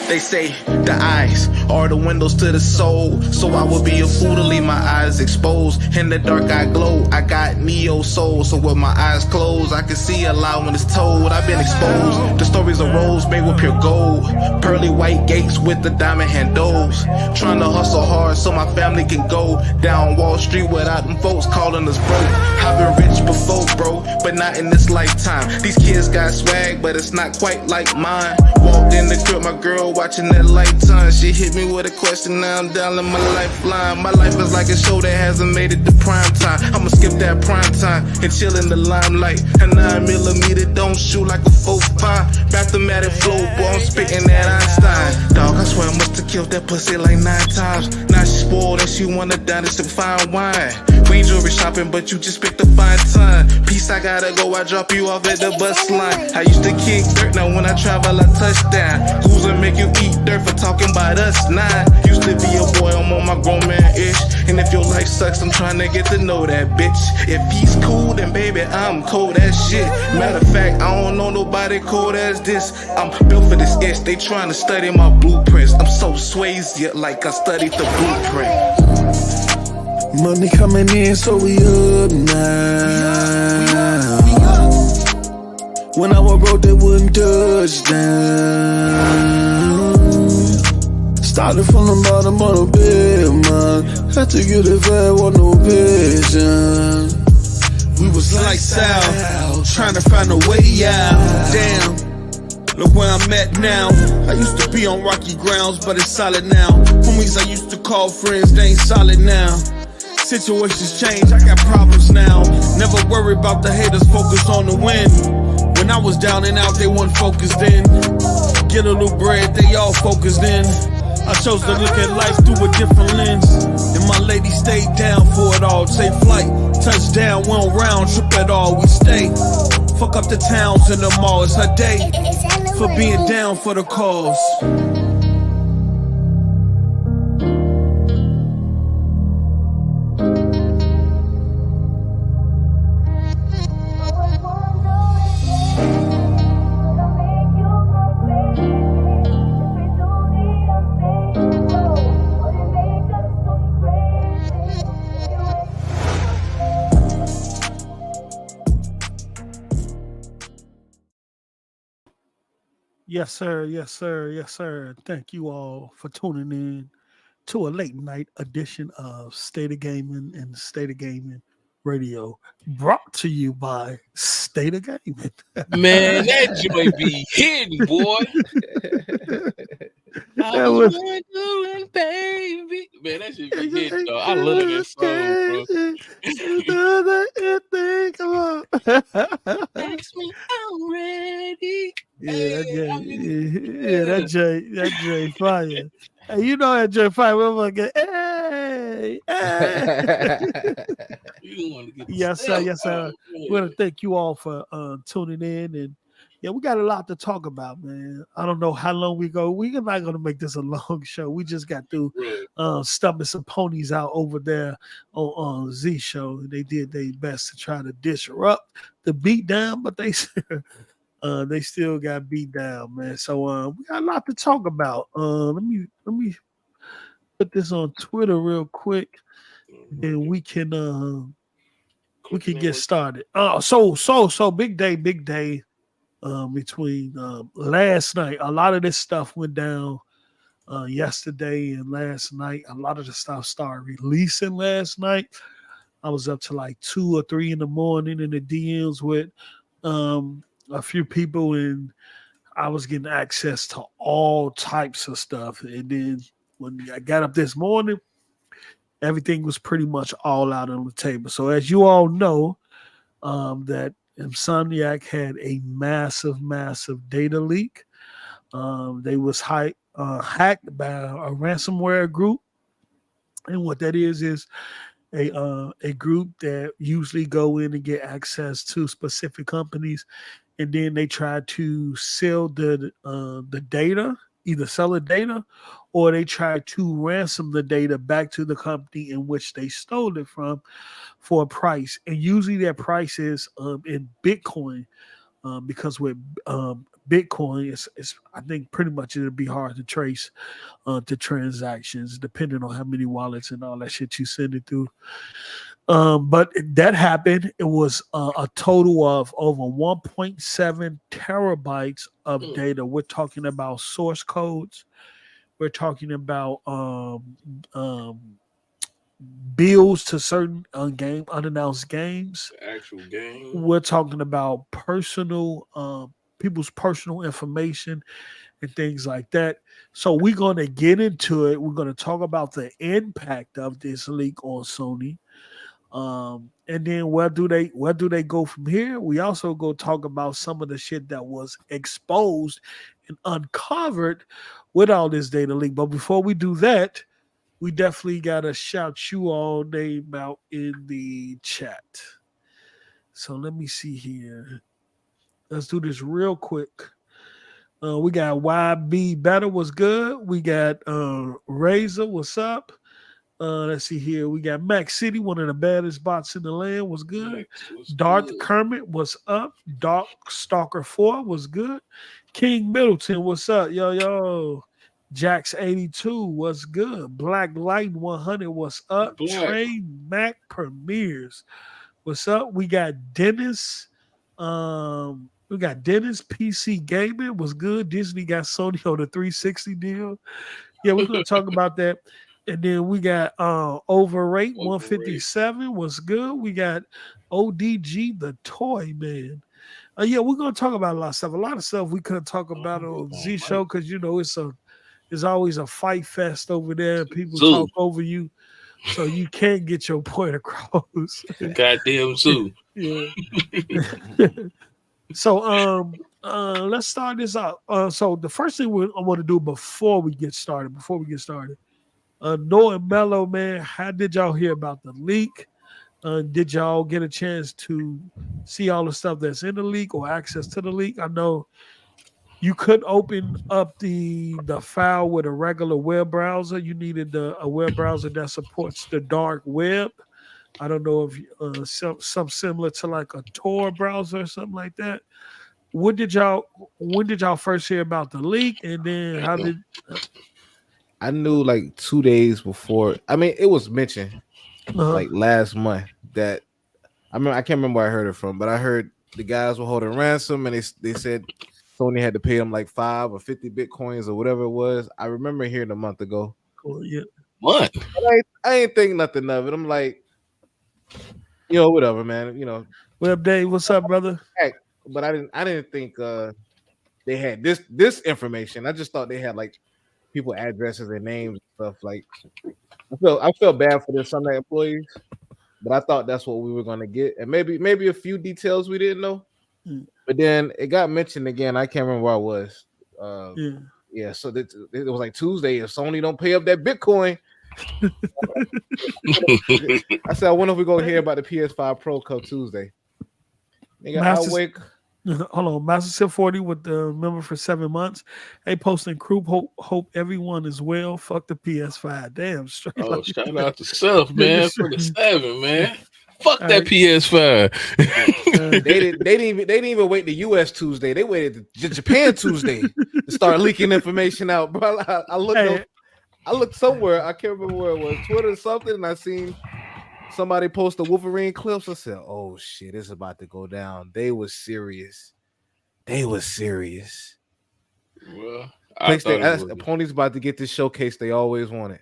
They say the eyes are the windows to the soul, so I would be a fool to leave my eyes exposed. In the dark I glow, I got neo soul, so with my eyes closed I can see a lot when it's told. I've been exposed, the stories of rose made with pure gold, pearly white gates with the diamond handles. Trying to hustle hard so my family can go down Wall Street without them folks calling us broke. I've been rich before, bro, but not in this lifetime. These kids got swag, but it's not quite like mine. Walked in the crib, my girl watching that Lifetime. She hit me with a question, now I'm down in my lifeline. My life is like a show that hasn't made it to prime time. I'ma skip that prime time and chill in the limelight. A 9mm don't shoot like a 4.5. Mathematic flow, boy, I'm spitting that Einstein. Dog, I swear I must have killed that pussy like 9 times. Now she spoiled and she wanna dine to fine wine. We ain't jewelry shopping, but you just picked a fine time. Peace, I gotta go, I drop you off at the bus line. I used to kick dirt, now when I travel I touchdown. Who's gonna make you eat dirt for talking about us? Nah, used to be a boy, I'm on my grown man-ish. And if your life sucks, I'm trying to get to know that bitch. If he's cool, then baby, I'm cold as shit. Matter of fact, I don't know nobody cold as this. I'm built for this itch, they trying to study my blueprints. I'm so Swayze, like I studied the blueprint. Money coming in, so we up now. When I was broke, they wouldn't touch down. Started from the bottom of the bed, man. Had to get it fast, want no vision. We was lights out, trying to find a way out. Damn, look where I'm at now. I used to be on rocky grounds, but it's solid now. Homies I used to call friends, they ain't solid now. Situations change, I got problems now. Never worry about the haters, focus on the win. When I was down and out, they weren't focused in. Get a little bread, they all focused in. I chose to look at life through a different lens. And my lady stayed down for it all. Take flight, touchdown, we don't round trip at all. We stay, fuck up the towns and the mall. It's her day for being down for the cause. Yes, sir. Yes, sir. Yes, sir. Thank you all for tuning in to a late night edition of State of Gaming and State of Gaming Radio, brought to you by State of Gaming. Man, that joint be hitting, boy. I was wondering, baby. Man, that shit be hitting, dog. I love this song, bro. Come on. Ask me, I'm ready. That J fire. Hey, you know that J fire. We're gonna get hey. Yes, sir. Yes, sir. We want to thank you all for tuning in, and yeah, we got a lot to talk about, man. I don't know how long we go. We're not going to make this a long show. We just got through stumping some ponies out over there on Z Show. They did their best to try to disrupt the beatdown, but they still got beat down, man. So we got a lot to talk about. Let me put this on Twitter real quick, and we can get started. So big day. Between last night, a lot of this stuff went down yesterday and last night. A lot of the stuff started releasing last night. I was up to like 2 or 3 in the morning in the DMs with a few people, and I was getting access to all types of stuff. And then when I got up this morning, everything was pretty much all out on the table. So as you all know, that Insomniac had a massive data leak. They was hacked by a ransomware group, and what that is a group that usually go in and get access to specific companies, and then they try to sell the data, either sell the data, or they try to ransom the data back to the company in which they stole it from for a price. And usually that price is in Bitcoin, because with Bitcoin, it's I think pretty much it'll be hard to trace to transactions depending on how many wallets and all that shit you send it through. But that happened. It was a total of over 1.7 terabytes of data. We're talking about source codes. We're talking about bills to certain unannounced games. Actual game. We're talking about people's personal information and things like that. So we're going to get into it. We're going to talk about the impact of this leak on Sony. And then where do they go from here? We also go talk about some of the shit that was exposed and uncovered with all this data leak. But before we do that, we definitely gotta shout you all name out in the chat. So let me see here. Let's do this real quick. We got YB Better was good. We got Razor, what's up? Let's see here. We got Max City, one of the baddest bots in the land, was good. Darth Kermit was up. Dark Stalker 4 was good. King Middleton, what's up? Yo. Jax 82 was good. Black Light 100 was up. Trey Mac Premieres, what's up? We got Dennis. PC Gaming was good. Disney got Sony on the 360 deal. Yeah, we're gonna talk about that. And then we got Overrate 157 was good. We got ODG the Toy Man. Yeah, we're gonna talk about a lot of stuff. A lot of stuff we couldn't talk about on Z Show because it's always a fight fest over there. People talk over you, so you can't get your point across. Goddamn Zoo. Yeah. So let's start this out. So the first thing I want to do before we get started, Noah and Mello, man, how did y'all hear about the leak? Did y'all get a chance to see all the stuff that's in the leak or access to the leak? I know you couldn't open up the file with a regular web browser. You needed a web browser that supports the dark web. I don't know if some similar to like a Tor browser or something like that. When did y'all first hear about the leak? And then how did I knew like 2 days before. I mean, it was mentioned like last month that I can't remember where I heard it from, but I heard the guys were holding ransom and they said Sony had to pay them like 5 or 50 Bitcoins or whatever it was. I remember hearing a month ago. Cool, yeah. What? I ain't think nothing of it. I'm like, whatever, man. What up, Dave? What's up, brother? But I didn't think they had this information. I just thought they had like people addresses and names and stuff. Like I felt bad for the Sunday employees, but I thought that's what we were gonna get, and maybe a few details we didn't know. But then it got mentioned again. I can't remember where I was. Yeah. So it was like Tuesday. If Sony don't pay up that Bitcoin, I said, I wonder if we're gonna hear about the PS5 Pro come Tuesday. I'll wake. Hold on, Master 40 with the member for 7 months. Hey, posting crew hope everyone is well. Fuck the PS5. Damn straight. Oh, shout out to Self, man, for the 7, man. Fuck that PS5. They didn't even wait the US Tuesday. They waited the Japan Tuesday to start leaking information out, bro. I looked somewhere. I can't remember where it was, Twitter or something, and I seen somebody post the Wolverine clips. I said, "Oh shit, it's about to go down." They was serious. Well, Pony's about to get this showcase they always wanted.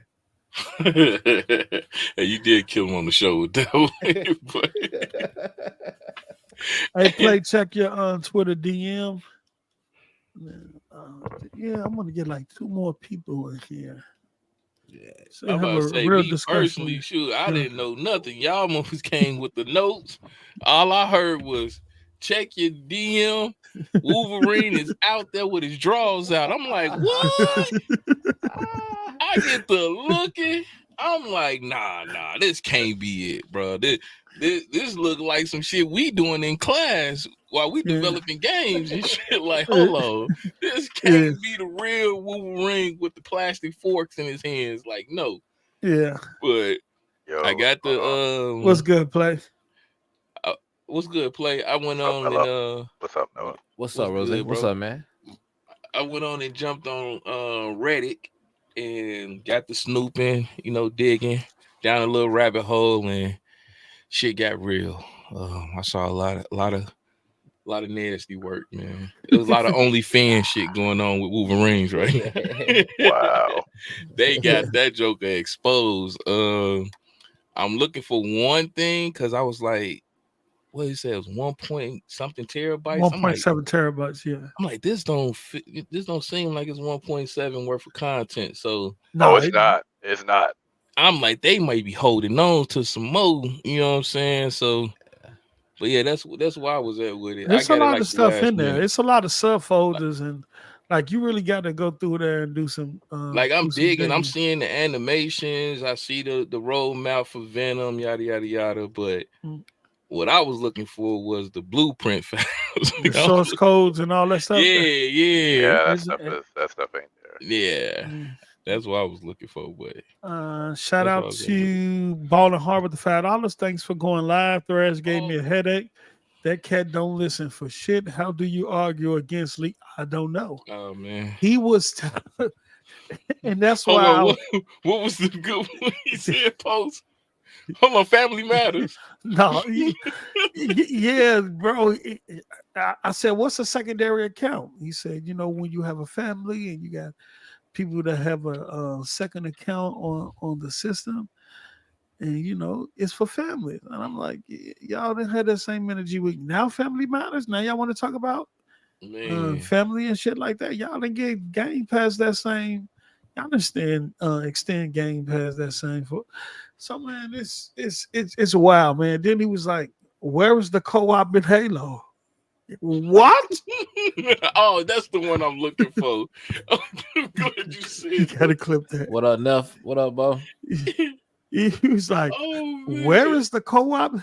And you did kill him on the show with that one. Hey, Play, check your Twitter DM. Yeah, I'm gonna get like 2 more people in here. Yeah, so I'm about to say, me personally, shoot, I didn't know nothing. Y'all motherfuckers came with the notes. All I heard was check your DM. Wolverine is out there with his drawers out. I'm like, what? I get the looking. I'm like, nah, this can't be it, bro. This look like some shit we doing in class while we developing games and shit. Like, hold on, this can't be the real Wolverine with the plastic forks in his hands. Like, no. Yeah. But I got the What's good, Play? What's good, Play? I went on and What's up, Noah? What's up, Rose? What's up, man? I went on and jumped on Reddit and got the snooping, digging down a little rabbit hole, and shit got real. I saw a lot of nasty work, man. There was a lot of OnlyFans shit going on with Wolverines right now. Wow. They got that Joker exposed. I'm looking for one thing because I was like, what he said, it was 1 point something terabytes. 1.7 terabytes, yeah. I'm like, this don't seem like it's 1.7 worth of content. So No, it's not. It's not. I'm like, they might be holding on to some more, you know what I'm saying? So, but yeah, that's why I was at with it. There's a lot of stuff in there. minute. It's a lot of subfolders, and like you really got to go through there and do some. Like I'm do some digging, I'm digging. seeing the animations, I see the roadmap for Venom, yada yada yada. But what I was looking for was the blueprint files, the source codes and all that stuff. Yeah, that stuff ain't there. Yeah, that's what I was looking for. But shout out to Ball and Harbor the $5. Thanks for going live. Threads gave me a headache. That cat don't listen for shit. How do you argue against Lee? I don't know. Oh man, he was, and that's why. What was the good one he said? Post. Hold on, Family Matters. No, yeah, bro. I said, what's a secondary account? He said, when you have a family and you got people that have a second account on the system, and it's for families. And I'm like, y'all didn't have that same energy with now Family Matters. Now y'all want to talk about family and shit like that. Y'all didn't get Game Pass that same. Y'all understand extend Game Pass that same for. So man, it's wild, man. Then he was like, "Where is the co-op in Halo?" What? Oh, that's the one I'm looking for. I'm glad you said. You gotta clip that. What up, Neff? What up, Bo? He was like, "Where is the co-op?"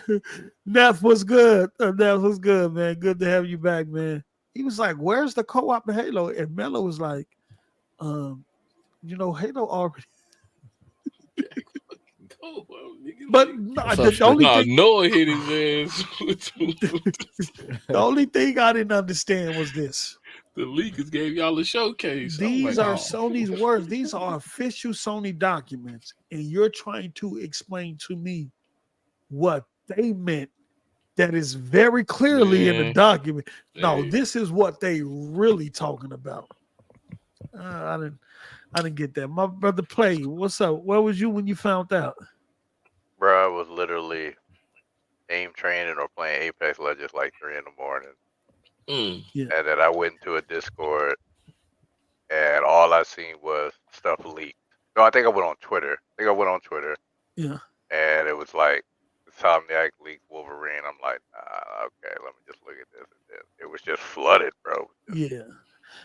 Neff was good. Neff was good, man. Good to have you back, man. He was like, "Where's the co-op in Halo?" And Mello was like, Halo already. But the only thing, Noah hit his ass. The only thing I didn't understand was this. The leakers gave y'all a showcase. These are Sony's words. These are official Sony documents, and you're trying to explain to me what they meant. That is very clearly in the document. No, this is what they really talking about. I didn't get that. My brother Play, what's up? Where was you when you found out? Bro, I was literally aim training or playing Apex Legends like 3 in the morning. Yeah. And then I went into a Discord and all I seen was stuff leaked. No, I think I went on Twitter. Yeah. And it was like Insomniac leaked Wolverine. I'm like, okay, let me just look at this. And it was just flooded, bro. Yeah.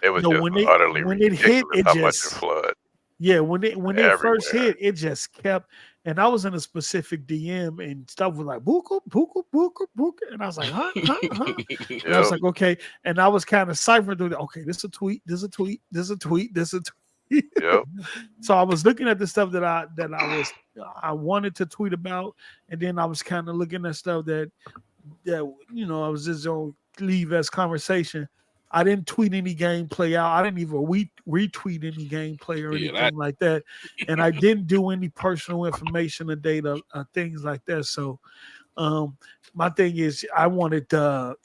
It was just utterly ridiculous how much it flooded. Yeah, when it first hit, it just kept. And I was in a specific DM and stuff was like booka, booka, booka, booka. And I was like, huh? And I was like, okay. And I was kind of ciphering through okay, this is a tweet, this is a tweet, this is a tweet, this is a tweet. Yep. So I was looking at the stuff that I wanted to tweet about, and then I was kind of looking at stuff that I was just gonna leave as conversation. I didn't tweet any gameplay out. I didn't even retweet any gameplay or anything like that. And I didn't do any personal information or data, things like that. So my thing is I wanted the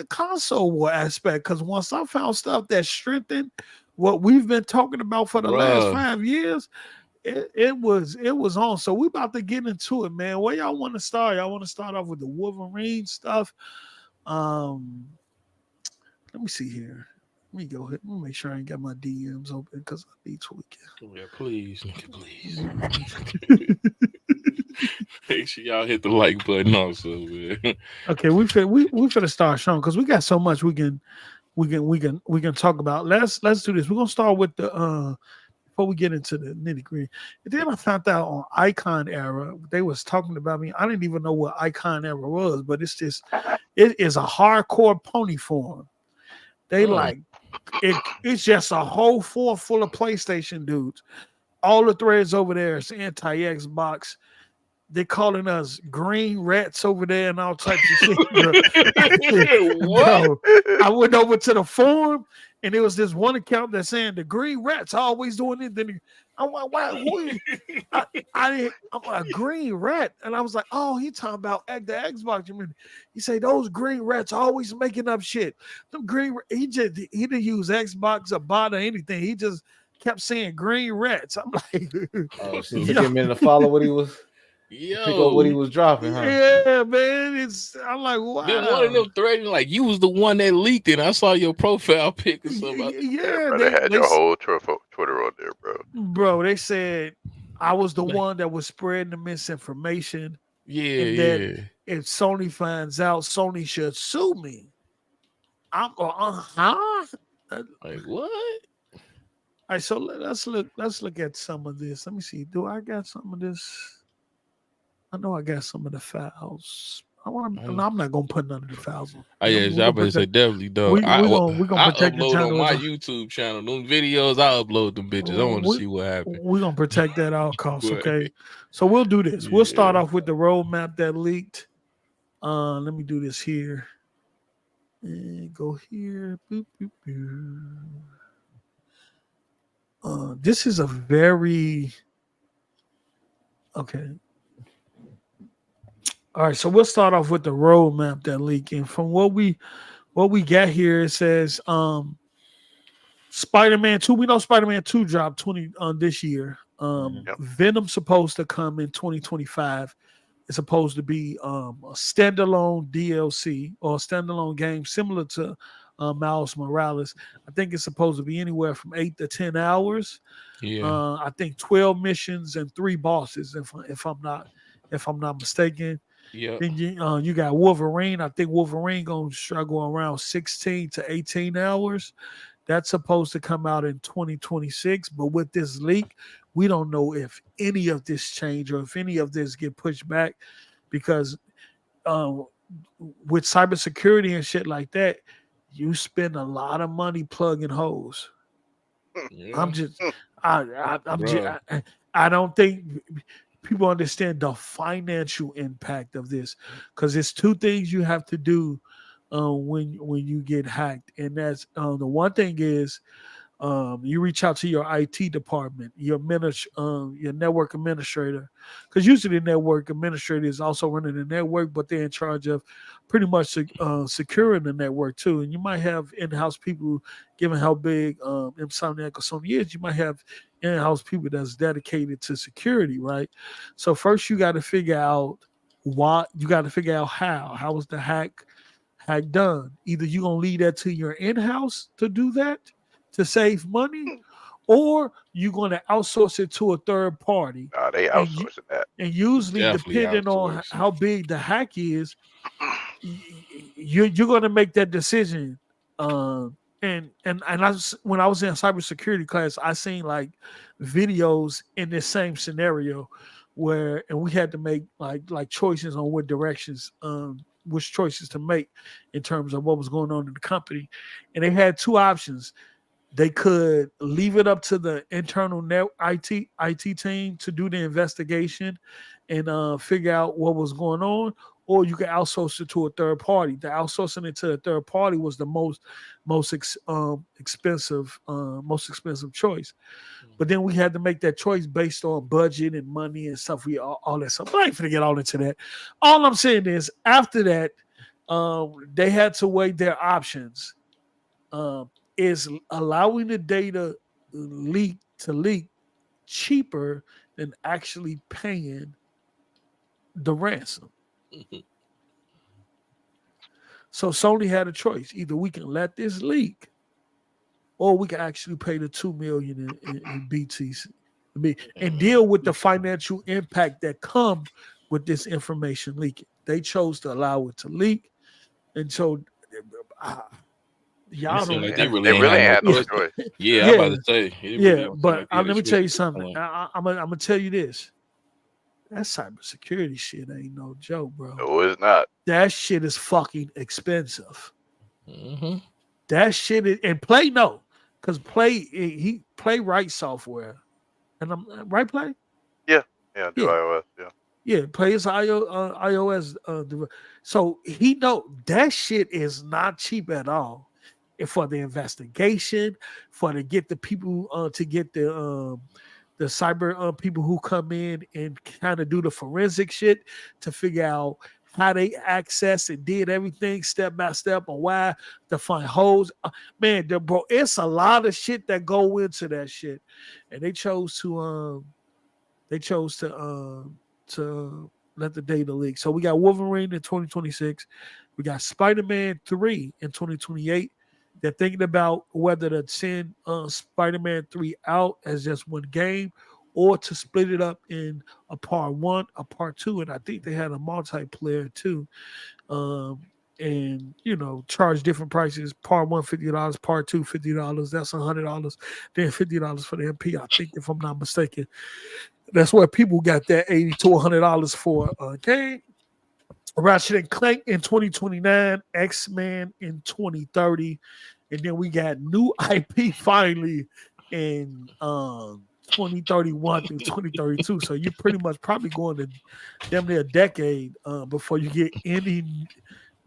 console war aspect, because once I found stuff that strengthened what we've been talking about for the last 5 years, it was on. So we about to get into it, man. Where y'all want to start? Y'all want to start off with the Wolverine stuff? Let me see here. Let me go ahead. Let me make sure I ain't got my DMs open because I need tweaking. Yeah, please. Make sure y'all hit the like button also, man. Okay, we finna start showing because we got so much we can talk about. Let's do this. We're gonna start with the before we get into the nitty-gritty. And then I found out on Icon Era, they was talking about me. I didn't even know what Icon Era was, but it is a hardcore pony form. They it's just a whole floor full of PlayStation dudes. All the threads over there is anti-Xbox. They're calling us green rats over there and all types of shit. What? Bro, I went over to the forum And there was this one account that's saying the green rats always doing it. Then I'm like, why? I'm a green rat, and I was like, oh, he talking about the Xbox. He say those green rats always making up shit. Them green, he didn't use Xbox or bot or anything. He just kept saying green rats. I'm like, oh shit, took him a minute to follow what he was. Pick up what he was dropping, huh? Yeah, man. I'm like, wow. Then one of them threatening, like, you was the one that leaked it. I saw your profile pic or something. Bro, they had your whole Twitter on there, bro. Bro, they said I was the one that was spreading the misinformation. Yeah, and that if Sony finds out, Sony should sue me. I'm huh? Like what? All right, so let's look at some of this. Let me see. Do I got some of this? I know I got some of the files. I'm not gonna put none of the files on. Oh yeah, I better say definitely though. We're gonna protect the channel on my YouTube channel. Them videos, I upload them bitches. I want to see what happens. We're gonna protect that at all costs. Okay, so we'll do this. We'll start off with the roadmap that leaked. Let me do this here. And go here. Boop, boop, boop. This is a very okay. All right, so we'll start off with the roadmap that leaked. And from what we got here, it says Spider-Man 2. We know Spider-Man 2 dropped this year. Venom's supposed to come in 2025. It's supposed to be a standalone DLC or a standalone game similar to Miles Morales. I think it's supposed to be anywhere from 8 to 10 hours. Yeah. I think 12 missions and 3 bosses, if I'm not mistaken. Yeah. Then you got Wolverine. I think Wolverine gonna struggle around 16 to 18 hours. That's supposed to come out in 2026. But with this leak, we don't know if any of this change or if any of this get pushed back, because with cybersecurity and shit like that, you spend a lot of money plugging holes. Yeah. I don't think people understand the financial impact of this, because it's 2 things you have to do when you get hacked, and that's the one thing is you reach out to your IT department, your network administrator, because usually the network administrator is also running the network, but they're in charge of pretty much securing the network too. And you might have in-house people, given how big Insomniac or Sony is, you might have in-house people that's dedicated to security, right? So first you got to figure out how was the hack done. Either you're gonna leave that to your in-house to do that to save money, or you're going to outsource it to a third party. They outsourcing that. And usually, definitely depending on how big the hack is, you're going to make that decision. And when I was in cybersecurity class, I seen like videos in this same scenario and we had to make like choices on which choices to make in terms of what was going on in the company. And they had 2 options. They could leave it up to the internal IT team to do the investigation and figure out what was going on, or you could outsource it to a third party. The outsourcing it to a third party was the most expensive choice. But then we had to make that choice based on budget and money and stuff. All that stuff. I ain't finna get all into that. All I'm saying is after that, they had to weigh their options. Is allowing the data leak cheaper than actually paying the ransom. Mm-hmm. So Sony had a choice. Either we can let this leak, or we can actually pay the $2 million in BTC and deal with the financial impact that come with this information leaking. They chose to allow it to leak, and so y'all don't. Like they really had no choice. Yeah, I'm about to say. But let me tell you something. I'm gonna tell you this. That cybersecurity shit ain't no joke, bro. No, it's not. That shit is fucking expensive. Mm-hmm. That shit is, and Play because Play writes software, and I'm right. Play. Yeah, iOS. Yeah, Play is iOS. So he know that shit is not cheap at all. for the investigation, for to get the people to get the cyber people who come in and kind of do the forensic shit to figure out how they access and did everything step by step or why to find holes. Man, bro, it's a lot of shit that go into that shit, and they chose to let the data leak. So we got Wolverine in 2026, we got Spider-Man 3 in 2028. They're thinking about whether to send Spider-Man 3 out as just one game or to split it up in a part 1, a part 2, and I think they had a multiplayer too. And charge different prices. Part 1 $50, part 2 $50. That's $100. Then $50 for the MP. I think, if I'm not mistaken, that's where people got that $80 to $100 for a game. Ratchet and Clank in 2029, X-Men in 2030, and then we got new IP finally in 2031 through 2032. So you're pretty much probably going to damn near a decade before you get any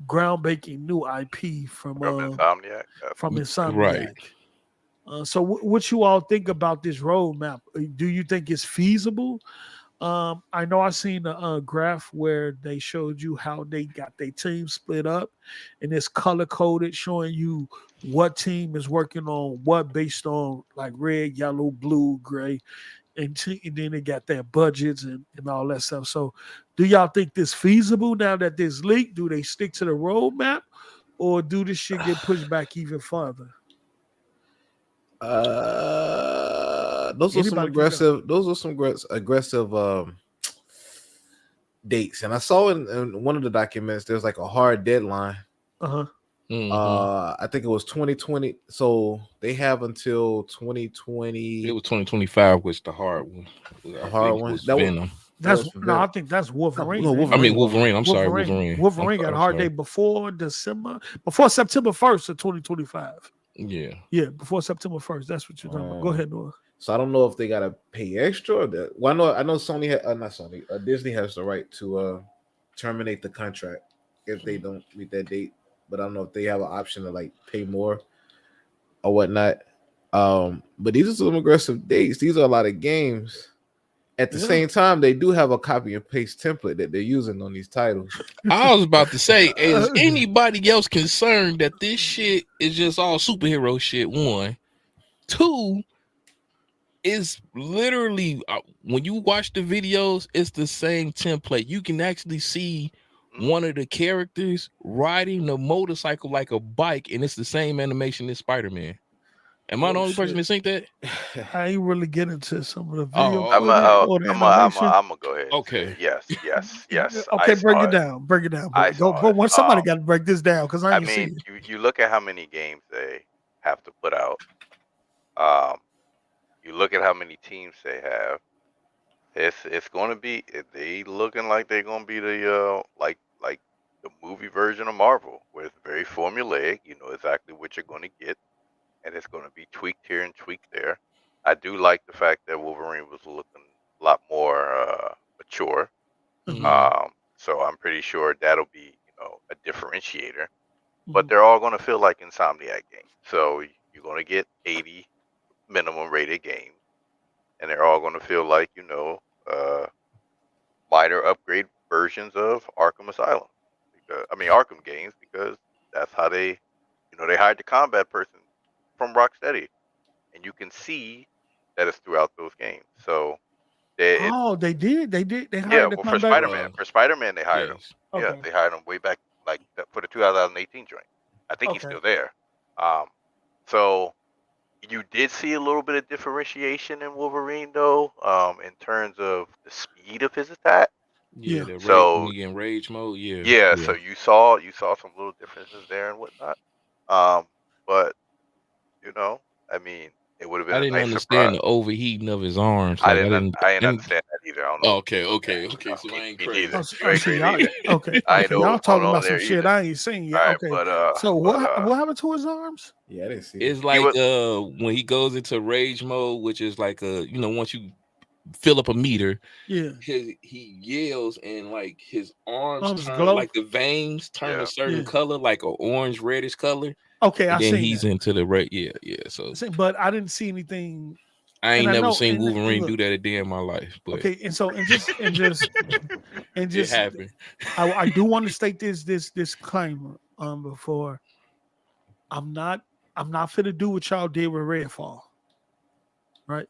groundbreaking new IP from Insomniac. From Insomniac. Right. So what you all think about this roadmap? Do you think it's feasible? I know I seen a graph where they showed you how they got their team split up, and it's color coded, showing you what team is working on what based on like red, yellow, blue, gray, and then they got their budgets and all that stuff. So, do y'all think this feasible now that this leaked? Do they stick to the roadmap, or do this shit get pushed back even further? Those are some aggressive. Those are some aggressive dates, and I saw in one of the documents there's like a hard deadline. I think it was 2020. So they have until 2020. It was 2025 was the hard one. The hard one. That Venom. I think that's Wolverine. No, I mean Wolverine. I'm sorry, Wolverine. Wolverine got a hard day before September 1st of 2025. Yeah, before September 1st. That's what you're talking about. Go ahead, Noah. So I don't know if they gotta pay extra. Or that. Well, I know Sony not Sony. Disney has the right to terminate the contract if they don't meet that date. But I don't know if they have an option to like pay more or whatnot. But these are some aggressive dates. These are a lot of games. At the same time, they do have a copy and paste template that they're using on these titles. I was about to say, is anybody else concerned that this shit is just all superhero shit? 1, 2, is literally when you watch the videos, it's the same template. You can actually see one of the characters riding the motorcycle like a bike, and it's the same animation as Spider-Man. Am I the only person that think that? I ain't really get into some of the video. I'm gonna go ahead. Okay. Yes. Okay, break it down. Go. Somebody got to break this down because I mean, you look at how many games they have to put out. You look at how many teams they have. It's going to be they looking like they're going to be the like the movie version of Marvel, where it's very formulaic. You know exactly what you're going to get, and it's going to be tweaked here and tweaked there. I do like the fact that Wolverine was looking a lot more mature. So I'm pretty sure that'll be a differentiator. But they're all going to feel like Insomniac games. So you're going to get 80 minimum rated games, and they're all going to feel like minor upgrade versions of Arkham Asylum. Arkham games, because that's how they hired the combat person from Rocksteady, and you can see that it's throughout those games. So they did. They hired the combat. For Spider-Man, they hired him. Okay. Yeah, they hired him way back for the 2018 joint. I think he's still there. So you did see a little bit of differentiation in Wolverine, though, in terms of the speed of his attack. Yeah. So in rage mode, yeah. So you saw some little differences there and whatnot. But it would have been. I didn't understand the overheating of his arms. I didn't understand that either. I don't know. Okay. So I ain't crazy. Y'all talking about some shit I ain't seen yet. Right, okay. But, so what happened to his arms? Yeah, I didn't see. It's like when he goes into rage mode, which is like once you fill up a meter. Yeah. He yells and like his arms turn glow. like the veins turn a certain color, like an orange reddish color. Okay, and I then seen he's that. into the right. Yeah. So But I didn't see anything. I ain't and I never know- seen and Wolverine look, do that a day in my life. But Okay, and just it happened. I do want to state this disclaimer before. I'm not fit to do what y'all did with Redfall, right?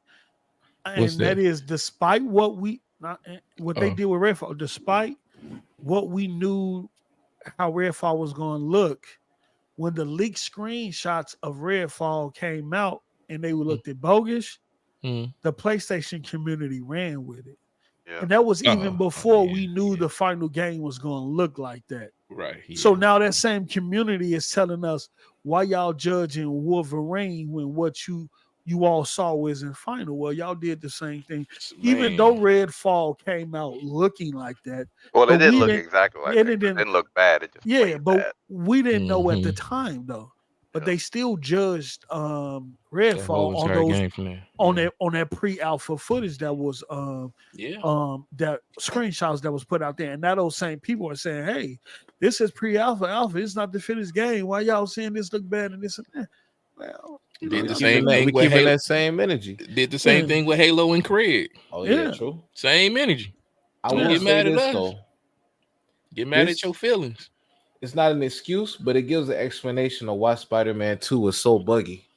What's And that that? is despite what we what they Oh. did with Redfall, despite what we knew how Redfall was going to look, when the leaked screenshots of Redfall came out and they looked at bogus, the PlayStation community ran with it. Yeah. And that was even before we knew yeah. the final game was going to look like that. Right. Yeah. So now that same community is telling us why y'all judging Wolverine when what you all saw was in final. Well, y'all did the same thing. Even though Redfall came out looking like that. Well, but it didn't we look didn't- exactly like it that. It didn't- didn't look bad. It just Yeah, played but bad. we didn't know at the time though. But they still judged Redfall on those game from there. on that pre-alpha footage that was that screenshots that was put out there. And now those same people are saying, hey, this is pre-alpha. It's not the finished game. Why y'all saying this look bad and this and that? Well, did the same thing. We with keeping Halo. that same energy. Did the same thing with Halo and Craig. Oh yeah, true. Same energy. I Don't will get say mad at this us. though. Get mad at your feelings. It's not an excuse, but it gives an explanation of why Spider-Man 2 was so buggy.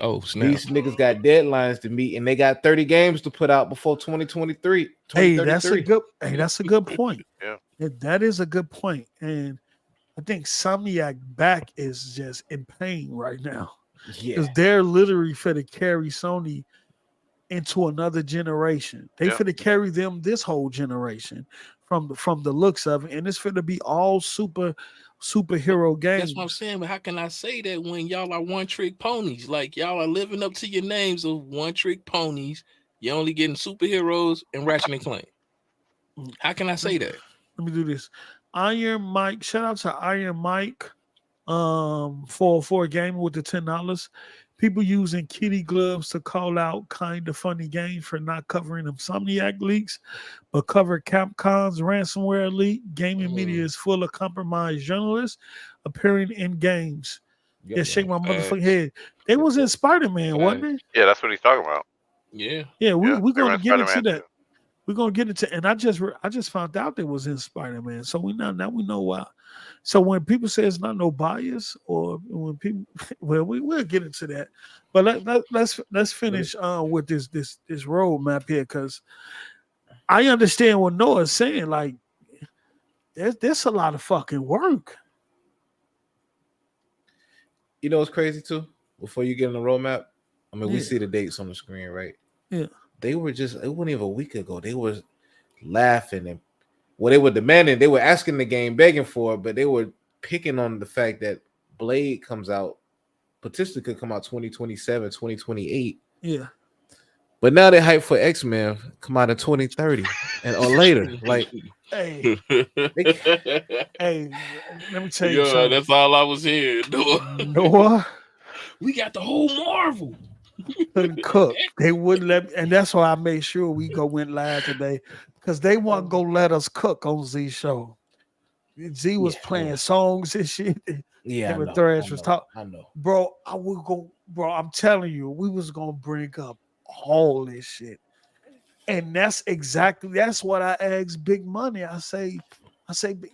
Oh, snap. These niggas got deadlines to meet, and they got 30 games to put out before 2023. Hey, that's a good point. Yeah. That is a good point. And I think Insomniac back is just in pain right now. Yeah. Because they're literally fit to carry Sony into another generation. They fit to carry them this whole generation from the looks of it. And it's fit to be all superhero games. That's what I'm saying. But how can I say that when y'all are one trick ponies? Like y'all are living up to your names of one trick ponies. You're only getting superheroes and Ratchet and Clank. How can I say that? Let me do this. Iron Mike, shout out to Iron Mike for a game with the $10. People using kitty gloves to call out kind of funny games for not covering Insomniac leaks, but cover Capcom's ransomware leak. Gaming media is full of compromised journalists appearing in games. Shake my motherfucking head. They was in Spider-Man, wasn't it? Yeah, that's what he's talking about. Yeah. Yeah, we're gonna get into Spider-Man that. too. We're gonna get into, and I just found out they was in Spider-Man, so we now we know why. So when people say it's not no bias, or when people, well, we'll get into that. But let's finish with this roadmap here, because I understand what Noah's saying. Like, there's a lot of fucking work. You know what's crazy too? Before you get on the roadmap, I mean, we see the dates on the screen, right? Yeah. They were just, it wasn't even a week ago. They were laughing and they were demanding, they were asking the game, begging for it, but they were picking on the fact that Blade comes out, potentially could come out 2027, 2028. Yeah. But now they hype for X-Men come out in 2030 or later. Like, hey, let me tell you Yeah, something. that's all I was hearing. Noah, we got the whole Marvel. couldn't cook. They wouldn't let, and that's why I made sure we went live today, because they weren't gonna let us cook on Z's show. Z was playing songs and shit. Yeah, Him and Thresh was talking. I know, bro. I would go, bro. I'm telling you, we was gonna bring up all this shit, and that's what I asked Big Money. I say,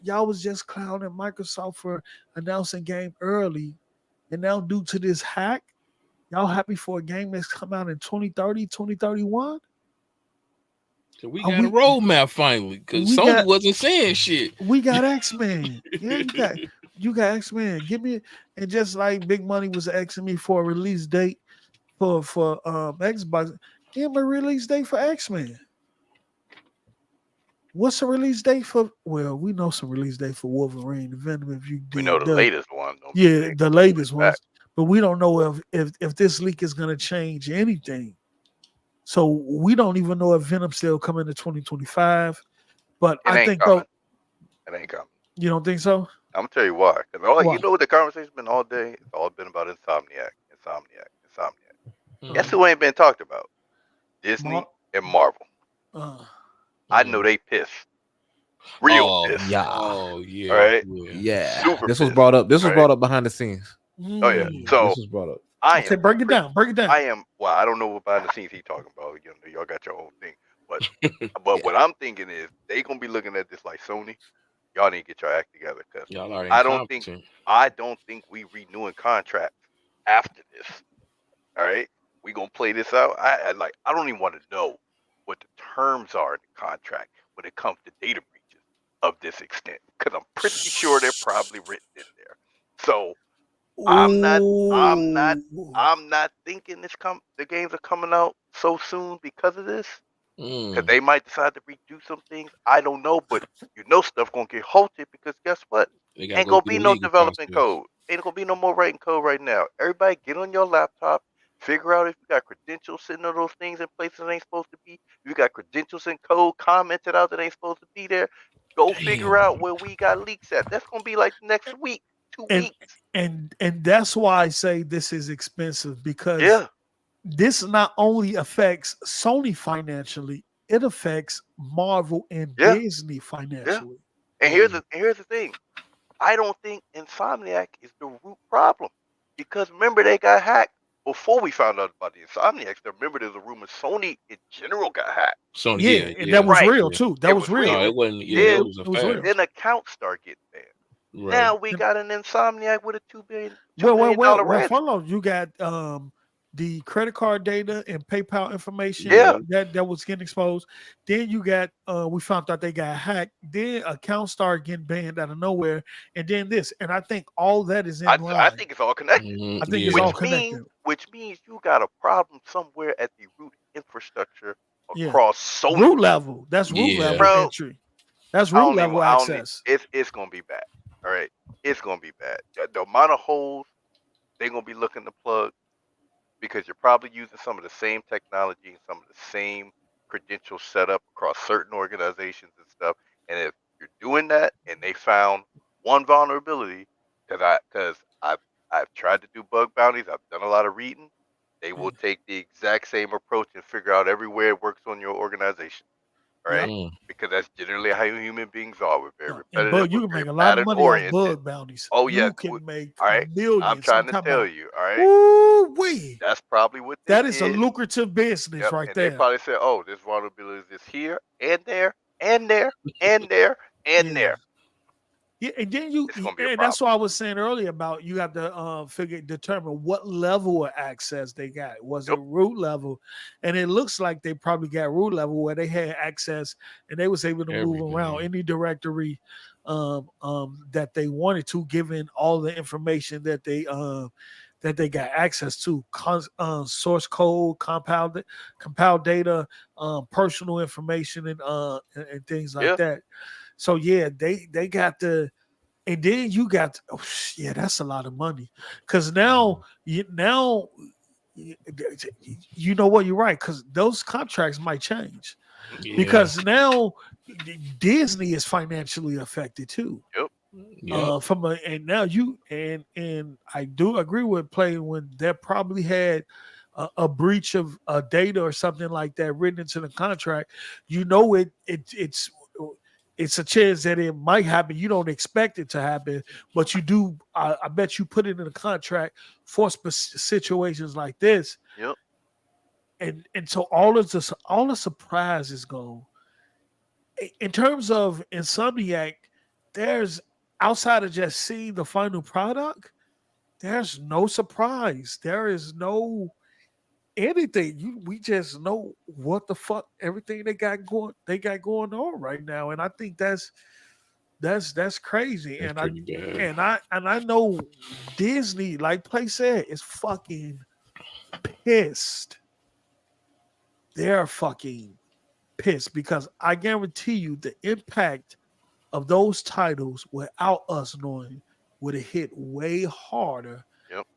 y'all was just clowning Microsoft for announcing game early, and now due to this hack, y'all happy for a game that's come out in 2030, 2031? So we got a roadmap finally, because Sony wasn't saying shit. We got X-Men. Yeah, you got X-Men. Give me, and just like Big Money was asking me for a release date for Xbox, give me a release date for X-Men. What's the release date for? Well, we know some release date for Wolverine, Venom. If you we know the latest one. Yeah, the latest ones. But we don't know if this leak is going to change anything. So we don't even know if Venom still coming to 2025. But I think it ain't coming. You don't think so? I'm gonna tell you why. You know what the conversation's been all day? It's all been about Insomniac. Guess who ain't been talked about? Disney and Marvel. I know they pissed. Real pissed. Yeah. Oh yeah. All right. Yeah. Super This was pissed, brought up. This was right? brought up behind the scenes. Oh yeah. So This was brought up. I Okay, am. break it down. Break it down. I am. Well, I don't know what behind the scenes he talking about. You know, y'all got your own thing. But what I'm thinking is they gonna be looking at this like Sony. Y'all need to get your act together because Y'all are I don't think we renewing contracts after this. All right, we gonna play this out. I don't even want to know what the terms are in the contract when it comes to data breaches of this extent because I'm pretty sure they're probably written in there. So I'm not thinking the games are coming out so soon because of this. Because they might decide to redo some things. I don't know, but stuff gonna get halted because guess what? Ain't gonna be no development code. Ain't gonna be no more writing code right now. Everybody get on your laptop, figure out if you got credentials sitting on those things in places that ain't supposed to be. If you got credentials in code commented out that ain't supposed to be there. Go figure out where we got leaks at. That's gonna be like next week, 2 weeks. And that's why I say this is expensive because this not only affects Sony financially, it affects Marvel and Disney financially. And here's the thing. I don't think Insomniac is the root problem. Because remember they got hacked before we found out about the Insomniacs. Remember there's a rumor Sony in general got hacked. Sony, and that was real too. That was real. No, it wasn't. Yeah, it was a fact. Then accounts start getting banned. Right. Now we got an Insomniac with a $2 billion well, hold on. You got the credit card data and PayPal information that was getting exposed. Then you got we found out they got hacked. Then accounts started getting banned out of nowhere, and then this. And I think all that is in line. I think it's all connected. I think it's all connected. Which means you got a problem somewhere at the root infrastructure across Sony. Root level. That's root level entry. That's root level access. It's gonna be bad. All right, it's gonna be bad. The amount of holes they're gonna be looking to plug because you're probably using some of the same technology and some of the same credentials set up across certain organizations and stuff. And if you're doing that and they found one vulnerability, because I've tried to do bug bounties, I've done a lot of reading. They will take the exact same approach and figure out everywhere it works on your organization. Right? Because that's generally how human beings are. We're very repetitive. But you can make a lot of money on bug bounties. Oh yeah, you can make millions. I'm trying to tell you. All right, ooh-wee. That's probably what that is a lucrative business right there. They probably said, "Oh, this vulnerability is here and there and there and there and there." Yeah, and then and that's what I was saying earlier about you have to determine what level of access they got. Was it root level? And it looks like they probably got root level where they had access and they was able to move around any directory that they wanted to, given all the information that they got access to, source code, compiled data, personal information, and things like that. So they got and then you got that's a lot of money because now you know what, you're right, because those contracts might change because now Disney is financially affected too. And I do agree with Play when they probably had a breach of data or something like that written into the contract. It's a chance that it might happen. You don't expect it to happen, but you do. I bet you put it in a contract for situations like this. Yep. And so all the surprise is gone. In terms of Insomniac, there's outside of just seeing the final product, there's no surprise. There is no anything. We just know what the fuck everything they got going on right now, and I think that's crazy. And I know Disney, like Play said, is fucking pissed. They're fucking pissed because I guarantee you the impact of those titles without us knowing would have hit way harder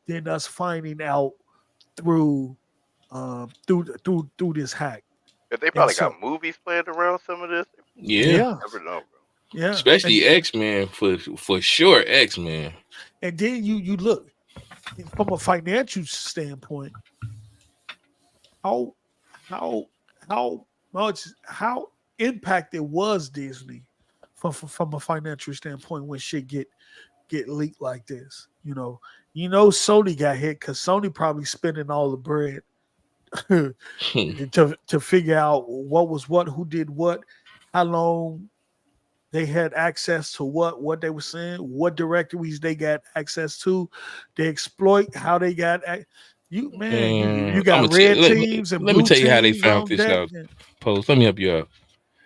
than us finding out through this hack. If they probably got movies playing around some of this. Yeah. Never know, bro. Yeah. Especially X-Men for sure. X-Men. And then you look from a financial standpoint, how much how impacted was Disney from a financial standpoint when shit get leaked like this. Sony got hit because Sony probably spending all the bread to figure out what was what, who did what, how long they had access to what they were saying, what directories they got access to, they exploit how they got. You man, you I'm got gonna tell you, red teams and let me blue tell you how they teams found on this deck. out. Post. Let me help you out.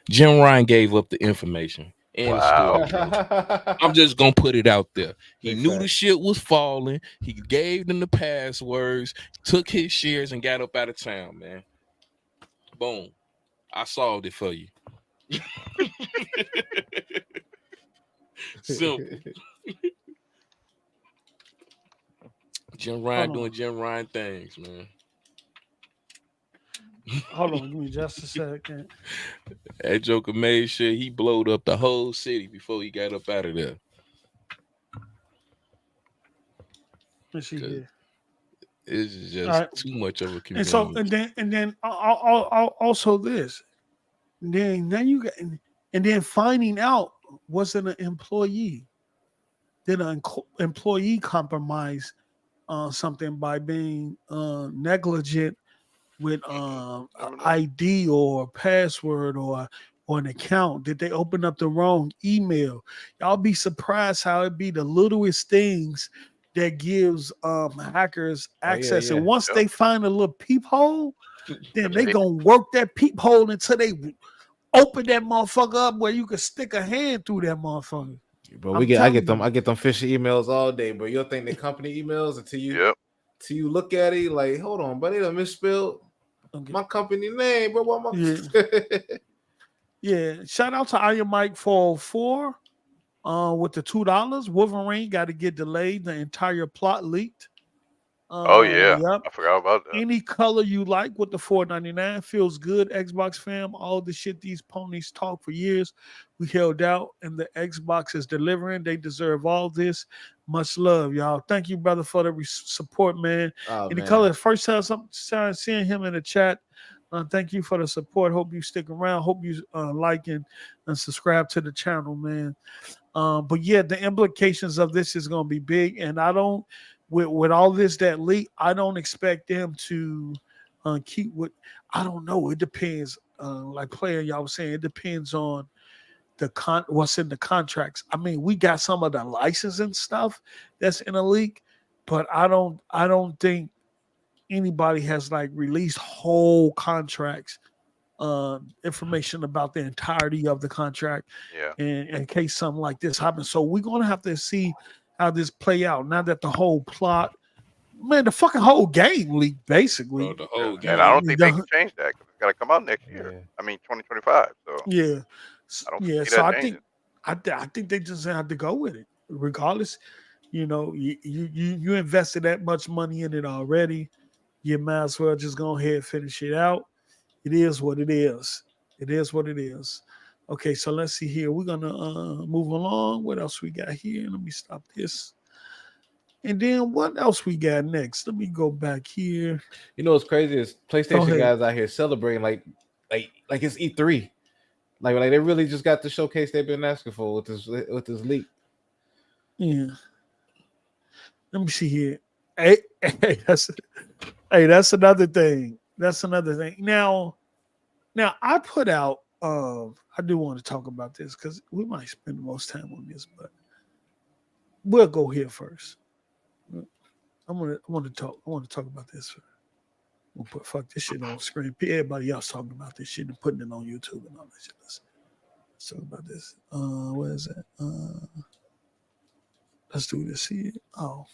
Jim Ryan gave up the information and the Wow. story. I'm just gonna put it out there. He Big knew the facts. shit was falling. He gave them the passwords, took his shares, and got up out of town, man. Boom. I solved it for you. Simple. Jim Ryan Hold on, doing Jim Ryan things, man. hold on, give me just a second. That Joker made sure he blowed up the whole city before he got up out of there. Let's see Cause here. it's All just right, too much of a and so convenience. and then also this. Then you got and then finding out wasn't an employee. Did an employee compromise something by being negligent with Never know. ID or password or an account? Did they open up the wrong email? Y'all be surprised how it be the littlest things that gives hackers Oh yeah, access. And yeah. once Yep. they find a little peephole, then they They, gonna work that peephole until they open that motherfucker up where you can stick a hand through that motherfucker. But I'm I telling get them you. I get them fishy emails all day, but you'll think they company emails yep. till you look at it like, hold on, but they done misspelled Okay. my company name, bro. What Yeah. my Yeah. Shout out to Iron Mike 404 with the $2. Wolverine got to get delayed. The entire plot leaked. Oh yeah. Yep. I forgot about that. Any color you like with the $4.99 feels good. Xbox fam, all the shit these ponies talk for years. We held out, and the Xbox is delivering. They deserve all this. Much love, y'all. Thank you, brother, for the support, man. Oh Any man. color, first time seeing him in the chat. Thank you for the support. Hope you stick around. Hope you like and subscribe to the channel, man. But yeah, the implications of this is going to be big, and I don't. With all this that leak, I don't expect them to keep what. I don't know. It depends. Like player, y'all was saying, it depends on what's in the contracts. I mean, we got some of the licensing stuff that's in a leak, but I don't think anybody has like released whole contracts, information about the entirety of the contract Yeah. in case something like this happens. So we're gonna have to see how this play out. Now that the whole plot, man, the fucking whole game leaked Bro, basically. the Yeah. whole And I don't game. think they can change that because it's got to come out next year. Yeah. I mean, 2025. So Yeah, I don't yeah. see So that I changing. think I think they just have to go with it, regardless. You invested that much money in it already. You might as well just go ahead and finish it out. It is what it is. It is what it is. Okay, so let's see here. We're gonna move along. What else we got here? Let me stop this. And then what else we got next? Let me go back here. You know what's crazy is Go PlayStation ahead. guys out here celebrating like it's E3. Like they really just got the showcase they've been asking for with this leak. Yeah. Let me see here. Hey, that's another thing. That's another thing. Now I put out I do want to talk about this because we might spend the most time on this, but we'll go here first. I want to talk about this. We'll put fuck this shit on screen. Everybody else talking about this shit and putting it on YouTube and all that shit. Let's talk about this. What is that? Let's do this here. Oh.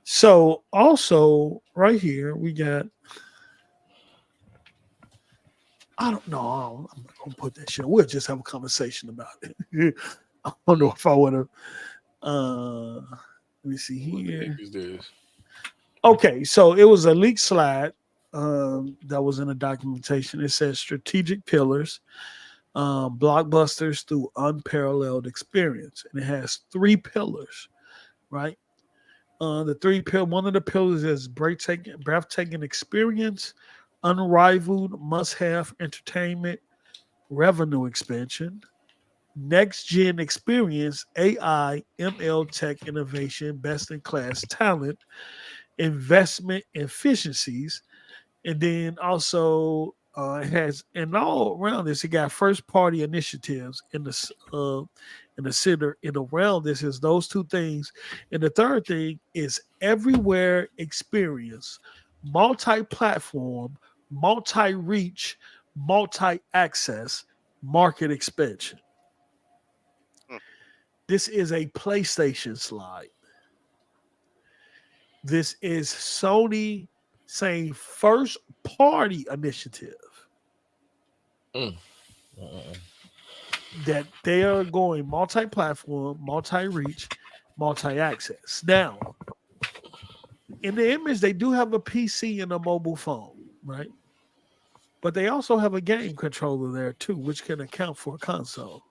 So also right here we got. I don't know. I'm not gonna put that shit. We'll just have a conversation about it. I don't know if I want to. Let me see What the here. heck is this? Okay, so it was a leak slide that was in the documentation. It says strategic pillars, blockbusters through unparalleled experience, and it has 3 pillars, right? One of the pillars is breathtaking experience. unrivaled must-have entertainment, revenue expansion, next-gen experience, AI, ML tech innovation, best-in-class talent, investment efficiencies, and then also it has, and all around this, it got first-party initiatives in the center, and around this is those two things, and the third thing is everywhere experience, multi-platform, multi-reach, multi-access, market expansion. Hmm. This is a PlayStation slide. This is Sony saying first party initiative Mm. Mm. that they are going multi-platform, multi-reach, multi-access. Now, in the image, they do have a PC and a mobile phone, right? But they also have a game controller there too, which can account for a console.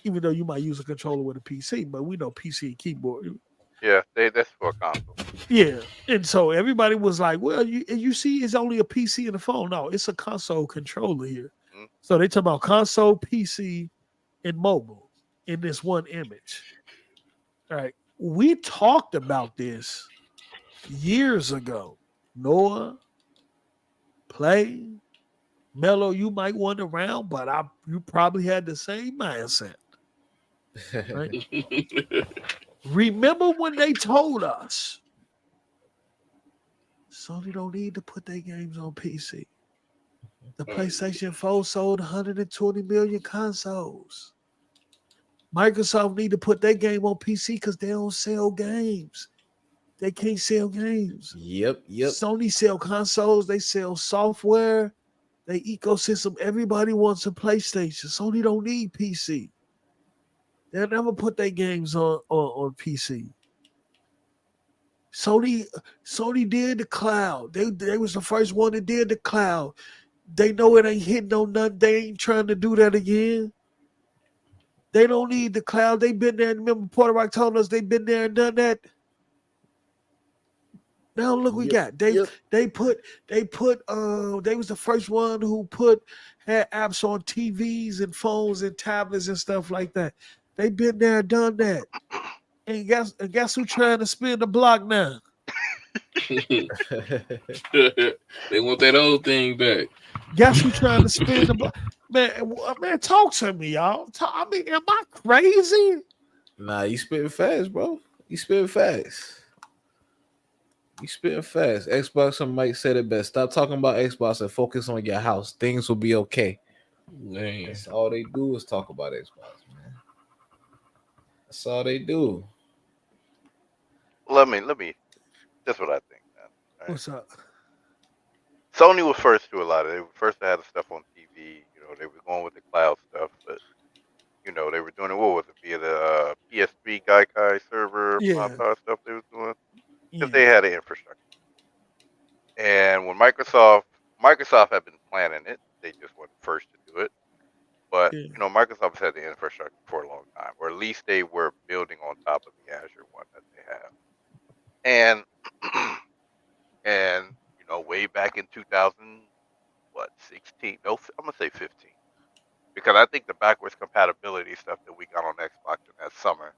Even though you might use a controller with a PC, but we know PC and keyboard. Yeah, that's for a console. Yeah. And so everybody was like, well, you see, it's only a PC and a phone. No, it's a console controller here. Mm. So they talk about console, PC, and mobile in this one image. All right. We talked about this years ago. Noah, Play, Mello, you might want around, but you probably had the same mindset. Right? Remember when they told us Sony don't need to put their games on PC. The PlayStation 4 sold 120 million consoles. Microsoft need to put their game on PC because they don't sell games. They can't sell games. Yep. Sony sell consoles, they sell software, they ecosystem. Everybody wants a PlayStation. Sony don't need PC. They'll never put their games on PC. Sony did the cloud. They was the first one that did the cloud. They know it ain't hitting on nothing. They ain't trying to do that again. They don't need the cloud. They've been there. Remember, Puerto Rico told us they've been there and done that. Now look, we got they was the first one who had apps on TVs and phones and tablets and stuff like that. They've been there and done that. And guess who trying to spin the block now? They want that old thing back. Guess who trying to spin the block? Man, talk to me, y'all. I mean, am I crazy? Nah, you spitting fast, bro. You spitting fast. Xbox and Mike said it best. Stop talking about Xbox and focus on your house. Things will be okay. Man. That's all they do is talk about Xbox, man. That's all they do. Let me. That's what I think, man. All right. What's up? Sony was first to a lot of it. They were first to have the stuff on TV. You know, they were going with the cloud stuff, but you know, they were doing it. What was it? Via the PS3 Gaikai server, Yeah. stuff they was doing because Yeah. they had the infrastructure. And when Microsoft had been planning it, they just weren't first to do it. But Yeah. you know, Microsoft has had the infrastructure for a long time, or at least they were building on top of the Azure one that they have. And and you know, way back in 2016? No, I'm gonna say 15, because I think the backwards compatibility stuff that we got on Xbox in that summer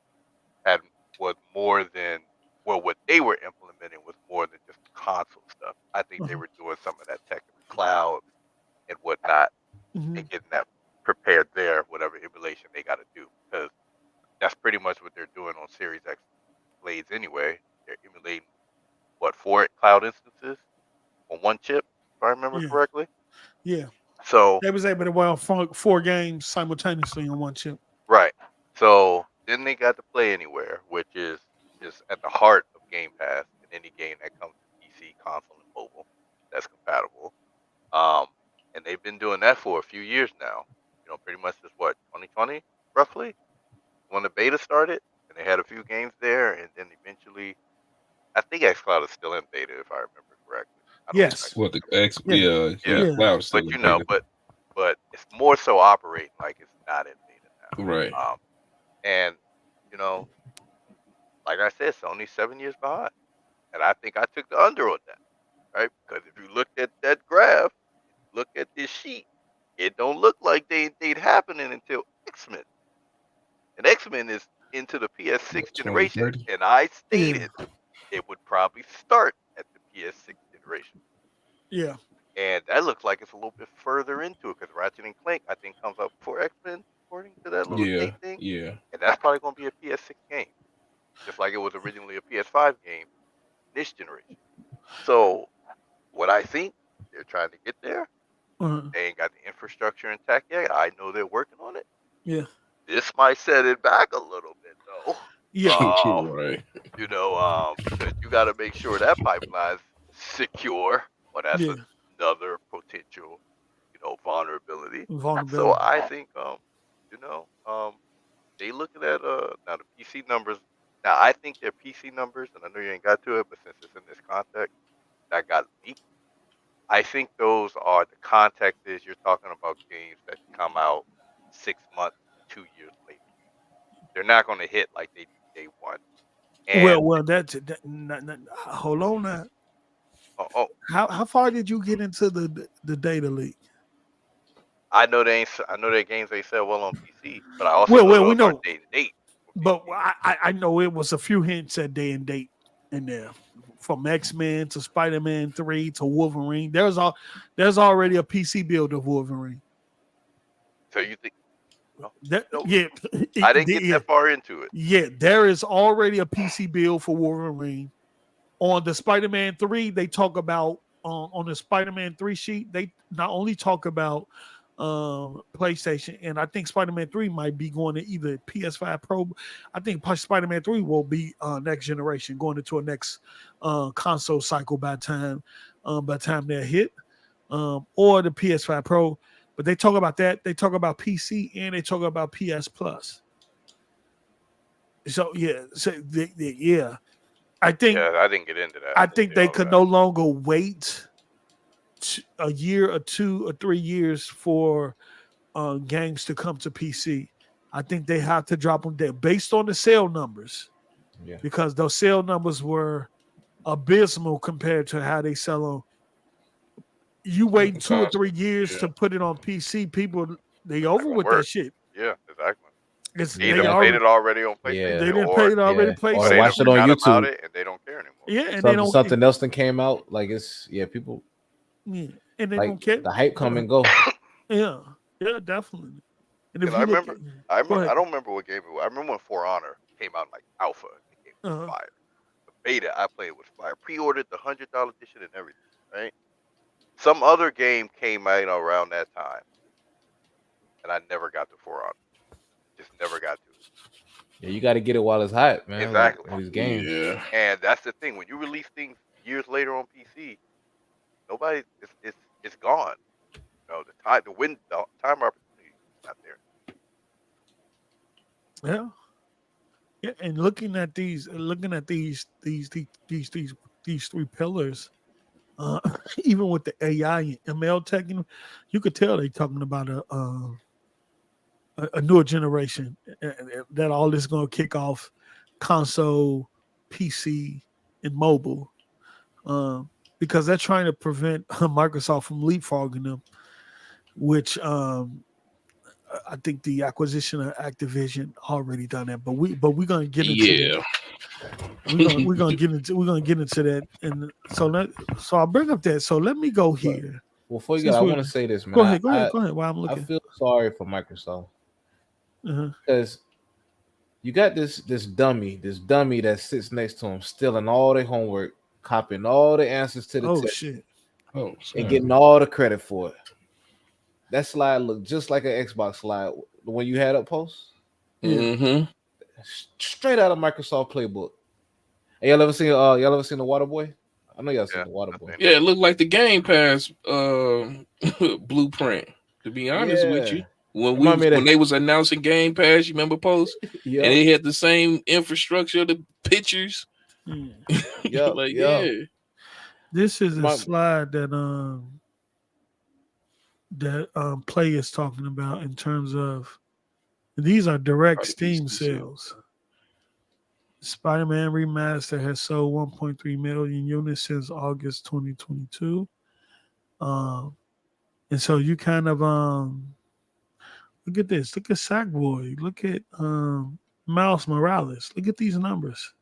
was more than, well, what they were implementing was more than just console stuff. I think they were doing some of that tech in the cloud and whatnot, Mhm. and getting that prepared there, whatever emulation they got to do, because that's pretty much what they're doing on Series X blades anyway. They're emulating 4 cloud instances on one chip, if I remember Yeah. correctly. Yeah. So They was able to run 4 games simultaneously on one chip. right. So then they got to Play Anywhere, which is just at the heart of Game Pass, and any game that comes to PC, console, and mobile that's compatible. And they've been doing that for a few years now. You know, pretty much since 2020, roughly, when the beta started, and they had a few games there, and then eventually, I think XCloud is still in beta, if I remember correctly. I don't Yes. What the X? Yeah. Yeah, Yeah. the cloud still But in you know, beta. but it's more so operating like it's not in beta now. Right. And you know, like I said, Sony's 7 years behind, and I think I took the under on that. right? Because if you look at that graph, look at this sheet, it don't look like they'd happening until X-Men. And X-Men is into the PS6 generation. 2030? And I Yeah, stated it would probably start at the PS6 generation. yeah, And that looks like it's a little bit further into it because Ratchet and Clank, I think, comes out before X-Men, according to that little Yeah, date thing. yeah. And that's probably going to be a PS6 game, just like it was originally a PS5 game this generation. So, what I think they're trying to get there, uh, they ain't got the infrastructure intact yet. I know they're working on it. yeah, This might set it back a little bit, though. yeah, Right. Because you got to make sure that pipeline's secure. Well, that's yeah. another potential, vulnerability. So Vulnerability. I think, they looking at now the PC numbers. Now I think their PC numbers, and I know you ain't got to it, but since it's in this context, that got leaked. I think those are the context is you're talking about games that come out 6 months, 2 years later. They're not going to hit like they did day one. And Well, hold on now. oh, How far did you get into the data leak? I know they ain't. I know their games they sell well on PC, but I also Well, know we those are know, day to date. but I know it was a few hints at day and date in there, from X-Men to Spider-Man 3 to Wolverine. There's already a PC build of Wolverine. So you think? No, Yeah, I didn't get that far into it. Yeah, there is already a PC build for Wolverine. On the Spider-Man 3, they talk about on the Spider-Man 3 sheet, they not only talk about PlayStation, and I think Spider-Man 3 might be going to either PS5 Pro. I think Spider-Man 3 will be next generation, going into a next console cycle by the time they're hit, or the PS5 Pro. But they talk about that. They talk about PC and they talk about PS Plus. So yeah, yeah. I think I didn't get into that. I think they could no longer wait a year or 2 or 3 years for games to come to PC. I think they have to drop them there based on the sale numbers. Yeah. Because those sale numbers were abysmal compared to how they sell on. You wait 2 or 3 years to put it on PC, people they over with that shit. Yeah, exactly. They either paid it already on PlayStation. Yeah. They didn't pay it already. Or PlayStation. watch it on YouTube. And they don't care anymore. Yeah, and they don't. Something else that came out, like people. Yeah, and they like, don't care. The hype come and go. Yeah, definitely. And if I you remember, look I don't remember what game it was. I remember when For Honor came out like alpha. The game was fire. The beta I played was fire. Pre-ordered the $100 edition and everything. Right. Some other game came out around that time, and I never got to For Honor. Just never got to it. Yeah, you got to get it while it's hot, man. Exactly. Like these games. Yeah. And that's the thing. When you release things years later on PC, nobody it's gone. The time opportunity is not there. Yeah. Yeah, and looking at these three pillars, even with the AI and ML tech, you could tell they're talking about a newer generation that all this is going to kick off console, PC, and mobile, because they're trying to prevent Microsoft from leapfrogging them, which I think the acquisition of Activision already done that. But we're gonna get into we're gonna get into that, and so I'll bring up that. So let me go here. Well, before you go, I want to say this, man. Go ahead. While I'm looking, I feel sorry for Microsoft because you got this dummy that sits next to him, stealing all their homework, copying all the answers to the test, and getting all the credit for it. That slide looked just like an Xbox slide, the one you had up post. Mm-hmm. Straight out of Microsoft playbook. Hey, y'all ever seen the Waterboy? I know y'all seen the Waterboy. Yeah, it looked like the Game Pass blueprint. To be honest with you, when they was announcing Game Pass, you remember post? Yeah. And it had the same infrastructure, the pictures. Yeah. This is a slide that Play is talking about in terms of these are direct Steam sales. Spider-Man Remaster has sold 1.3 million units since August 2022. And so you kind of look at this. Look at Sackboy. Look at Miles Morales. Look at these numbers.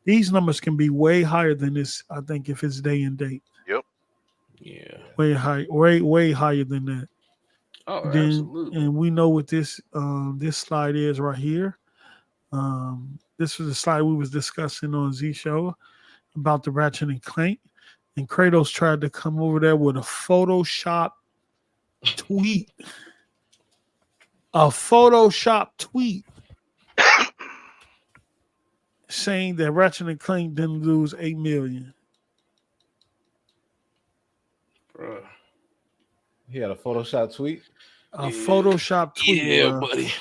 These numbers can be way higher than this, I think, if it's day and date. Yep. Yeah. Way high, way higher than that. Oh, Then, absolutely. and we know what this slide is right here. This was the slide we was discussing on Z Show about the Ratchet and Clank. And Kratos tried to come over there with a Photoshop tweet. A Photoshop tweet saying that Ratchet and Clank didn't lose 8 million. Bruh. He had a Photoshop tweet. A Photoshop tweet. Yeah, buddy.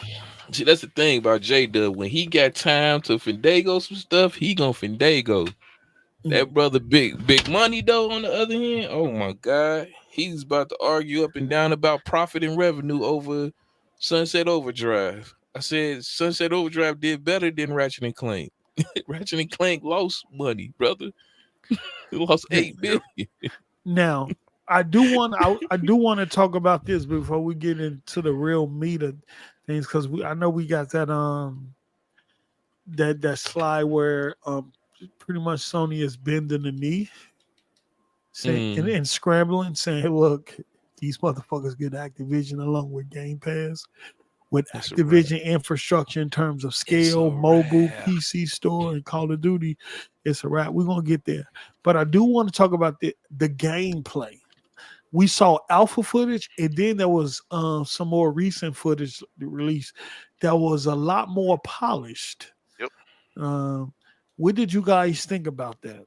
See, that's the thing about J-Dub. When he got time to Fandago some stuff, he gonna Fandago. That brother big money though, on the other hand, oh my God. He's about to argue up and down about profit and revenue over Sunset Overdrive. I said Sunset Overdrive did better than Ratchet and Clank. Ratchet and Clank lost money, brother. It lost 8 billion. Now, I do want to talk about this before we get into the real meat of things, because I know we got that that slide where pretty much Sony is bending the knee, saying and scrambling, saying, "Look, these motherfuckers get Activision along with Game Pass, with Activision infrastructure in terms of scale, mobile, PC store, and Call of Duty. It's a wrap. We're gonna get there, but I do want to talk about the gameplay. We saw alpha footage, and then there was some more recent footage released that was a lot more polished. Yep. What did you guys think about that?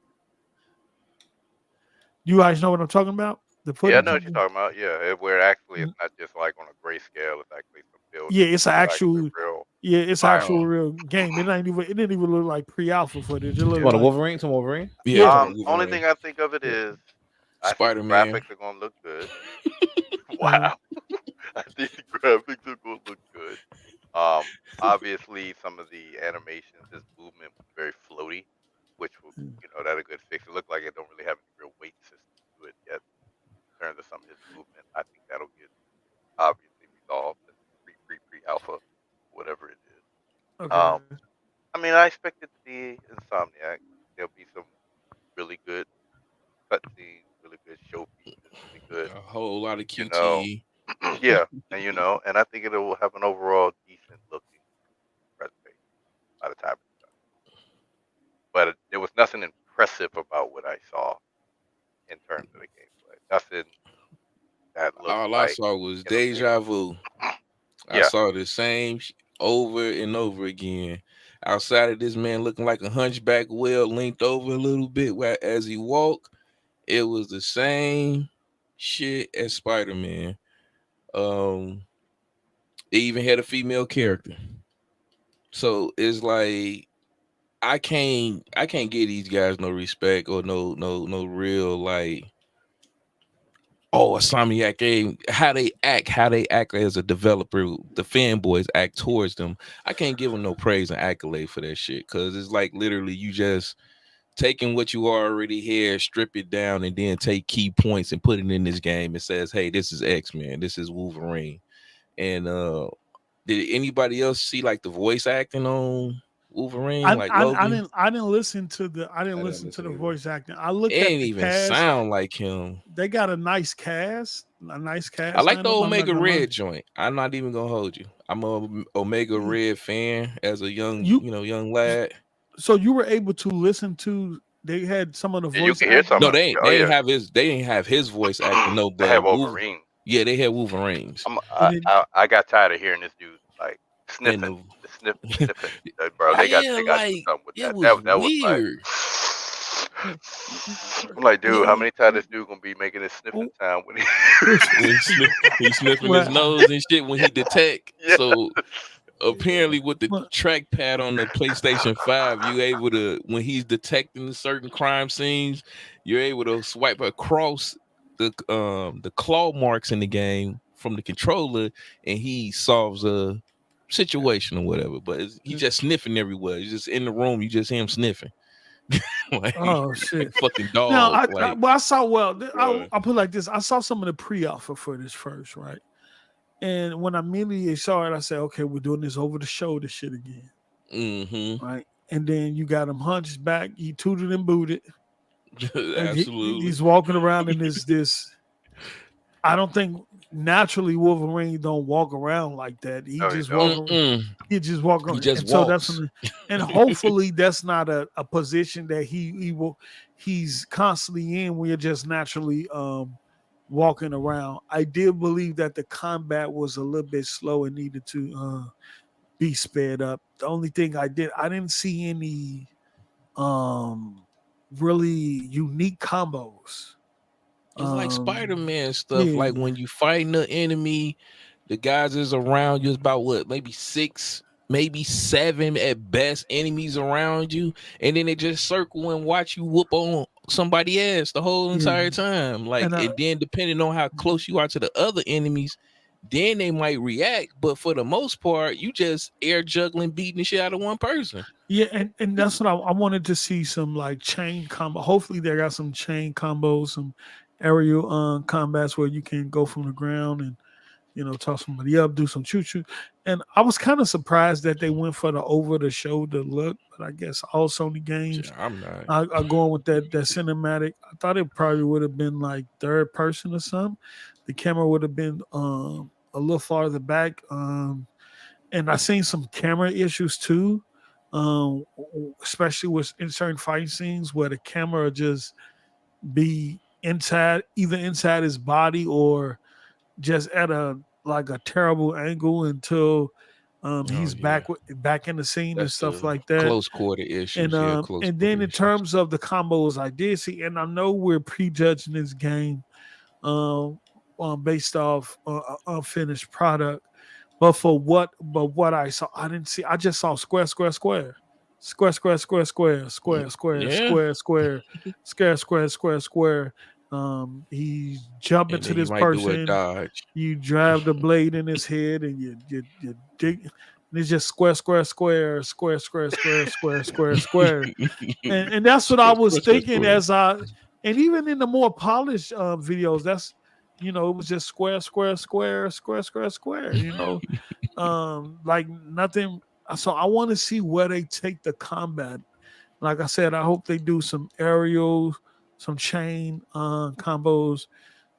You guys know what I'm talking about? The footage? Yeah, I know what you're talking about. Yeah, where actually it's not just like on a grayscale. It's actually some build. Yeah, it's actual real. Yeah, it's actual real game. It didn't even look like pre-alpha footage. It looked What, like Wolverine? Some Wolverine? Yeah. Only thing I think of it is Spider-Man. graphics are gonna look good. Wow. I think the graphics are gonna look good. Obviously some of the animations, this movement was very floaty, which will, that's a good fix. It looked like it don't really have any real weight system to it yet in terms of some of his movement. I think that'll get obviously resolved in pre-alpha, whatever it is. Okay. I mean, I expect it to be Insomniac. There'll be some really good cutscenes, really good show pieces, really good. A whole lot of QTE. Yeah, and I think it will have an overall decent looking presentation by the time it's done. But there was nothing impressive about what I saw in terms of the gameplay. Nothing that looked All like I saw was deja vu. I saw the same over and over again. Outside of this man looking like a hunchback whale linked over a little bit as he walked, it was the same shit as Spider-Man. They even had a female character. So it's like I can't give these guys no respect or no real like Insomniac game, how they act as a developer, the fanboys act towards them. I can't give them no praise and accolade for that shit, because it's like literally you just taking what you already had, strip it down, and then take key points and put it in this game. It says, hey, this is X-Men, this is Wolverine. And did anybody else see like the voice acting on Wolverine? I didn't listen to the voice acting. I looked at the ain't even cast. sound like him. They got a nice cast. I like the Omega Red joint. I'm not even gonna hold you. I'm a Omega Red fan as a young young lad. So you were able to listen to. They had some of the voice. You can hear some. No, they didn't have his voice acting. No, they had Wolverine. Yeah, they had Wolverines. I got tired of hearing this dude like sniffing, bro. They got something with that. That was weird. I'm like, dude, how many times this dude gonna be making this sniffing sound when he's sniffing his nose and shit when he detect? Yeah. So apparently, with the trackpad on the PlayStation 5, you able to, when he's detecting certain crime scenes, you're able to swipe across the claw marks in the game from the controller, and he solves a situation or whatever. But he's just sniffing everywhere. He's just in the room. You just hear him sniffing. like, Oh shit! fucking Now dog. I saw. Well, Bruh. I put it like this. I saw some of the pre-alpha footage first, right? And when I immediately saw it, I said, "Okay, we're doing this over the shoulder shit again." Mm-hmm. Right. And then you got him hunched back, he tooted and booted. Like Absolutely. he's walking around in this. I don't think naturally Wolverine don't walk around like that. He No, he just don't. walk around. He just walk He around. just And so walks. and hopefully that's not a position that he's constantly in where you're just naturally walking around. I did believe that the combat was a little bit slow and needed to be sped up. The only thing I didn't see any really unique combos. It's like Spider-Man stuff. Yeah, Like when you fighting the enemy, the guys is around you. It's about what, maybe 6, maybe 7 at best enemies around you, and then they just circle and watch you whoop on somebody ass the whole yeah. entire time. Like, And and then depending on how close you are to the other enemies, then they might react. But for the most part, you just air juggling, beating the shit out of one person. yeah, and that's what I wanted to see, some like chain combo. Hopefully they got some chain combos, some aerial combats where you can go from the ground and toss somebody up, do some choo choo. And I was kind of surprised that they went for the over the shoulder look, but I guess all Sony games I'm not. are going with that cinematic. I thought it probably would have been like third person or something. The camera would have been a little farther back. And I seen some camera issues too, um, especially with in certain fight scenes where the camera just be either inside his body or just at a terrible angle until he's Yeah. back in the scene and That's stuff the like that. close quarter issues. And Yeah, close and quarter then in issues. terms of the combos I did see, and I know we're prejudging this game um, based off unfinished product, but what I saw, I didn't see. I just saw square, square, square. Square, square, square, square, square, square, Yeah. square, square, square, square, square, square. He's jumping And to then you this might do a person. dodge. You drive the blade in his head, and you dig. And it's just square, square, square, square, square, square, square, square, square. And that's what I Square, was square, square, thinking square. and even in the more polished videos, that's it was just square, square, square, square, square, square. Like nothing. So I want to see where they take the combat. Like I said, I hope they do some aerial, some chain combos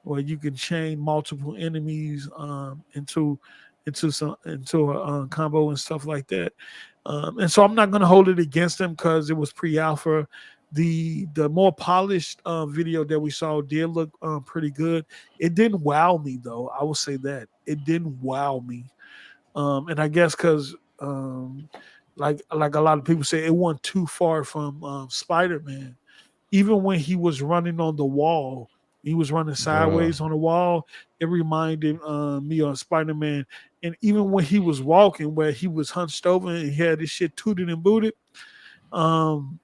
where you can chain multiple enemies into a combo and stuff like that. And so I'm not going to hold it against them because it was pre-alpha. The more polished video that we saw did look pretty good. It didn't wow me though. I will say that it didn't wow me. And I guess because like a lot of people say, it went too far from Spider-Man. Even when he was running on the wall, he was running Bruh. sideways on the wall. It reminded me of Spider-Man. And even when he was walking, where he was hunched over and he had this shit tooted and booted, um,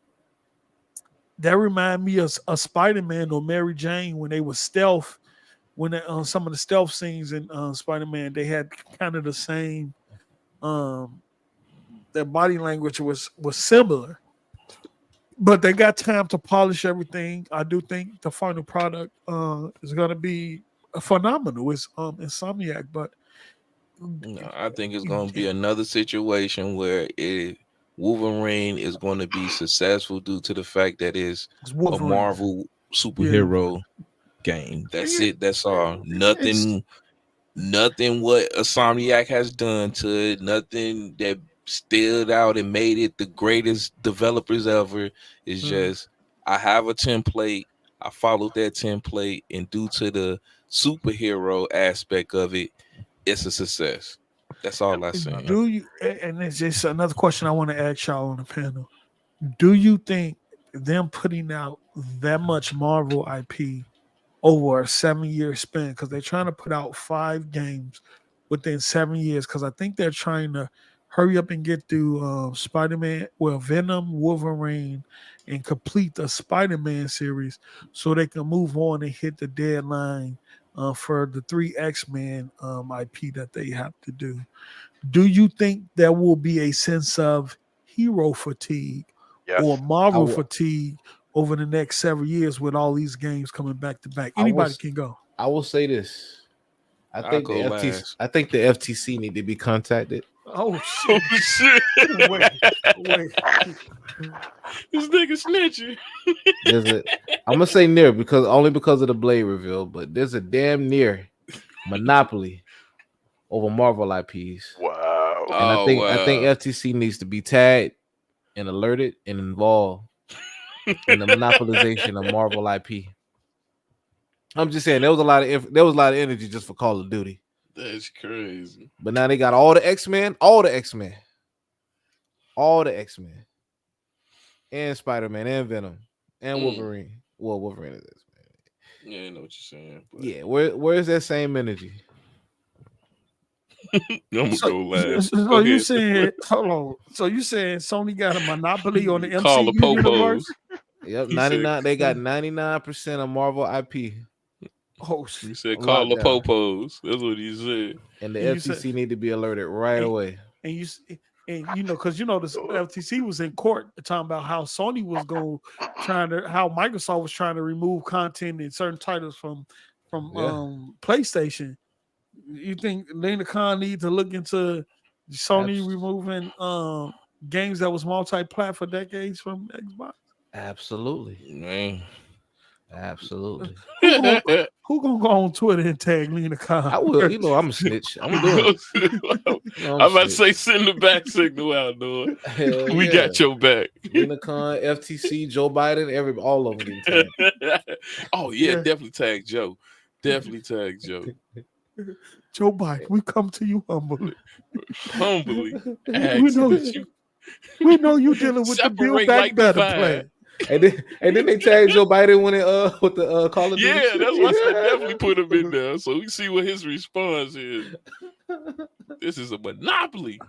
that reminded me of Spider-Man or Mary Jane when they were stealth. When some of the stealth scenes in Spider-Man, they had kind of the same. Their body language was similar, but they got time to polish everything. I do think the final product is going to be phenomenal. It's Insomniac, but No, I think it's gonna be another situation where Wolverine is going to be successful due to the fact that it's it's a Wolverine. Marvel Yeah, superhero game. That's yeah. it. That's all. It's Nothing what Insomniac has done to it. Nothing that stood out and made it the greatest developers ever. It's just I have a template. I followed that template, and due to the superhero aspect of it, it's a success. That's all I'm saying. do you? And it's just another question I want to ask y'all on the panel. Do you think them putting out that much Marvel IP over a 7-year span, because they're trying to put out 5 games within 7 years, because I think they're trying to hurry up and get through Spider-Man, well, Venom, Wolverine, and complete the Spider-Man series so they can move on and hit the deadline for the 3 X-Men IP that they have to do. Do you think there will be a sense of hero fatigue Yes. or I Marvel will. fatigue over the next several years with all these games coming back to back? I will. Anybody can go. I will say this. I'll go I think the FTC need to be contacted. Oh Oh shit! shit! Wait, wait. This nigga snitching. There's a. I'm gonna say near because only because of the Blade reveal, but there's a damn near monopoly over Marvel IPs, Wow. and Oh I think wow. FTC needs to be tagged and alerted and involved in the monopolization of Marvel IP. I'm just saying there was a lot of energy just for Call of Duty, That's crazy. but now they got all the X-Men, all the X-Men, and Spider-Man and Venom and Wolverine. Well, Wolverine is X-Men. Yeah, I know what you're saying. But Yeah, where's that same energy? I'm gonna So, go last. so Go you ahead. saying hold on? So you saying Sony got a monopoly on the Call MCU the popos. universe? Yep, He 99. said, They got 99% of Marvel IP Oh he shit! said, call locked the down, popos. That's what he said. and the And you said, FTC need to be alerted right and, away. and you s- and you know, because you know the FTC was in court talking about how Sony was going how Microsoft was trying to remove content in certain titles from Yeah, PlayStation. You think Lena Khan needs to look into Sony Abs- removing games that was multi-plat for decades from Xbox? absolutely, Man. absolutely. Who gonna go on Twitter and tag Lena Khan? I will. You know, I'm a snitch. I'm doing it. I'm You know, I'm a about to say snitch. send the back signal out, Noah. Hell We yeah. got your back. Lena Khan, FTC, Joe Biden, all of them getting tagged. Oh yeah, Yeah. definitely tag Joe. Definitely tag Joe. Joe Biden, we come to you humbly. Humbly we ask know that you we know you dealing with the Build separate Back like the Better vine. plan. And then they tagged Joe Biden when it with the Call of Duty. Yeah, shit. that's why I said definitely put him in there so we see what his response is. This is a monopoly.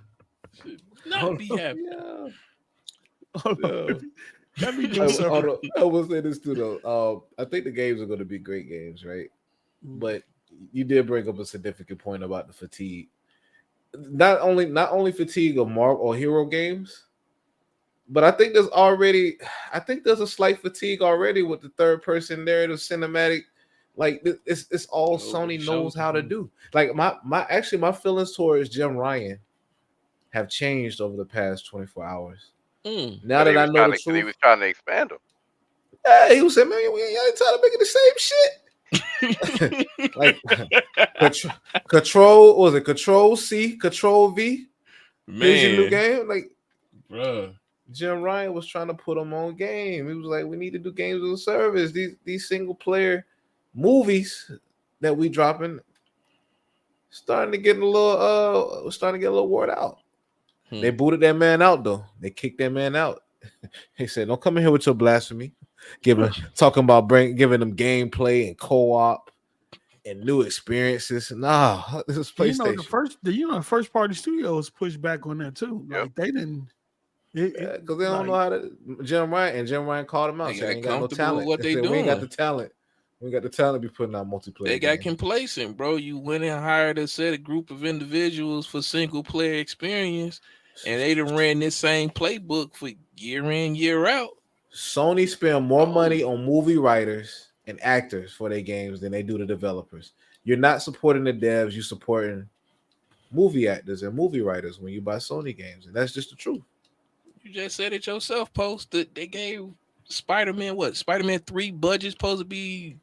Should not be happening. Yeah. Hold on. Yeah. Let me do something. I will say this too though. I think the games are going to be great games, right? But you did bring up a significant point about the fatigue. Not only fatigue of Marvel or hero games, but I think there's a slight fatigue already with the third person narrative cinematic. Like it's all Sony knows how to do. Like my feelings towards Jim Ryan have changed over the past 24 hours. Now that I know the truth, he was trying to expand them. yeah, he was saying, man, we ain't trying to make it the same shit. Like control was it Control C, Control V? Here's your new Man, game. Like bruh. Jim Ryan was trying to put them on game. He was like, we need to do games as a service. These single player movies that we dropping starting to get a little worn out. They booted that man out though. They kicked that man out. He said, "Don't come in here with your blasphemy." Talking about giving them gameplay and co-op and new experiences. Nah, this is PlayStation. The first party studios pushed back on that too. Yep. Like they didn't. Because they don't know how to. Jim Ryan called him out. They Said, got ain't got no comfortable talent. with what they said, we ain't got doing. the talent. We ain't got the talent to be putting out multiplayer. They got games. complacent, bro. You went and hired a group of individuals for single player experience, and they done ran this same playbook for year in, year out. Sony spend more money on movie writers and actors for their games than they do the developers. You're not supporting the devs, you're supporting movie actors and movie writers when you buy Sony games, and that's just the truth. You just said it yourself, Post. That they gave Spider-Man what? Spider-Man 3 budget's supposed to be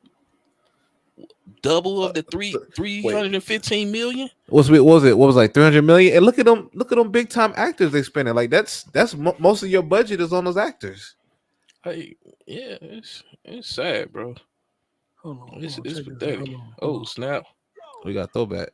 double of the 315 million. What was it? What was like 300 million? And look at them big time actors they spending. Like that's most of your budget is on those actors. Hey, yeah, it's sad, bro. Hold on, It's check this out. pathetic. Hold on. Oh snap! We got throwback.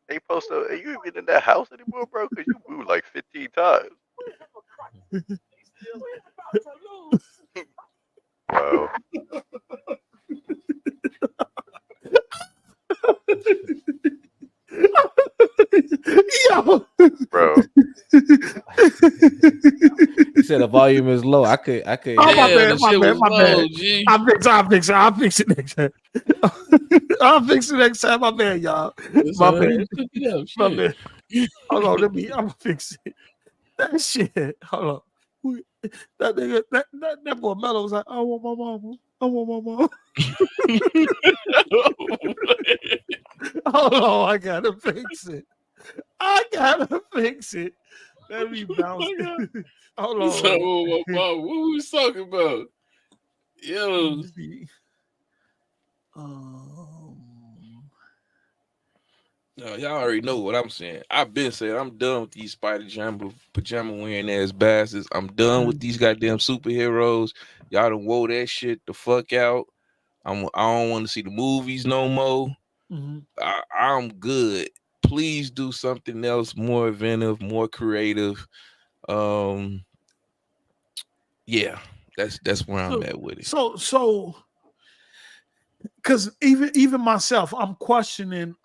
Hey, Posto, are you even in that house anymore, bro? Because you moved like 15 times. Wow. Yo, Bro. He said the volume is low. I could. oh, my Yeah, bad, the my shit bad, was my bad. low, G. I'll fix it next time. I'll fix it next time. My bad, y'all. My bad. Look it up, My shit. bad. Hold on, I'm gonna fix it. That shit. Hold on. That nigga, that boy Mello was like, I want my mama. I want my mama. Hold on, I gotta fix it. Let me bounce. Hold on. So, what we was talking about? Yo, no, y'all already know what I'm saying. I've been saying I'm done with these spider pajama wearing ass bastards. I'm done with these goddamn superheroes. Y'all done wore that shit the fuck out. I don't want to see the movies no more. I'm good. Please do something else more inventive, more creative. Yeah, that's where I'm at with it. So because even myself, I'm questioning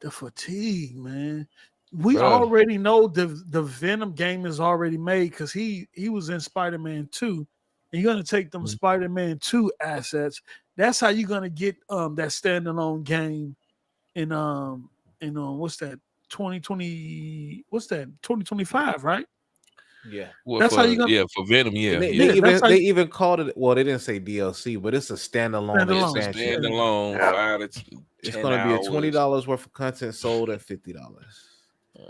the fatigue, man. We already know the Venom game is already made because he was in Spider-Man 2. And you're gonna take them Spider-Man 2 assets. That's how you're gonna get that standalone game in what's that 2025, right? Yeah. Well, That's how you gonna for Venom, yeah. They even called it. Well, they didn't say DLC, but it's a standalone expansion. Standalone, Yeah. 5 to 10 It's going to be a hours. $20 worth of content sold at $50.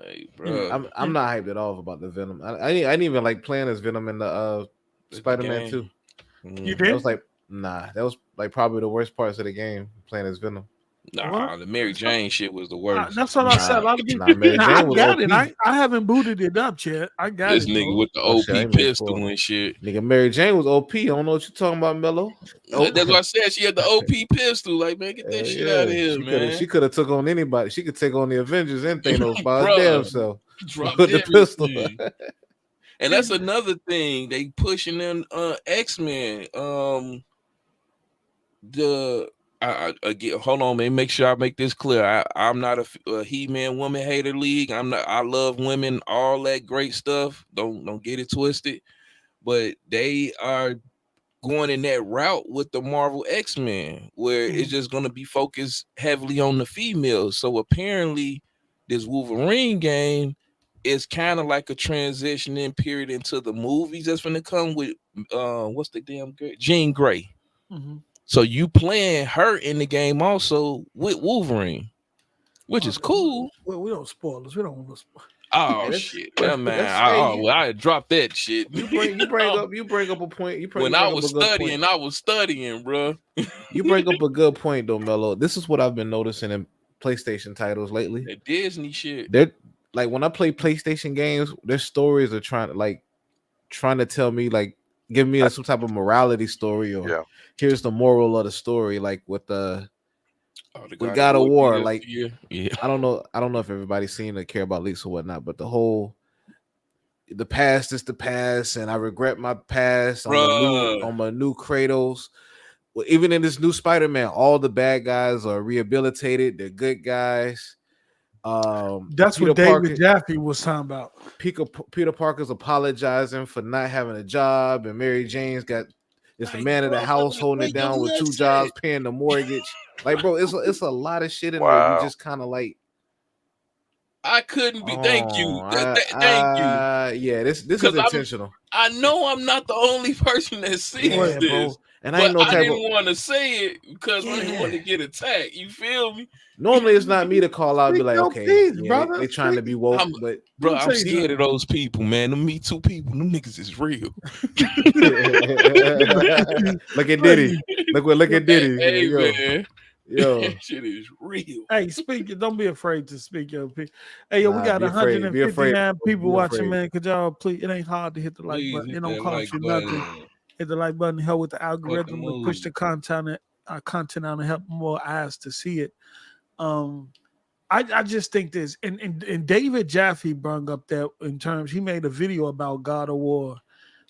Hey, bro. I'm not hyped at all about the Venom. I didn't even like playing as Venom in the Spider-Man 2. You That did? was like that was like probably the worst parts of the game, playing as Venom. Nah, the Mary Jane shit was the worst. That's what I said. A lot of people. Mary I Jane was got OP. it. I haven't booted it up yet. I got This it. nigga bro. with the Oh, OP shit, I ain't pistol spoiled. and shit. Nigga, Mary Jane was OP. I don't know what you're talking about, Mello. That's why I said she had the OP pistol. Like, man, get that shit out of here, man. She could have took on anybody. She could take on the Avengers and Thanos by her damn self. Dropped with the pistol. And that's another thing they pushing in X-Men. Hold on, man. Make sure I make this clear. I'm not a He-Man woman hater league. I love women, all that great stuff. Don't get it twisted. But they are going in that route with the Marvel X-Men, where it's just going to be focused heavily on the females. So apparently, this Wolverine game is kind of like a transitioning period into the movies that's going to come with what's the damn girl? Jean Grey. So you playing her in the game also with Wolverine, which is cool. We don't spoil this. We don't want to spoil. Oh shit, yeah, man! I dropped that shit. You bring up a point. When I was studying, bro. You bring up a good point though, Mello. This is what I've been noticing in PlayStation titles lately. The Disney shit. They're like when I play PlayStation games, their stories are trying to tell me like give me some type of morality story or here's the moral of the story. Like with with God of War, like I don't know if everybody's seen or care about leaks or whatnot, but the past is the past, and I regret my past. On my new Kratos. Well, even in this new Spider-Man, all the bad guys are rehabilitated. They're good guys. That's what David Jaffe was talking about. Peter Parker's apologizing for not having a job, and Mary Jane's it's the man of the house holding it down with 2 jobs, paying the mortgage. Like, bro, it's a lot of shit in there. You just kind of like. I couldn't be. Thank you. Thank you. Yeah, this is intentional. I know I'm not the only person that sees this, bro. And I didn't want to say it because I didn't want to get attacked. You feel me? Normally, it's not me to call out and be like, okay, they're trying to be woke, but I'm scared of those people, man. The Me Too people, them niggas is real. Look at Diddy. Look at Diddy. Hey, man. Yo, that shit is real. Hey, don't be afraid to speak your opinion. Hey, yo, we got 159 people watching, man. Could y'all please? It ain't hard to hit the like button. It don't cost you nothing. Hit the like button. Help with the algorithm to push the content out and help more eyes to see it. I just think this, and David Jaffe brought up that in terms, he made a video about God of War,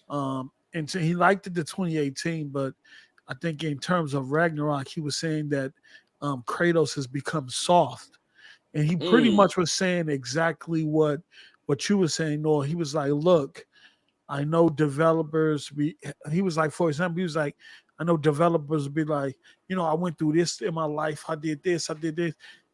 and so he liked it the 2018, but I think in terms of Ragnarok, he was saying that Kratos has become soft, and he pretty much was saying exactly what you were saying. Noah, he was like, look, I know developers. He was like, for example, he was like, I know developers be like, I went through this in my life. I did this,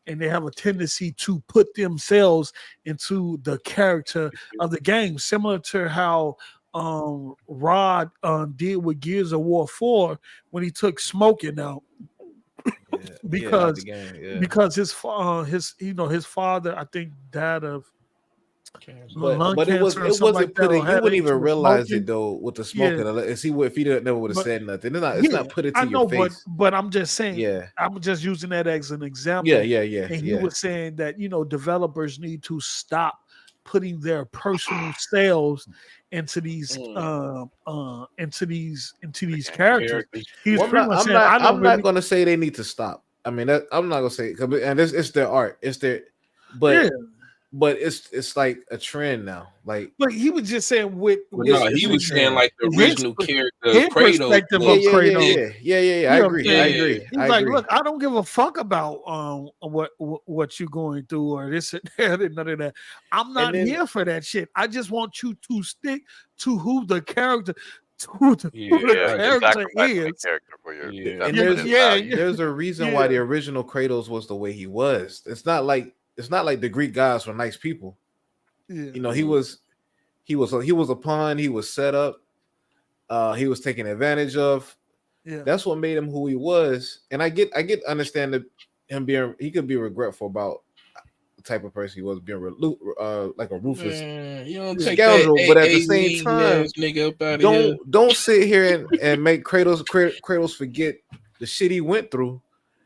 and they have a tendency to put themselves into the character of the game, similar to how Rod did with Gears of War 4 when he took smoking out. Because his father, I think, died of lung But cancer it wasn't put in. You wouldn't even realize smoking. it though with the smoking. If he never would have said nothing. It's not put it to your face. But I'm just saying. Yeah. I'm just using that as an example. Yeah. And he was saying that developers need to stop putting their personal selves into these characters. I'm not going to say they need to stop. I mean, I'm not going to say, and it's their art. It's their, but it's like a trend now. Like, but he was just saying he was saying like the original character Kratos. Yeah. I agree. He's like, look, I don't give a fuck about what you're going through or this and that and none of that. I'm not here for that shit. I just want you to stick to who the character. Who the character is. There's a reason why the original Kratos was the way he was. It's not like the Greek gods were nice people. Yeah. He was a pawn. He was set up. He was taken advantage of. Yeah. That's what made him who he was. And I understand that he could be regretful about the type of person he was, being like a ruthless scoundrel. But at the same time, don't sit here and make Kratos forget the shit he went through.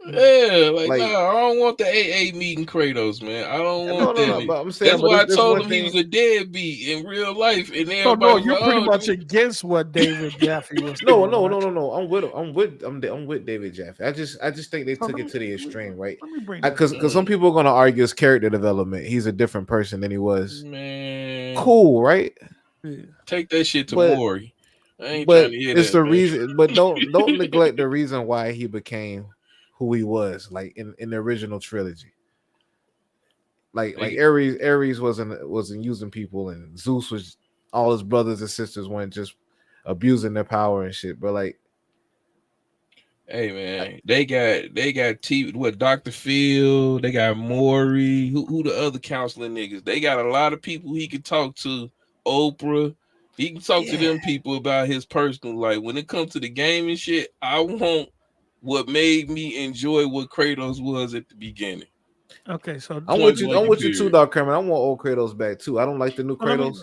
Yeah, I don't want the AA meeting Kratos, man. I don't want that. But I'm saying, that's why I told him he was a deadbeat in real life. And you're pretty much against what David Jaffe was. No. I'm with David Jaffe. I just think they took it to the extreme, right? Because some people are gonna argue his character development. He's a different person than he was. Man, cool, right? Yeah. Take that shit to Maury. I ain't trying to hear it's that, the man. reason. But don't neglect the reason why he became who he was, like in the original trilogy. Like Ares wasn't using people, and Zeus was, all his brothers and sisters weren't just abusing their power and shit. But like, hey man, they got Dr. Phil, they got Maury, who the other counseling niggas. They got a lot of people he can talk to. Oprah, he can talk to them people about his personal life. When it comes to the game and shit, I want what made me enjoy what Kratos was at the beginning. Okay, so I'm with you too, Dr. Cameron. I want old Kratos back too. I don't like the new Kratos,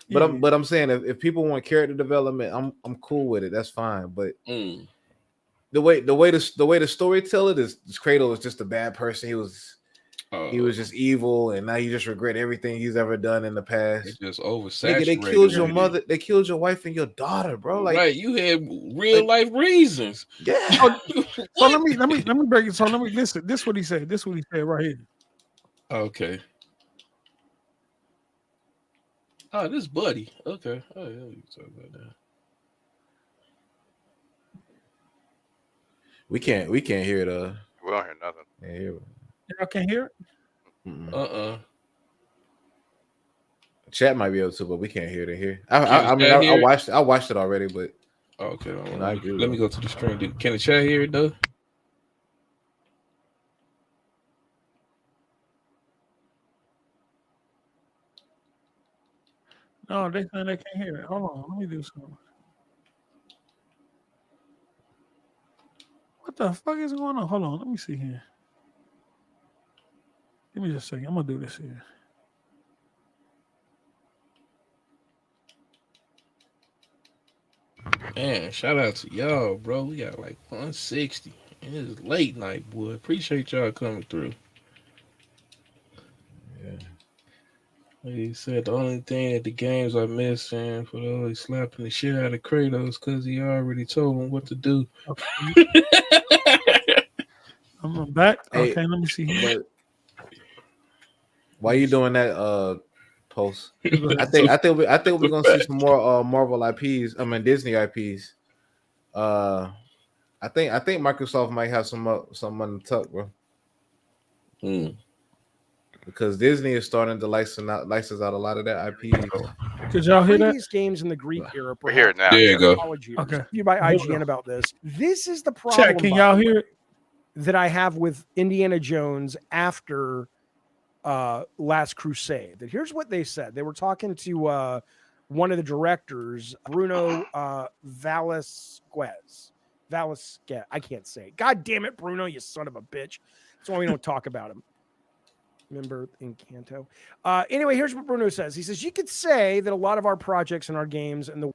but I'm saying if people want character development, I'm cool with it. That's fine. But the way the story tell it is Kratos is just a bad person. He was just evil, and now you just regret everything he's ever done in the past. It's just oversaturated. They killed your mother. They killed your wife and your daughter, bro. Like, right, you had real life reasons. Yeah. So let me break it. So let me listen. This is what he said. This is what he said right here. Okay. Oh, this Buddy. Okay. Oh yeah, you talk about that. We can't hear it. We don't hear nothing. Yeah. Y'all can't hear it? Chat might be able to, but we can't hear it here. I watched it already, but okay. Let me go to the screen. Can the chat hear it though? No, they saying they can't hear it. Hold on, let me do something. What the fuck is going on? Hold on, let me see here. Give me just a second. I'm gonna do this here. Man, shout out to y'all, bro. We got like 160. And it's late night, boy. Appreciate y'all coming through. Yeah. Like he said, the only thing that the games are missing for those slapping the shit out of Kratos because he already told him what to do. Okay. I'm back. Okay, let me see here. Why you doing that? Post. Go I ahead. think we're gonna see some more Marvel IPs. I mean Disney IPs. I think Microsoft might have some on the tuck, bro. Because Disney is starting to license out a lot of their IPs. Could y'all hear that? Previous games in the Greek era, We're here perhaps now. There you go. college years, Okay. reviewed by Hold on. IGN about this. This is the Chat, problem. can by y'all the hear way, it? that I have with Indiana Jones after Last Crusade? That here's what they said. They were talking to one of the directors, Bruno Velasquez. I can't say it. God damn it, Bruno, you son of a bitch. That's why we don't talk about him. Remember Encanto? Anyway, here's what Bruno says. He says, you could say that a lot of our projects and our games and the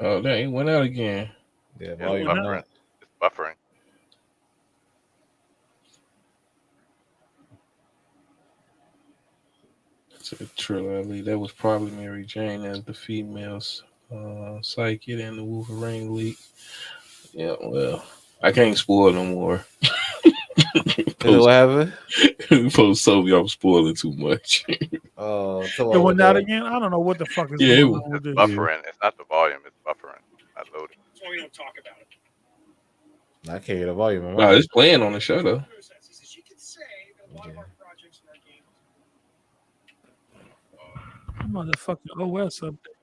Oh, that ain't went out again. Yeah, Yeah, volume buffering. It's buffering. It's a trilogy. That was probably Mary Jane as the females, psychic and the Wolverine leak. Yeah, well, I can't spoil no more. What happened? Post Sophie, I'm spoiling too much. Oh, It went out again. I don't know what the fuck is Yeah, it going was on with this. Buffering. It's not the volume. It's buffering. I loaded. That's why we don't talk about it. I can't hear the volume. No, it's playing on the show though. He says, you could say that a lot of our projects and our games. Motherfucking OS update.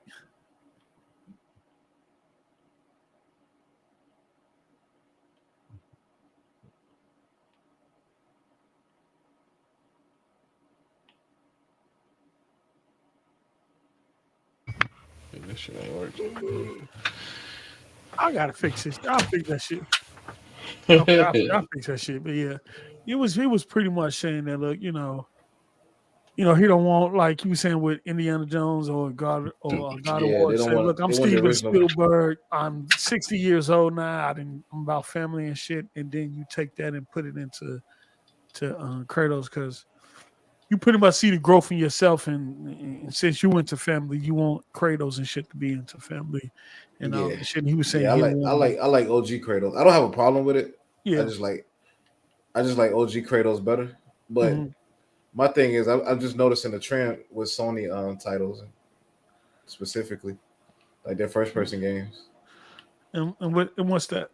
That shit ain't working. I gotta fix this. I'll fix that shit. Okay, I'll fix that shit. But yeah, he was pretty much saying that, look, you know, he don't want, like he was saying with Indiana Jones or God of War. they don't Say, want- look, I'm they want the Steven original. Spielberg. I'm 60 years old now. I'm about family and shit. And then you take that and put it into Kratos, because you pretty much see the growth in yourself, and since you went to family, you want Kratos and shit to be into family and all that shit. And he was saying, I like OG Kratos. I don't have a problem with it. Yeah. I just like OG Kratos better. But my thing is, I'm just noticing the trend with Sony titles, specifically, like their first person games. And what's that?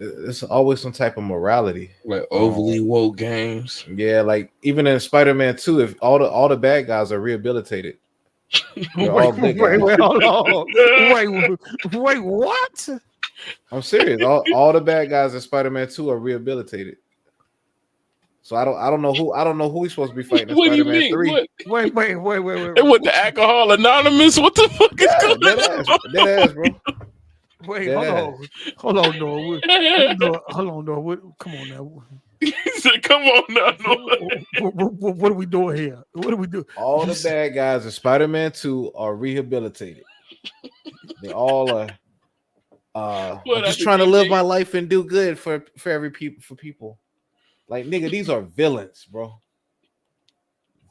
It's always some type of morality, like overly woke games. Yeah, like even in Spider-Man 2, if all the bad guys are rehabilitated, they're all good guys. Wait, hold on. Wait, what? I'm serious. All the bad guys in Spider-Man 2 are rehabilitated. So I don't know who he's supposed to be fighting in What do you Spider-Man mean? 3. What? Wait. And with the alcohol anonymous, what the fuck is going Dead ass, bro. Wait, Yeah. hold on, Noah. Hold on, Noah. Come on now. He said, "Come on now." What are we doing here? What do we do? All the bad guys in Spider-Man 2 are rehabilitated. They all are. I'm just trying to live my life and do good for people. Like, nigga, these are villains, bro.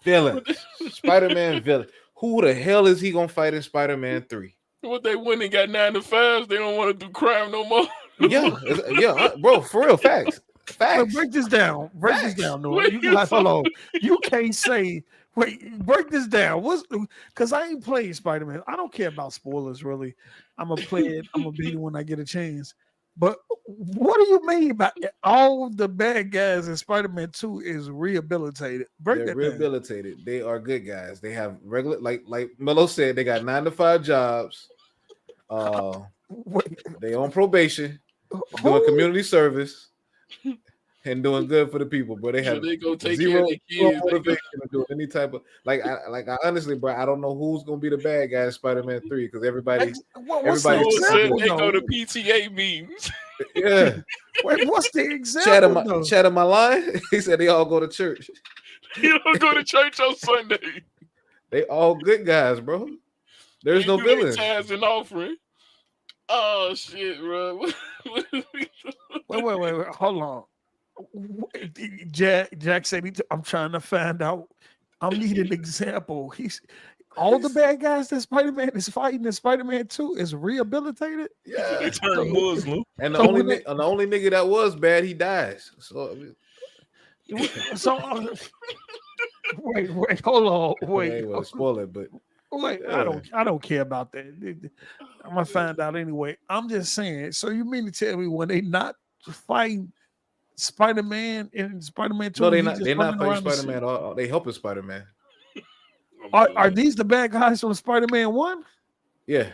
Villains. Spider-Man villain. Who the hell is he gonna fight in Spider-Man 3? What they went and got 9 to 5s, they don't want to do crime no more. Yeah, bro, for real, facts. Wait, break this down. Break this down, Noah. You guys, hold on. You can't say. Wait, break this down. Because I ain't playing Spider-Man. I don't care about spoilers, really. I'm gonna play it. I'm gonna beat it when I get a chance. But what do you mean by all the bad guys in Spider-Man 2 is rehabilitated? They're rehabilitated. They are good guys. They have regular, like Melo said, they got 9 to 5 jobs. They on probation, doing community service, and doing good for the people. But they have they go take zero care of their kids. motivation to do any type of I honestly, bro, I don't know who's gonna be the bad guy in Spider-Man 3 because everybody they go to PTA meetings. Yeah. Wait, what's the example? Chat on my line. He said they all go to church. You don't go to church on Sunday. They all good guys, bro. There's no villains. Tithes and offering. Oh shit, bro. Wait. Hold on. Jack said I'm trying to find out I'm needing an example. He's all the bad guys that Spider-Man is fighting in Spider-Man 2 is rehabilitated. Yeah. They turned Muslim. And the So only when they- the only nigga that was bad, he dies. So I mean, So wait, hold on, I wait, ain't want to spoil it, but wait. yeah. I don't care about that. I'm gonna find out anyway. I'm just saying. So you mean to tell me when they not fighting Spider-Man in Spider-Man 2, No, he they're just not running fighting around the Spider-Man. city? They helping Spider-Man. Are these the bad guys from Spider-Man 1? Yeah.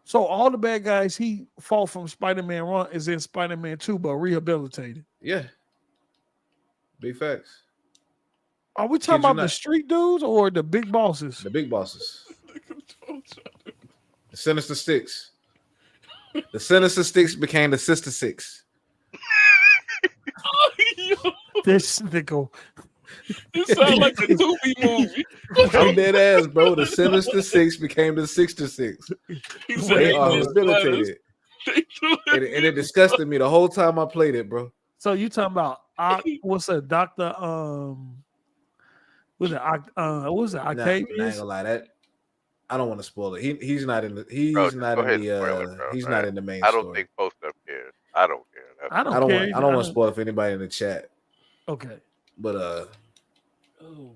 So all the bad guys he fought from Spider-Man 1 is in Spider-Man 2, but rehabilitated. Yeah. Big facts. Are we talking Kid you about the not. street dudes or the big bosses? The big bosses. The Sinister Six. The Sinister Six became the Sister Six. This nigga. This sounds like a Tubi movie. I'm dead ass, bro. The Sinister Six became the Sixter Six. He They said are this rehabilitated. And it disgusted me the whole time I played it, bro. So you talking about what's that, Dr. What's it? What's it? Nah, I ain't Octavius? gonna lie, that I don't want to spoil it. He's not in the Bro, just go ahead and spoil it, bro. he's All not right? in the main I don't story. think Post Up cares. I don't care. I I don't don't care. want I don't want to spoil it for anybody in the chat. Okay. But Oh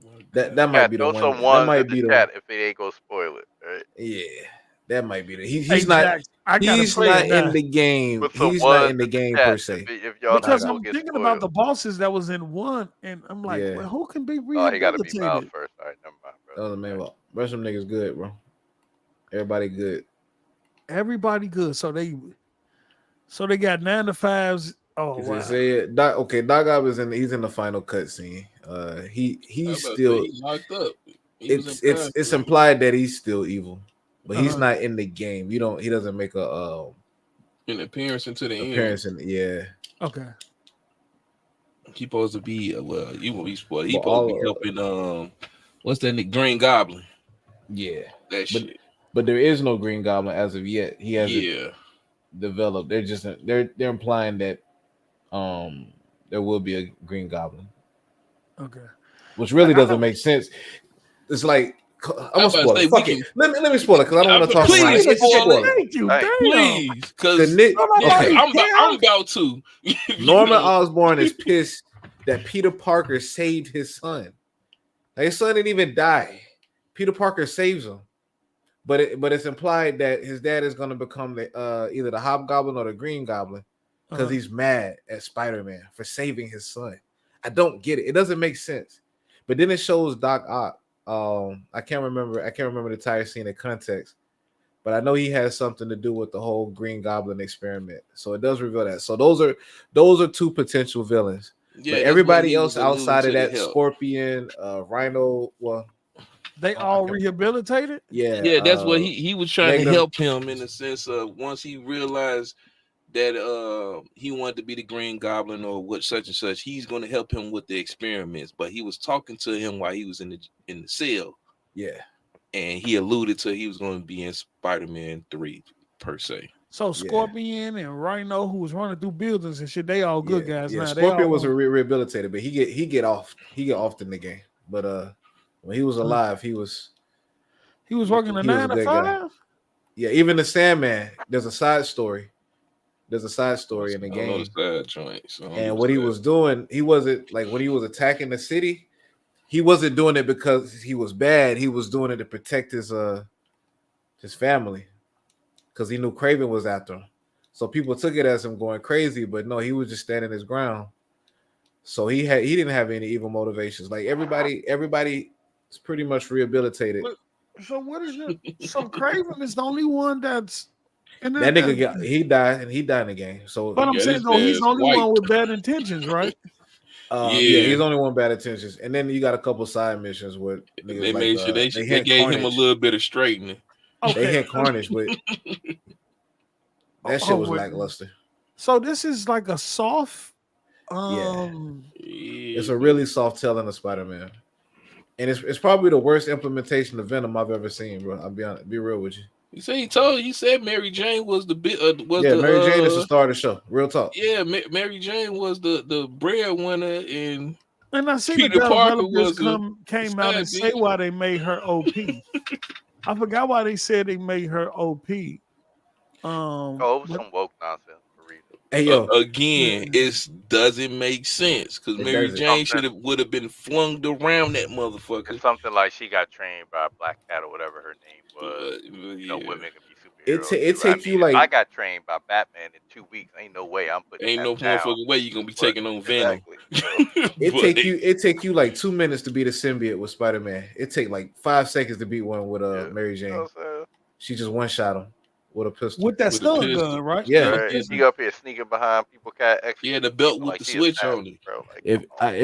my that God. might Chat, be the throw one. some That ones might in be the the chat if it ain't gonna spoil it. Right? yeah. That might be the he's Hey, not Jack, I gotta he's play not it now. in the game. Put some He's not ones in the game chat per se. if y'all not Because gonna I'm get thinking spoiled. about the bosses that was in 1, and I'm like, Yeah. well, who can be Oh, he gotta be Miles rehabilitated? first. All right, never mind, That bro. was the main one. Rest of them niggas good, bro. Everybody good. Everybody good. So they got 9 to 5s. Oh wow. Doc Ock is he's in the final cutscene. He's still He locked up. He was it's implied that he's still evil, but he's Uh-huh. not in the game. He doesn't make a an appearance into the appearance end. Okay. He supposed to be well. You won't be spoiled. He But supposed to be helping. What's that? Green Goblin. yeah. That shit. But there is no Green Goblin as of yet. He hasn't Yeah. developed. They're implying that there will be a Green Goblin, Okay. which really doesn't make sense. It's like I'm gonna spoil it. Fuck it. Let me spoil it because I don't want to talk Please around. spoil it. Thank you. Hey, Damn. Please, because Okay. I'm about to. Norman Osborn is pissed that Peter Parker saved his son. Like, his son didn't even die. Peter Parker saves him, but it's implied that his dad is going to become either the Hobgoblin or the Green Goblin because he's mad at Spider-Man for saving his son. I don't get it. It doesn't make sense. But then it shows Doc Ock. I can't remember the entire scene in context, but I know he has something to do with the whole Green Goblin experiment. So it does reveal that. So those are two potential villains. Yeah, but everybody else outside of that, Scorpion, Rhino, well, they all rehabilitated. Yeah, that's what he was trying Negative. to help him in the sense of once he realized that he wanted to be the Green Goblin or what such and such, he's going to help him with the experiments. But he was talking to him while he was in the cell. Yeah, and he alluded to he was going to be in Spider-Man 3 per se. So Scorpion and Rhino, who was running through buildings and shit, they all good guys. Yeah, now. Scorpion was rehabilitated, but he get off in the game. But when he was alive, he was working a 9 to 5. Yeah, even the Sandman. There's a side story. In the game. Side joints. And what he was doing, he wasn't like when he was attacking the city. He wasn't doing it because he was bad. He was doing it to protect his family, because he knew Kraven was after him. So people took it as him going crazy, but no, he was just standing his ground. So he didn't have any evil motivations. Like everybody is pretty much rehabilitated. So what is it? So Kraven is the only one that's in that nigga he died in the game. So but I'm saying though, he's the only one with bad intentions, right? He's the only one bad intentions, and then you got a couple side missions where they made sure they gave him a little bit of straightening. Okay. They had Carnage, but that shit was lackluster. So this is like a soft, it's a really soft telling of Spider-Man, and it's probably the worst implementation of Venom I've ever seen, bro. I'll be honest, be real with you. You said Mary Jane was the bit. Mary Jane is the star of the show. Real talk. Yeah, Mary Jane was the breadwinner, and And I see Peter the Parker developers was came out and side say bitch. why they made her OP. I forgot why they said they made her OP. Oh, it was But some woke nonsense for reading. Hey yo, Again, it doesn't make sense because it Mary doesn't. Jane would have been flung around that It's motherfucker. something like she got trained by a black cat or whatever her name was. You know, Yeah, women can be It superheroes too. I take you mean, if I like got trained by Batman in 2 weeks, ain't no way I'm putting ain't that no down. motherfucking way you gonna be But taking on Venom. exactly. So But it take you like 2 minutes to beat a symbiote with Spider-Man. It take like 5 seconds to beat one with yeah, Mary you know Jane. what I'm saying? She just one shot him with a pistol. with that with a stun pistol, gun, right? Yeah. That Right? pistol. He up here sneaking behind people, cat he had executing the belt people with like the he a switch savage, on it. bro. Like, If come on.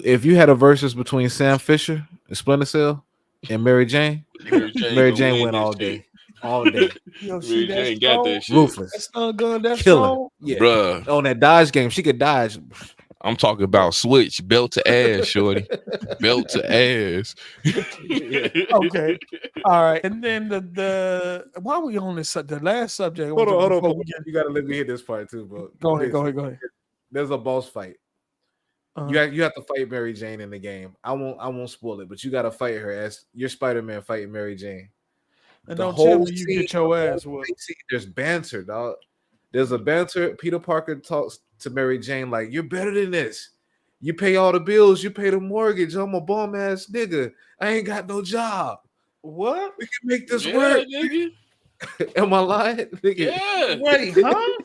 if you had a versus between Sam Fisher and Splinter Cell and Mary Jane, Mary Jane Mary gonna Jane win win this all shit. day. All day. Yo, see Mary that Jane got strong? that shit, That Ruthless. stun gun, that Killer. strong? Yeah. bruh. On that dodge game, she could dodge. I'm talking about switch belt to ass, shorty, belt to ass. Yeah. Okay. All right. And then the why are we on this the last subject? Hold on. Before we get, You gotta let me hit this part too, bro. go ahead. There's a boss fight. Uh-huh. You have to fight Mary Jane in the game. I won't spoil it, but you gotta fight her as your Spider-Man fighting Mary Jane. And The don't tell whole me you scene, get your ass whooped. there's banter, dog. There's a banter. Peter Parker talks to Mary Jane like, "You're better than this. You pay all the bills. You pay the mortgage. I'm a bum ass nigga. I ain't got no job. What? We can make this Yeah, work." nigga. Am I lying, nigga? Yeah, Wait, huh?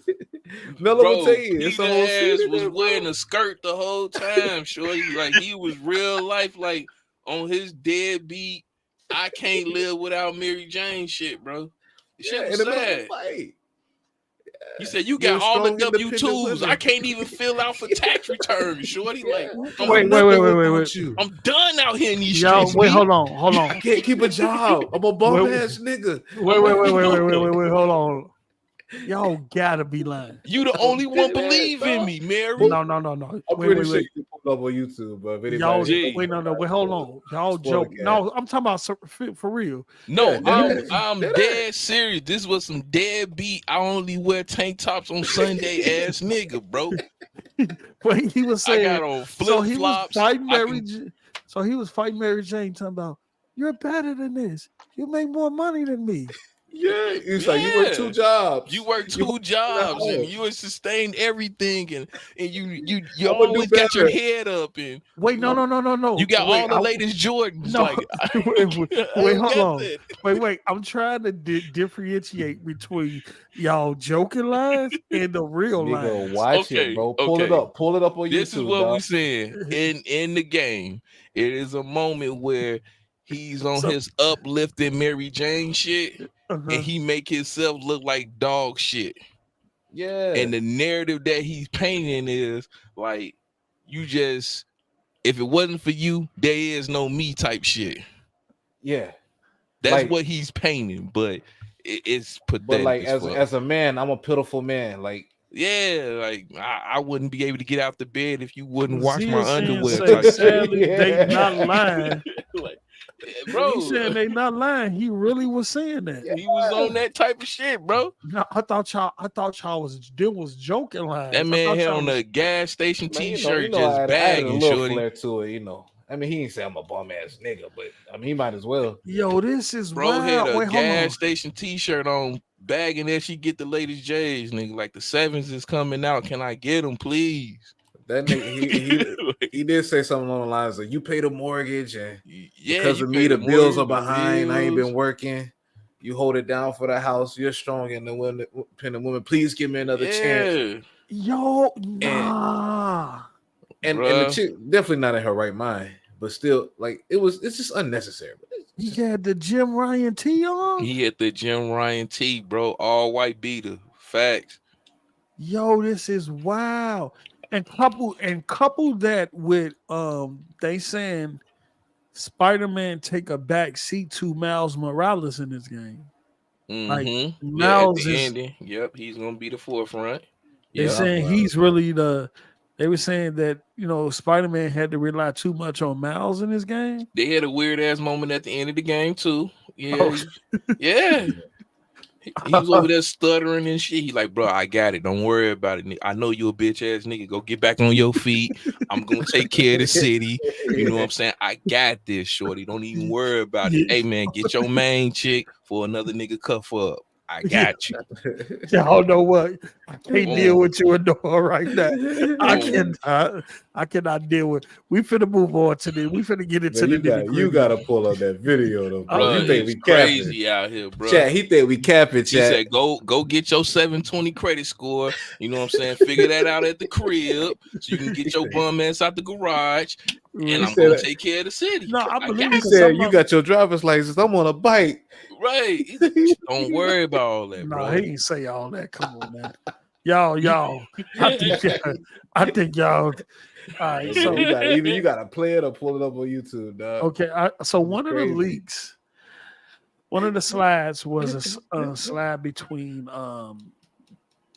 Mel, I'm gonna bro. tell you, it's a Peter whole scene ass in was there, wearing bro. a skirt the whole time, shorty. Like he was real life, like on his deadbeat. I can't live without Mary Jane shit, bro. The shit Yeah, in was the middle of sad. the fight. You said you You're got all the strong, independent W-2s. I women. can't even fill out for tax returns, shorty. Like I Wait, love that wait. about you. I'm done out here in these Y'all, streets. wait, B. hold on. I can't keep a job. I'm a bum Wait, ass nigga. wait, hold on. Y'all gotta be lying. You the only one believe in me, Mary. No. I'm Wait, pretty sure wait. you can pull up on YouTube, but if Y'all, anybody, Gee. wait, hold on. Y'all Spoiler joke. cat. No, I'm talking about for real. No, Yeah, dead I'm ass. dead serious. This was some deadbeat. I only wear tank tops on Sunday ass nigga, bro. Wait, he was I saying. got on So flip he was flops. fighting So he was fighting Mary Jane, talking about you're better than this. You make more money than me. Yeah, it's like you work 2 jobs. You work You 2 jobs home. and you have sustained everything and you I'ma do always got your better. head up and Wait, no. you got Wait, all the latest Jordans. No, Like wait, hold on. that. Wait. I'm trying to differentiate between y'all joking lines and the real Nigga, lines. watch Okay, it, bro. Pull it okay. up. Pull it up on This YouTube. is what dog. we saying in the game. It is a moment where he's on his uplifting Mary Jane shit, and he make himself look like dog shit. Yeah. And the narrative that he's painting is like, you just, if it wasn't for you, there is no me type shit. Yeah. That's Like- what he's painting, but it's pathetic. But like as fuck. as a man, I'm a pitiful man. Like Yeah, like I wouldn't be able to get out the bed if you wouldn't wash Zia my saying, underwear. say, Type shit. sadly, they not lying. Like, bro, He saying they not lying. He really was saying that. he was on that type of shit, bro. No, I thought y'all was joking lines. That man I had thought on y'all a gas station man, T-shirt, I just added a bagging, little shorty. flair to it, I mean, he ain't say I'm a bum ass nigga, but I mean, he might as well. Yo, this is Bro wild. had a Wait, hold on. gas station T-shirt on, bagging that she get the latest J's, nigga. Like the 7s is coming out. Can I get them, please? That nigga, he did say something along the lines of, "You pay the mortgage, and Yeah, because you of pay me, the bills are mortgage, the behind. I ain't bills. been working. You hold it down for the house. You're strong, and the independent woman. Please give me another chance." Yo, nah. And the chick definitely not in her right mind, but still, like it's just unnecessary. He had the Jim Ryan T on. He had the Jim Ryan T, bro, all white beater. Facts. Yo, this is wild. And couple that with they saying Spider-Man take a back seat to Miles Morales in this game. Like Yeah, at Miles the is, ending. Yep, he's gonna be the forefront. they saying he's really they were saying that Spider-Man had to rely too much on Miles in this game. They had a weird ass moment at the end of the game too. Yeah, yeah. He was over there stuttering and shit. He like, bro, I got it. Don't worry about it. I know you a bitch ass nigga. Go get back on your feet. I'm gonna take care of the city. You know what I'm saying? I got this, shorty. Don't even worry about it. Hey man, get your main chick for another nigga cuff up. I got you. Y'all know what? I can't deal with you and Noah right now. I cannot deal with. We finna move on to this. We finna get into Man, you gotta pull up that video though, bro. Bro, You think it's we capping? crazy out here, bro. Chat, he think we capping. He Chat. said, go get your 720 credit score. You know what I'm saying? Figure that out at the crib so you can get your bum ass out the garage. And I'm gonna take care of the city. No, I believe he said you got your driver's license. I'm on a bike. Right. Don't worry about all that, bro. No, he ain't say all that. Come on, man. Y'all. I think y'all. All right, so you gotta play it or pull it up on YouTube, dog. Okay, so one of the leaks, one of the slides was a slide between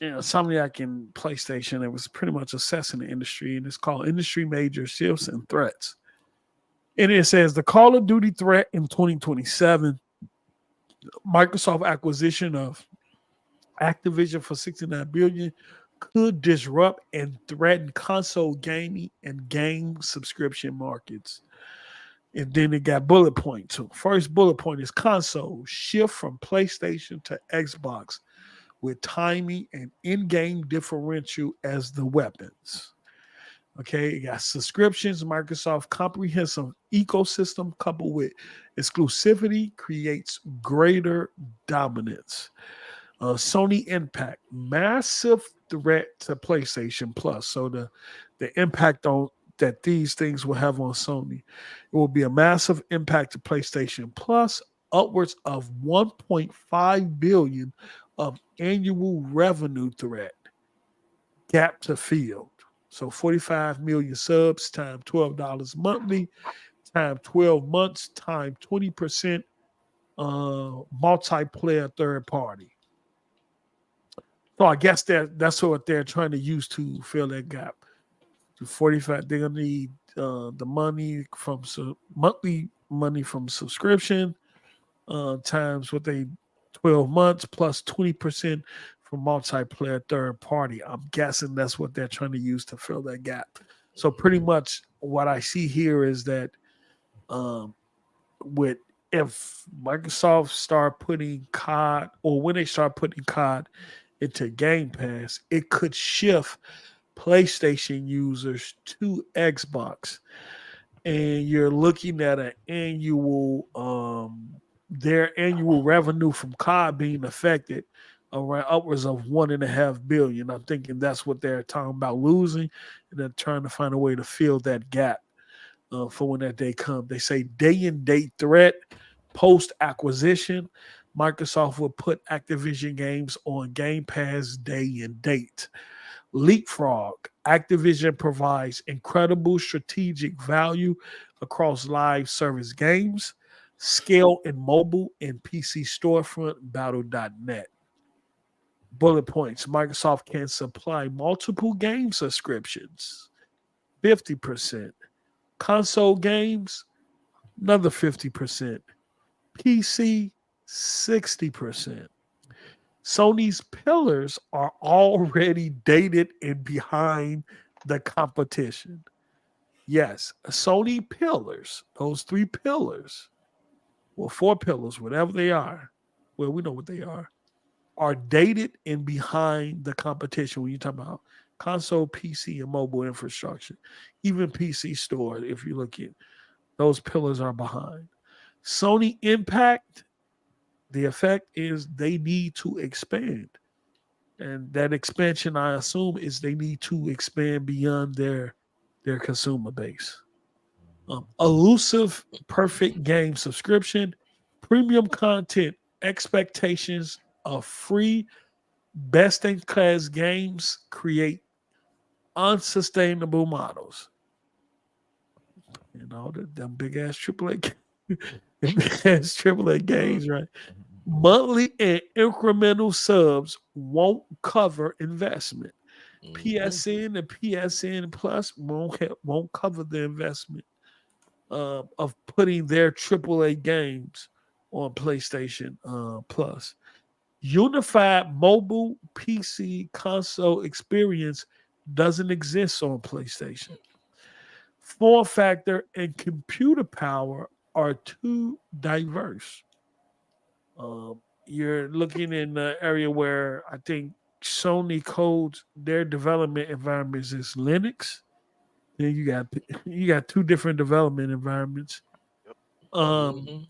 Insomniac and PlayStation. It was pretty much assessing the industry, and it's called Industry Major Shifts and Threats. And it says the Call of Duty threat in 2027, Microsoft acquisition of Activision for $69 billion could disrupt and threaten console gaming and game subscription markets. And then it got bullet point too. First bullet point is console shift from PlayStation to Xbox with timing and in-game differential as the weapons. Okay, you got subscriptions. Microsoft comprehensive ecosystem coupled with exclusivity creates greater dominance. Sony impact, massive threat to PlayStation Plus. So the impact on that these things will have on Sony, it will be a massive impact to PlayStation Plus, upwards of 1.5 billion of annual revenue threat gap to field. So 45 million subs times $12 monthly, times 12 months, times 20% multiplayer third party. So I guess that's what they're trying to use to fill that gap. To 45, they're gonna need the money from monthly money from subscription times what they 12 months plus 20% from multiplayer third party. I'm guessing that's what they're trying to use to fill that gap. So pretty much what I see here is that if Microsoft start putting COD, or when they start putting COD into Game Pass, it could shift PlayStation users to Xbox, and you're looking at an annual their annual revenue from COD being affected around upwards of $1.5 billion. I'm thinking that's what they're talking about losing, and they're trying to find a way to fill that gap for when that day comes. They say day and date threat post acquisition. Microsoft will put Activision games on Game Pass day and date. Leapfrog. Activision provides incredible strategic value across live service games, scale in mobile and PC storefront, battle.net. Bullet points. Microsoft can supply multiple game subscriptions, 50%. Console games, another 50%. PC, 60%. Sony's pillars are already dated and behind the competition. Yes, Sony pillars, those 3 pillars, well, 4 pillars, whatever they are, well, we know what they are dated and behind the competition when you talk about console, PC, and mobile infrastructure. Even PC store, if you look at those pillars are behind. Sony impact, the effect is they need to expand. And that expansion, I assume, is they need to expand beyond their consumer base. Elusive perfect game subscription, premium content, expectations of free best-in-class games create unsustainable models. You know, them big-ass AAA games, right? Monthly and incremental subs won't cover investment. PSN and PSN Plus won't cover the investment of putting their AAA games on PlayStation Plus. Unified mobile PC console experience doesn't exist on PlayStation. Form factor and computer power are too diverse. You're looking in the area where I think Sony codes their development environments is Linux. Then you got two different development environments. Um, Mhm.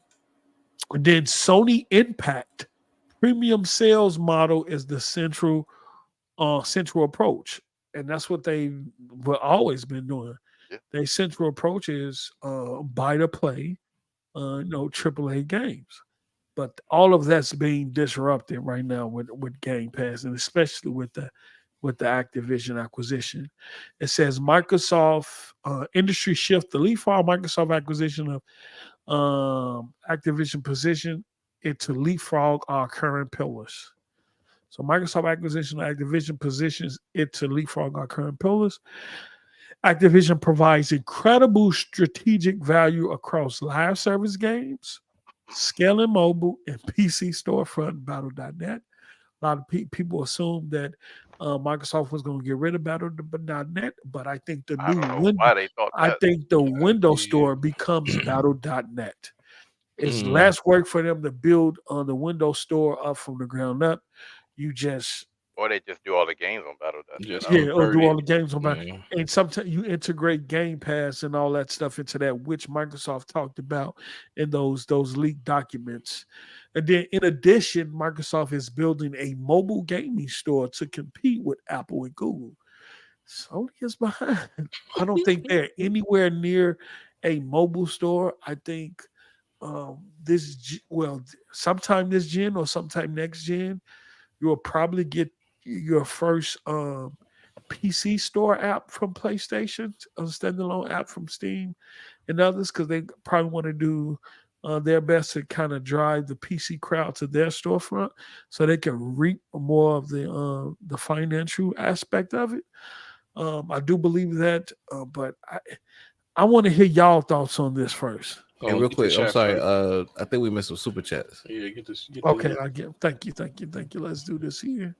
then Sony Impact premium sales model is the central approach, and that's what they were always been doing. Yeah. Their central approach is buy to play, AAA games. But all of that's being disrupted right now with Game Pass, and especially with the Activision acquisition. It says Microsoft industry shift, the leapfrog Microsoft acquisition of Activision position it to leapfrog our current pillars. So Microsoft acquisition of Activision positions it to leapfrog our current pillars. Activision provides incredible strategic value across live service games, scaling mobile, and PC storefront Battle.net. A lot of people assume that Microsoft was going to get rid of Battle.net, but I think the I new don't know window, why they thought I that. think the window Yeah. store becomes Battle.net. It's Mm. less work for them to build on the Windows Store up from the ground up. You just Or they just do all the games on Battle.net. Just I don't yeah, know. or convert do all it. the games on my Yeah. and sometimes you integrate Game Pass and all that stuff into that, which Microsoft talked about in those leaked documents. And then in addition, Microsoft is building a mobile gaming store to compete with Apple and Google. Sony is behind. I don't think they're anywhere near a mobile store. I think sometime this gen or sometime next gen, you'll probably get your first PC store app from PlayStation, a standalone app from Steam and others, because they probably want to do their best to kind of drive the PC crowd to their storefront, so they can reap more of the financial aspect of it. I do believe that, but I want to hear y'all thoughts on this first. Hey, Oh, real get the quick, I'm shot sorry. first. I think we missed some super chats. Yeah, get this. Get Okay, the. I get. Thank you, thank you, thank you. Let's do this here.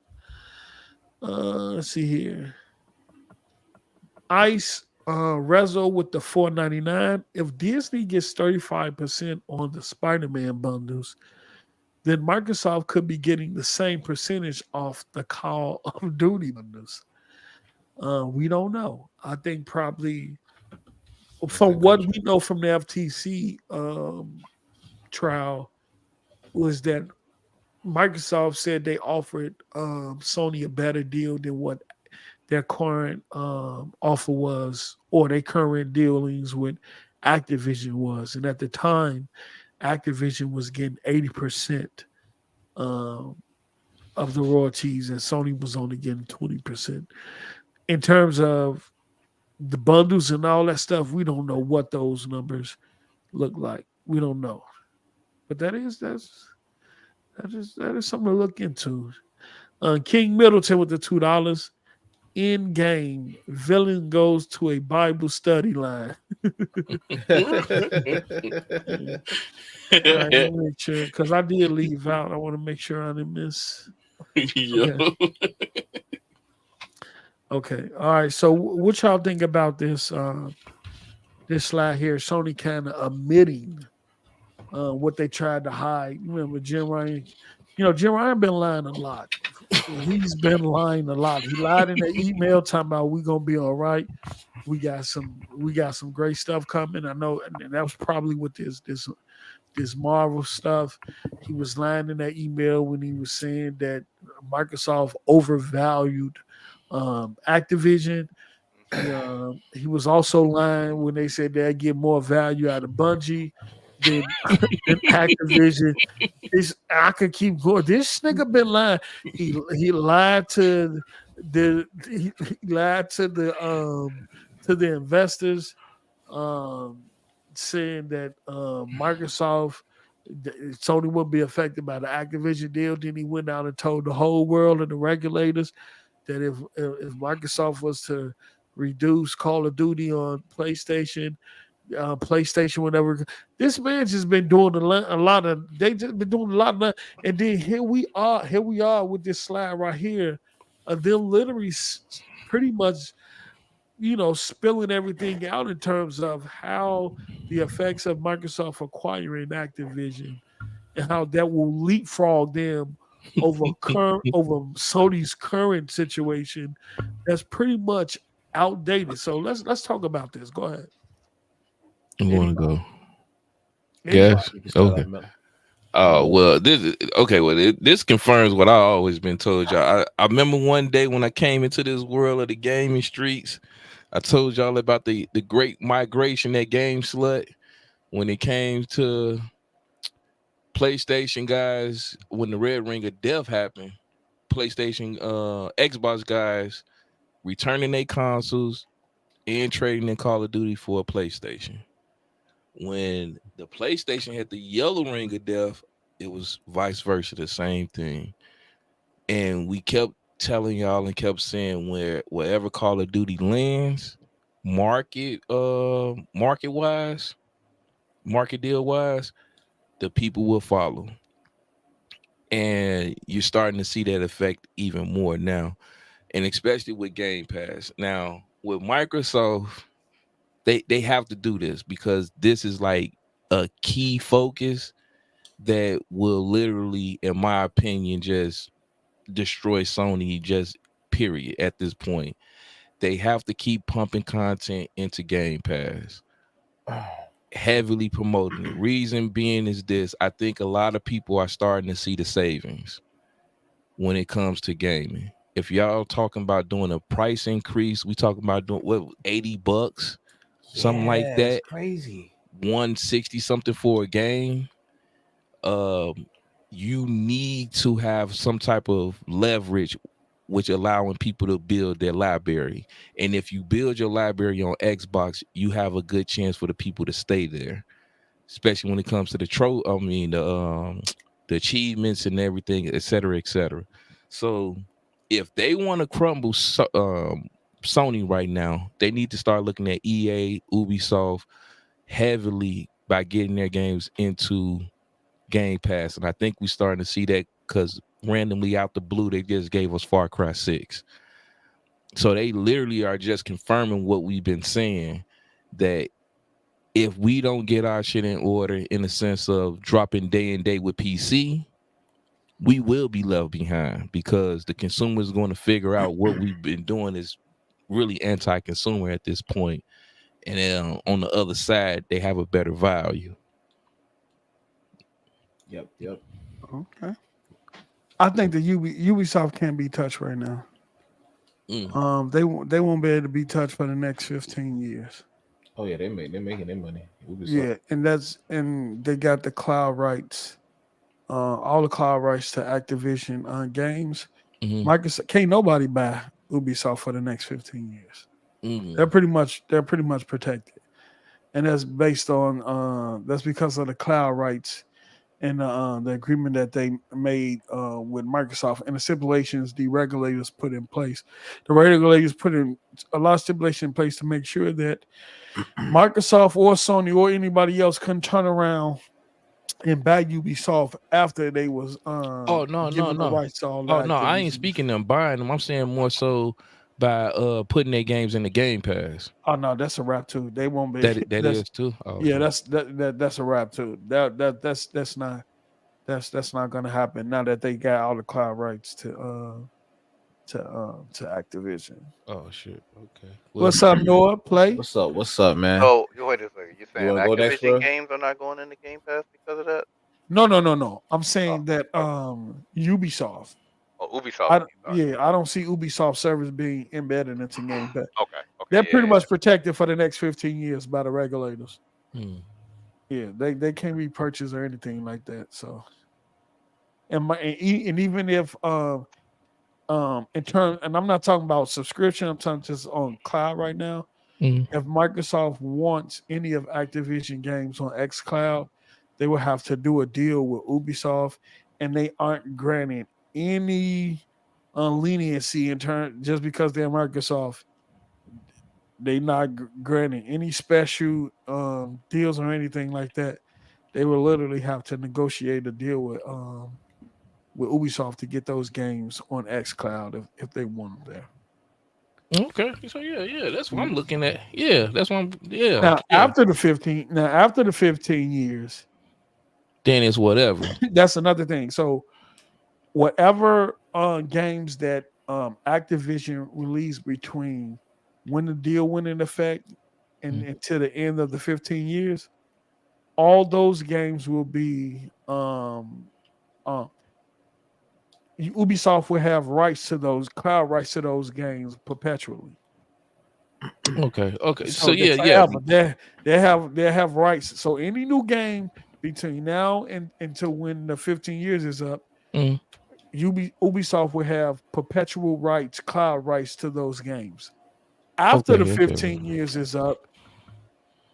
Let's see here. Ice Rezo with the $4.99. If Disney gets 35% on the Spider-Man bundles, then Microsoft could be getting the same percentage off the Call of Duty bundles. We don't know. I think probably from what we know from the FTC trial was that Microsoft said they offered Sony a better deal than what their current offer was, or their current dealings with Activision was. And at the time, Activision was getting 80% um, of the royalties, and Sony was only getting 20%. In terms of the bundles and all that stuff, we don't know what those numbers look like. We don't know. But that is something to look into. King Middleton with the $2. In game, villain goes to a Bible study line. All right, let me make sure because I did leave out. I want to make sure I didn't miss. Yo. Okay. All right. So, what y'all think about this? This slide here, Sony kind of admitting what they tried to hide. You remember Jim Ryan? Jim Ryan been lying a lot. He's been lying a lot. He lied in the email talking about we gonna be all right. We got some great stuff coming. I know, and that was probably with this Marvel stuff. He was lying in that email when he was saying that Microsoft overvalued Activision. He was also lying when they said they'd get more value out of Bungie than Activision. I could keep going. This nigga been lying. He lied to he lied to the investors, saying that Microsoft Sony wouldn't be affected by the Activision deal. Then he went out and told the whole world and the regulators that if Microsoft was to reduce Call of Duty on PlayStation, PlayStation, whatever. This man just been doing a lot of. They just been doing a lot of that, and then here we are with this slide right here, of them literally pretty much, spilling everything out in terms of how the effects of Microsoft acquiring Activision and how that will leapfrog them over Sony's current situation that's pretty much outdated. So let's talk about this. Go ahead. I'm going to go. Anybody. Guess. You can start Okay. off, Mel. Well, this confirms what I always been told y'all. I remember one day when I came into this world of the gaming streets, I told y'all about the great migration that Game Slut when it came to PlayStation guys. When the Red Ring of Death happened, PlayStation Xbox guys returning their consoles and trading in Call of Duty for a PlayStation. When the PlayStation had the Yellow Ring of Death, it was vice versa, the same thing. And we kept telling y'all and kept saying wherever Call of Duty lands, market wise, market deal wise, the people will follow. And you're starting to see that effect even more now. And especially with Game Pass. Now, with Microsoft, they have to do this because this is like a key focus that will literally, in my opinion, just destroy Sony, just period. At this point, they have to keep pumping content into Game Pass, heavily promoting it. Reason being is this: I think a lot of people are starting to see the savings when it comes to gaming. If y'all talking about doing a price increase, we talking about doing what, $80, something like Yeah, that, it's crazy. 160 something for a game. You need to have some type of leverage which allowing people to build their library. And if you build your library on Xbox, you have a good chance for the people to stay there, especially when it comes to the achievements and everything, et cetera, et cetera. So if they want to crumble Sony right now, they need to start looking at EA, Ubisoft heavily by getting their games into Game Pass. And I think we're starting to see that because randomly out the blue, they just gave us Far Cry 6. So they literally are just confirming what we've been saying, that if we don't get our shit in order in the sense of dropping day and day with PC, we will be left behind because the consumer is going to figure out what we've been doing is really anti-consumer at this point. And then on the other side, they have a better value. Yep. Okay. I think the Ubisoft can't be touched right now. They won't be able to be touched for the next 15 years. Oh yeah, they're making their money. Ubisoft. Yeah, and they got the cloud rights, all the cloud rights to Activision games. Microsoft can't nobody buy Ubisoft for the next 15 years. They're pretty much protected, and that's based on that's because of the cloud rights and the agreement that they made with Microsoft and the stipulations the regulators put in place. The regulators put in a lot of stipulations in place to make sure that Microsoft or Sony or anybody else couldn't turn around and buy Ubisoft after they was given the rights to all that. No, I ain't speaking them buying them. I'm saying more so by putting their games in the Game Pass. Oh no, that's a wrap too. They won't be. That is too. Oh, yeah, okay. that's a wrap too. That's not gonna happen now that they got all the cloud rights to Activision. Oh shit. Okay. Well, what's up, Noah? Play. What's up, man? So wait a second. You're You saying wanna go next, Activision bro? games are not going into Game Pass because of that? No. I'm saying that Ubisoft. Oh, Ubisoft. I don't see Ubisoft service being embedded into Game Pass. Okay. They're pretty much protected for the next 15 years by the regulators. Yeah, they can't be purchased or anything like that. So, and even if in turn, and I'm not talking about subscription, I'm talking just on cloud right now. If Microsoft wants any of Activision games on xCloud, they will have to do a deal with Ubisoft, and they aren't granting any leniency in turn just because they're Microsoft. they not granting any special deals or anything like that. They will literally have to negotiate a deal with Ubisoft to get those games on xCloud if they want them there. Okay, so yeah, that's what I'm looking at. Yeah, that's what I'm. Yeah, Now yeah. after the 15 years, Then it's whatever. that's another thing. So whatever games that Activision released between when the deal went in effect and until the end of the 15 years, all those games will be Ubisoft will have rights to those cloud rights to those games perpetually. Okay, okay. So So they yeah. forever. They have rights. So any new game between now and until when the 15 years is up, Mm. Ubisoft will have perpetual rights, cloud rights to those games. After the Okay, 15 years is up,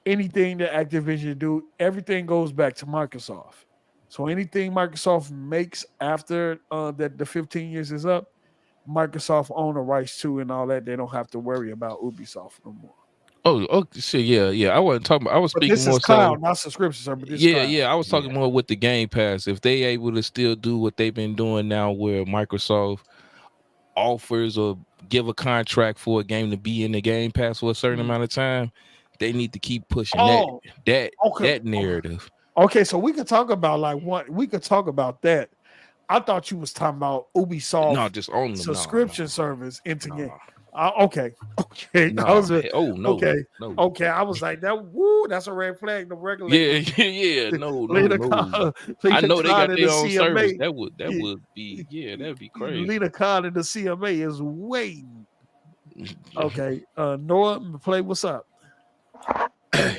anything that Activision do, everything goes back to Microsoft. So anything Microsoft makes after that the 15 years is up, Microsoft own the rights to and all that. They don't have to worry about Ubisoft no more. Oh, okay. So yeah. I wasn't talking about. I was But speaking this is more so. cloud, not subscription service. But this Yeah, cloud. yeah. I was talking more with the Game Pass. If they able to still do what they've been doing now, where Microsoft offers or give a contract for a game to be in the Game Pass for a certain amount of time, they need to keep pushing Oh, okay. that narrative. Okay, so we could talk about like what we could talk about that. I thought you was talking about No, Ubisoft just on them. subscription service into No. game. Okay. No. I was No. okay. No. Okay, I was like that. Woo, that's a red flag. The Yeah, regulators. yeah. No. Lead a con, I know they got in their the own service. CMA. That would be that'd be crazy. Lead a con in the CMA is waiting. Okay, Noah, play. What's up?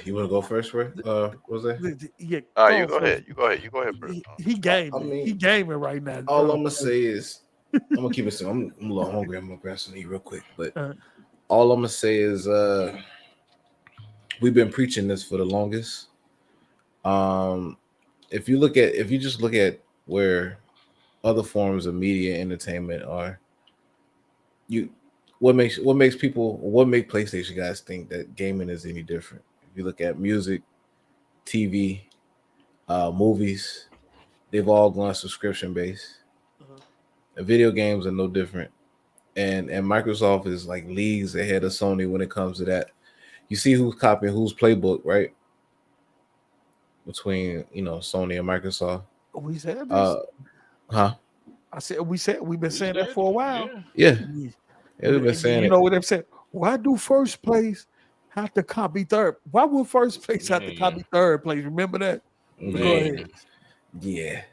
You want to go first, Ray? Was that? Yeah, You go ahead. You go ahead. You go ahead first. He gaming. I mean, he gaming right now. All I'm gonna say is, I'm gonna keep it simple. I'm a little hungry. I'm gonna grab something to eat real quick. But all I'm gonna say is, we've been preaching this for the longest. If you just look at where other forms of media entertainment are, what makes PlayStation guys think that gaming is any different? If you look at music, TV, movies, they've all gone subscription based. Video games are no different, and Microsoft is like leagues ahead of Sony when it comes to that. You see who's copying whose playbook, right? Between Sony and Microsoft. We said this. Huh? I said we've been saying that for a while. Yeah, we've been saying you it. know what they've said? Why do first place have to copy third? Why would first place have to copy third place? Remember that? Go ahead. Yeah.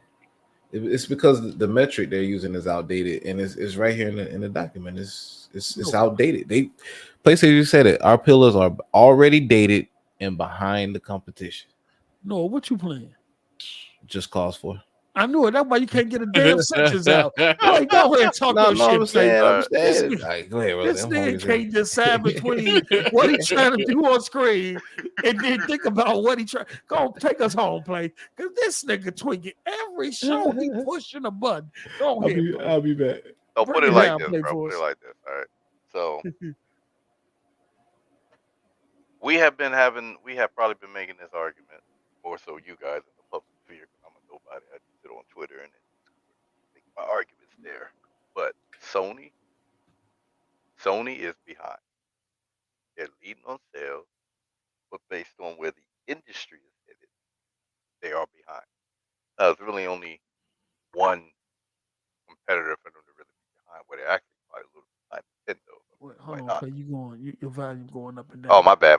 It's because the metric they're using is outdated, and it's right here in the document. It's outdated. PlayStation said it. Our pillars are already dated and behind the competition. No, what you playing? Just Cause 4. I knew it. That's why you can't get a damn sentence out. Go ahead and talk your shit. I'm saying. Go ahead, Rose. This nigga can't decide between what he's trying to do on screen and then think about what he trying. Go take us home, play. Because this nigga tweaking every show. He pushing a button. Go ahead. I'll be back. So put it like this, bro. Put it like this. All right. So we have probably been making this argument more so you guys in the public sphere. I'm a nobody. I just sit on Twitter and make my arguments there. But Sony is behind. They're leading on sales, but based on where the industry is headed, they are behind. There's really only one competitor for them to really be behind, where they're actually probably a little behind Nintendo. Hold on, play. Your volume going up and down. Oh, my bad.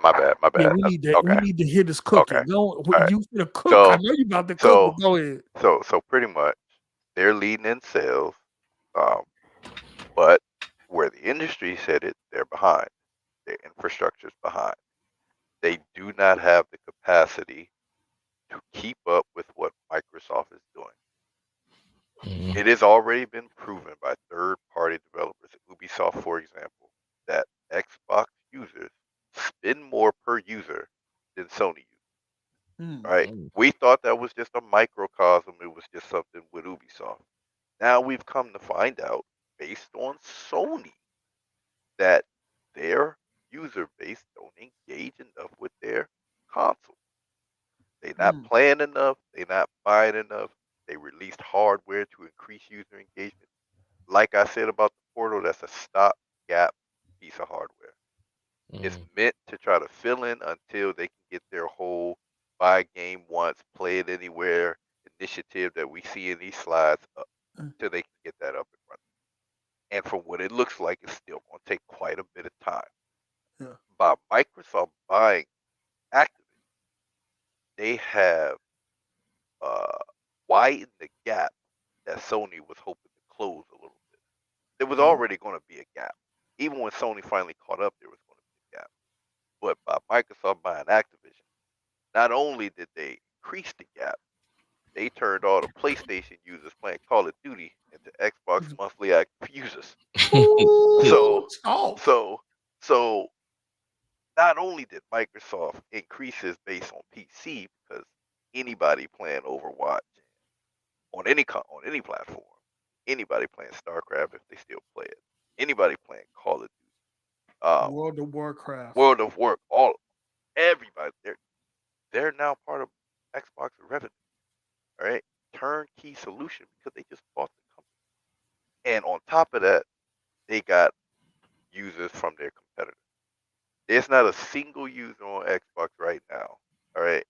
Yeah, we need that. Okay. We need to hear this cooking. Okay. Go, right. You finna cook. I know you about to cook. But go ahead. So pretty much, they're leading in sales, but where the industry said it, they're behind. Their infrastructure's behind. They do not have the capacity to keep up with what Microsoft is doing. Mm-hmm. It has already been proven by third-party developers, Ubisoft, for example, that Xbox users spend more per user than Sony users. Right? We thought that was just a microcosm. It was just something with Ubisoft. Now we've come to find out, based on Sony, that their user base don't engage enough with their console. They're not playing enough. They're not buying enough. They released hardware to increase user engagement. Like I said about the Portal, that's a stopgap piece of hardware. It's meant to try to fill in until they can get their whole buy game once, play it anywhere initiative that we see in these slides up, till they can get that up and running. And from what it looks like, it's still going to take quite a bit of time. Yeah. By Microsoft buying Activision, they have widened the gap that Sony was hoping to close a little bit. There was already going to be a gap. Even when Sony finally caught up, there was going to be a gap. But by Microsoft buying Activision, not only did they increase the gap, they turned all the PlayStation users playing Call of Duty into Xbox monthly active users. So not only did Microsoft increase his base on PC, because anybody playing Overwatch on any platform, anybody playing StarCraft if they still play it, anybody playing Call of Duty, World of Warcraft, everybody, they're now part of Xbox revenue. All right, turnkey solution because they just bought the company, and on top of that, they got users from their competitors. There's not a single user on Xbox right now, all right,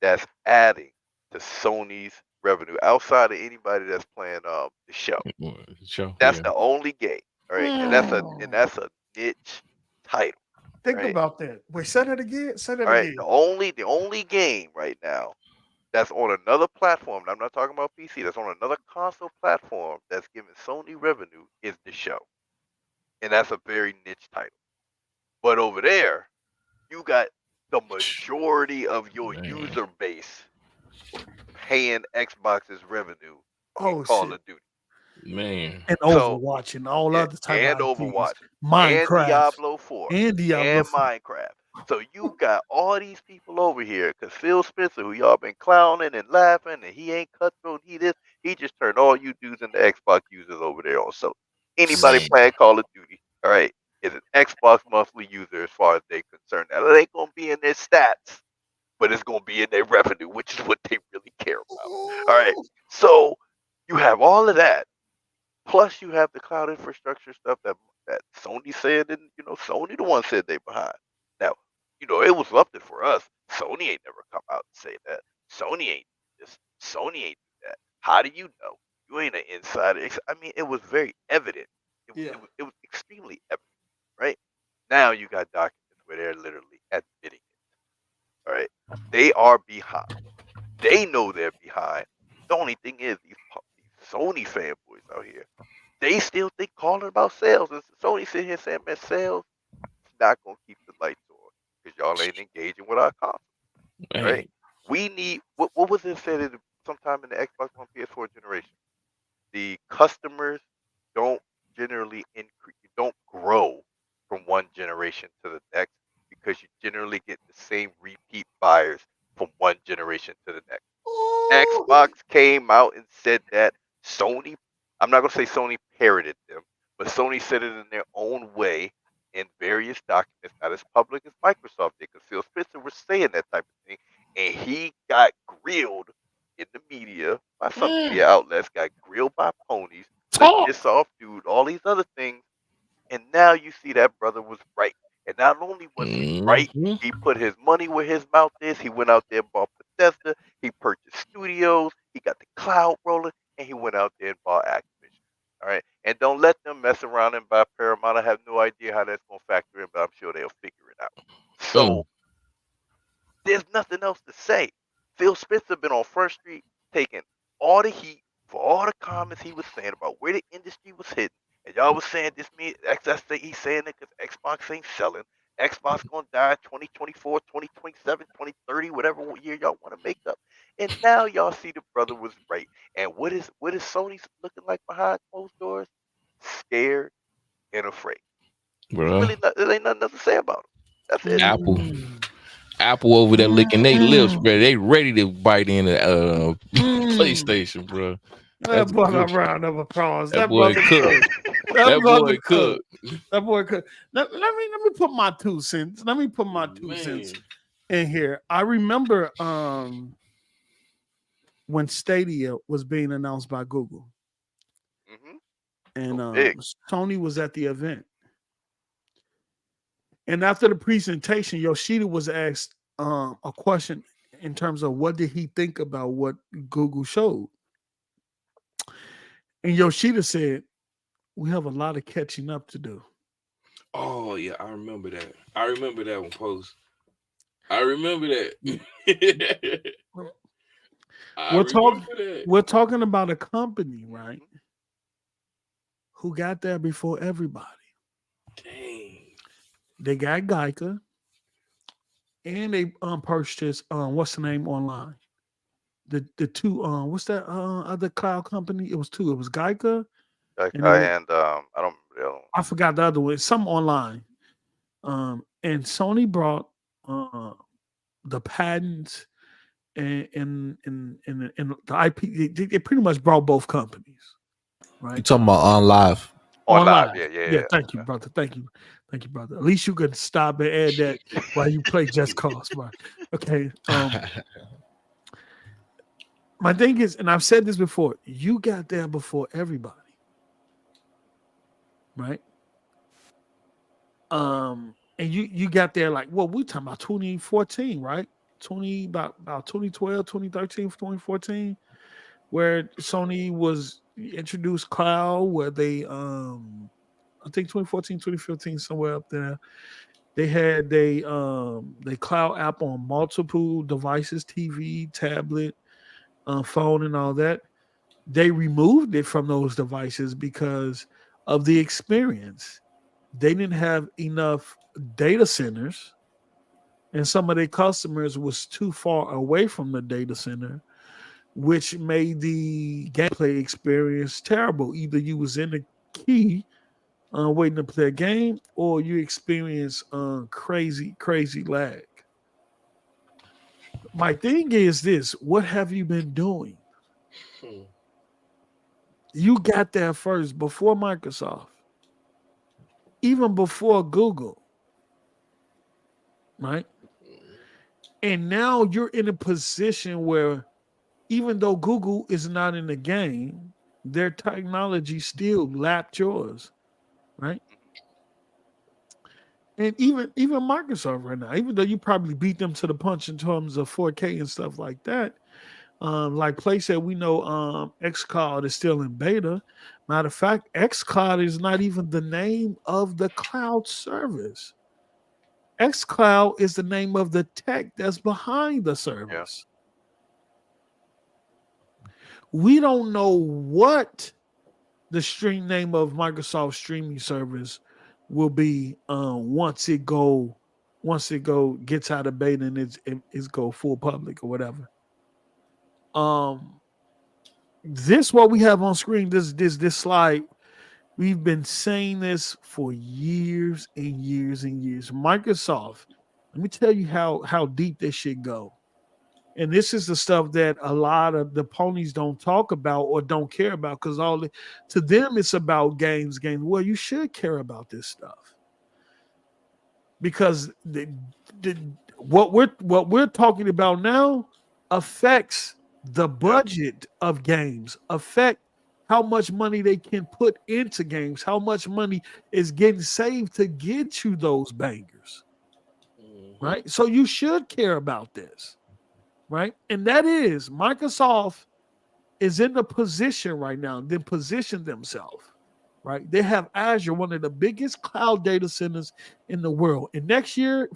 that's adding to Sony's revenue outside of anybody that's playing the show. That's the only game, all right, and that's a niche title. Think about that. Wait, say that again. Say that All right, again. the only game right now that's on another platform, and I'm not talking about PC, that's on another console platform that's giving Sony revenue is the show. And that's a very niche title. But over there, you got the majority of your user base paying Xbox's revenue in Call of Duty. Man. And Overwatch and all other type and of Overwatch, IPs. Minecraft. and Diablo 4, And Diablo 4. Minecraft. So you got all these people over here, because Phil Spencer, who y'all been clowning and laughing, and he ain't cutthroat, he just turned all you dudes into Xbox users over there on. So anybody playing Call of Duty, all right, is an Xbox monthly user as far as they're concerned. Now, it ain't going to be in their stats, but it's going to be in their revenue, which is what they really care about. All right, so you have all of that. Plus, you have the cloud infrastructure stuff that Sony said, and Sony the one said they behind. Now, it was left it for us. Sony ain't never come out and say that. Sony ain't this. Sony ain't do that. How do you know? You ain't an insider. I mean, it was very evident. It was extremely evident, right? Now you got documents where they're literally admitting it. All right, they are behind. They know they're behind. The only thing is these Sony fanboys out here, they still think calling about sales. And Sony sitting here saying, man, sales is not going to keep the lights on because y'all ain't engaging with our console. Right? We need, what was it said sometime in the Xbox One PS4 generation? The customers don't generally increase, you don't grow from one generation to the next because you generally get the same repeat buyers from one generation to the next. Xbox came out and said that. Sony, I'm not going to say Sony parroted them, but Sony said it in their own way in various documents, not as public as Microsoft did, because Phil Spencer was saying that type of thing, and he got grilled in the media by some media outlets, got grilled by ponies, this off dude, all these other things, and now you see that brother was right. And not only was he right, he put his money where his mouth is. He went out there and bought Bethesda. He purchased studios. He got the cloud rolling, and he went out there and bought Activision. All right, and don't let them mess around and buy Paramount. I have no idea how that's going to factor in, but I'm sure they'll figure it out. So there's nothing else to say. Phil Spencer been on Front Street taking all the heat for all the comments he was saying about where the industry was heading. And y'all was saying this means he's saying it because Xbox ain't selling. Xbox gonna die 2024, 2027, 2030, whatever year y'all want to make up. And now y'all see the brother was right. And what is Sony looking like behind closed doors? Scared and afraid. Really there ain't nothing else to say about them. That's it. Apple over there licking their lips, bro. They ready to bite in the PlayStation, bro. That That's boy good. a round of applause. That boy brother cooked. That boy cooked. That boy cooked. Let me put my 2 cents. Let me put my 2 cents in here. I remember when Stadia was being announced by Google, and Sony was at the event. And after the presentation, Yoshida was asked a question in terms of what did he think about what Google showed. And Yoshida said, we have a lot of catching up to do. Oh, yeah, I remember that. I remember that one, Post. I remember that. We're talking about a company, right, who got there before everybody. Dang. They got Geica, and they purchased what's the name online? The 2 what's that other cloud company? It was 2. It was Geica. And I don't remember the other one. I forgot the other one. Some online. And Sony brought the patents and the IP. They pretty much brought both companies, right? You talking about on live? On live, yeah. Thank you, brother. Thank you, brother. At least you could stop and add that while you play Just Cause, bro. Okay. My thing is, and I've said this before, you got there before everybody, right? And you got there like, well, we talking about 2014, right? About 2012, 2013, 2014, where Sony was introduced cloud, where they I think 2014, 2015, somewhere up there. They had they cloud app on multiple devices, TV, tablet, phone, and all that. They removed it from those devices because of the experience. They didn't have enough data centers, and some of their customers was too far away from the data center, which made the gameplay experience terrible. Either you was in the key waiting to play a game, or you experience crazy lag. My thing is this: what have you been doing? You got there first before Microsoft, even before Google, right? And now you're in a position where even though Google is not in the game, their technology still lapped yours, right? And even Microsoft right now, even though you probably beat them to the punch in terms of 4K and stuff like that, like Play said, we know xCloud is still in beta. Matter of fact, xCloud is not even the name of the cloud service. xCloud is the name of the tech that's behind the service. Yeah. We don't know what the stream name of Microsoft streaming service will be once it gets out of beta and it's go full public or whatever. This what we have on screen, this slide. We've been saying this for years and years and years. Microsoft, let me tell you how deep this shit go. And this is the stuff that a lot of the ponies don't talk about or don't care about, because to them it's about games. Well, you should care about this stuff, because what we're talking about now affects the budget of games, affect how much money they can put into games, how much money is getting saved to get you those bangers, right? So you should care about this, right? And that is, Microsoft is in the position right now, they position themselves, right? They have Azure, one of the biggest cloud data centers in the world. And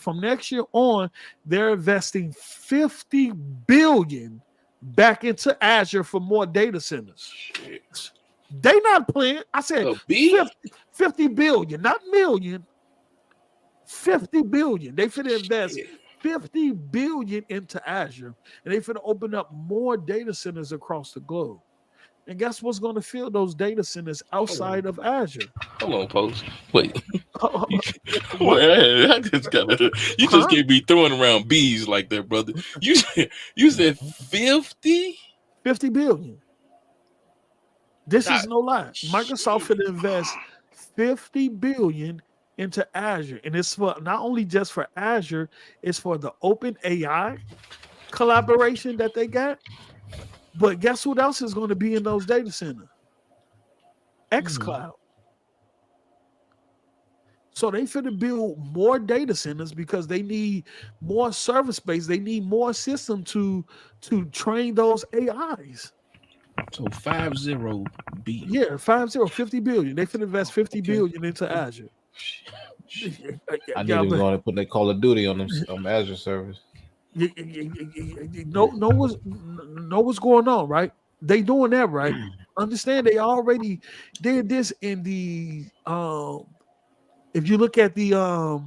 from next year on, they're investing $50 billion back into Azure for more data centers. Shit. They not playing. I said 50 billion, not million. 50 billion. They finna invest 50 billion into Azure, and they finna open up more data centers across the globe. And guess what's going to fill those data centers outside of Azure? Hold on, Post. Wait. I just gotta. You just can't be throwing around bees like that, brother. You said 50 billion. This Nah, is no lie. Microsoft shit. could invest 50 billion into Azure, and it's for not only just for Azure, it's for the open AI collaboration that they got. But guess what else is going to be in those data centers? xCloud. So they finna build more data centers because they need more server space. They need more system to train those AIs. So 50 B. Yeah, 50 billion. They finna invest 50 Okay. billion into Azure. I need Yeah, them but going to put their Call of Duty on them Azure servers. know what's going on, right? They doing that, right? Understand they already did this in the if you look at the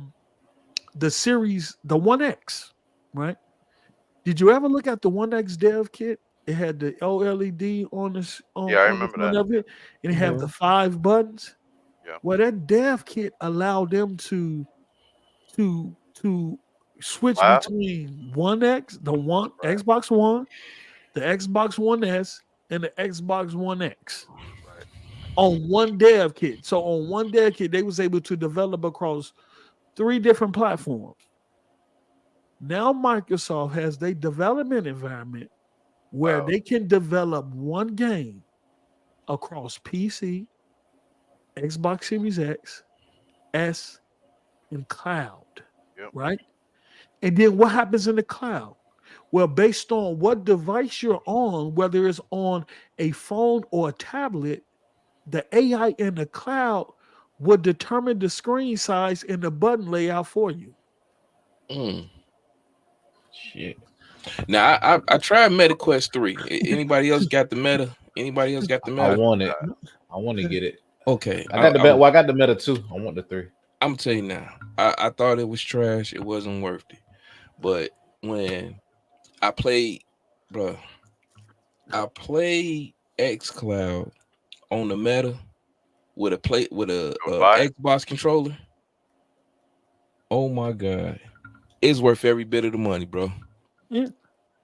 series, the 1X, right? Did you ever look at the 1X dev kit? It had the OLED on this Yeah, I on the remember front that. of it, and it had the 5 buttons. Yeah. Well, that dev kit allowed them to switch Wow. between 1X, the one Right. Xbox One, the Xbox One S, and the Xbox One X Right. on one dev kit. So on one dev kit, they was able to develop across 3 different platforms. Now Microsoft has their development environment where Wow. they can develop one game across PC, Xbox Series X, S, and cloud, Yep. right? And then what happens in the cloud? Well, based on what device you're on, whether it's on a phone or a tablet, the AI in the cloud will determine the screen size and the button layout for you. Shit. Now I tried MetaQuest 3. Anybody else got the Meta? Anybody else got the I Meta? want it. I want to get it. Okay. I got the Meta. Well, I got the Meta 2. I want the 3. I'm tell you now. I thought it was trash. It wasn't worth it. But when I played, bro, I played xCloud on the Meta with a Xbox controller. Oh my god, it's worth every bit of the money, bro. Yeah.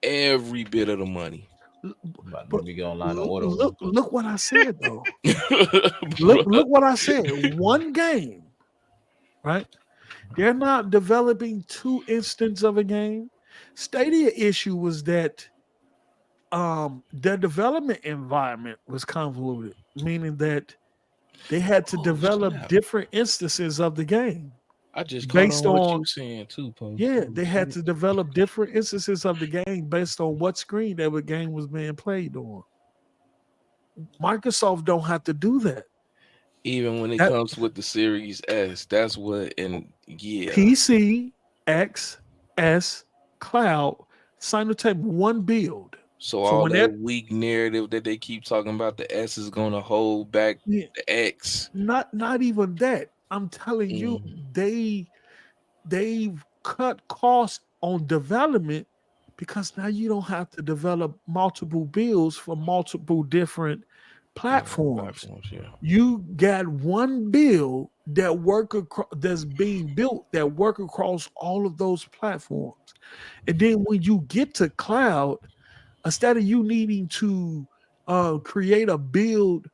Every bit of the money. Let me go online and order one. Look what I said though. look what I said. One game, right? They're not developing 2 instances of a game. Stadia issue was that their development environment was convoluted, meaning that they had to develop different instances of the game. I just based on what on you saying too, Poe. yeah, they had to develop different instances of the game based on what screen that the game was being played on. Microsoft don't have to do that. Even when it comes with the Series S, that's what PC, X, S, cloud, simultaneous one build. So all that weak narrative that they keep talking about, the S is going to hold back the X. Not even that. I'm telling you, they've cut costs on development because now you don't have to develop multiple builds for multiple different platforms. You got one build that that's being built that work across all of those platforms. And then when you get to cloud, instead of you needing to create a build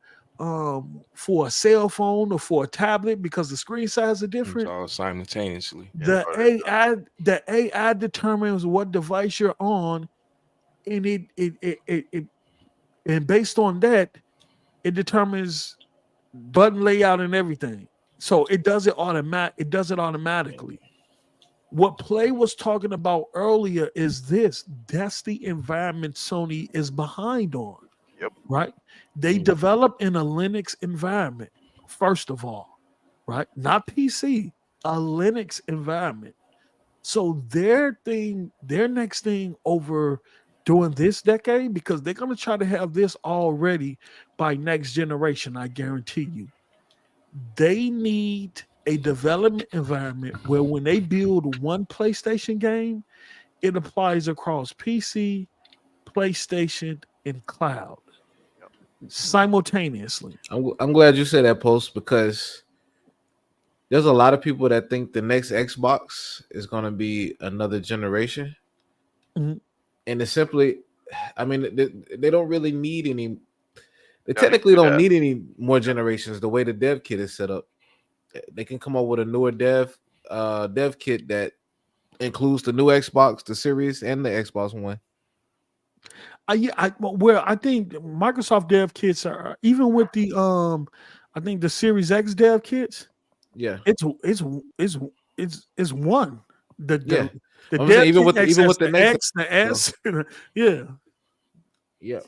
for a cell phone or for a tablet because the screen size are different. It's all simultaneously. The AI determines what device you're on, and it and based on that, it determines button layout and everything. So it does it automatically. What Play was talking about earlier is this. That's the environment Sony is behind on. Yep. Right? They develop in a Linux environment, first of all, right? Not PC, a Linux environment. So their next thing over during this decade, because they're going to try to have this all ready by next generation, I guarantee you. They need a development environment where when they build one PlayStation game, it applies across PC, PlayStation, and cloud simultaneously. I'm glad you said that, Post, because there's a lot of people that think the next Xbox is going to be another generation. Mm-hmm. And it's simply, I mean, they don't really need any. They Y'all need to technically do don't that. need any more generations. The way the dev kit is set up, they can come up with a newer dev kit that includes the new Xbox, the Series, and the Xbox One. I think Microsoft dev kits are even with the I think the Series X dev kits. Yeah, It's one. yeah. The I'm dev saying kit even access with the the next, X, the so, S, yeah, yeah,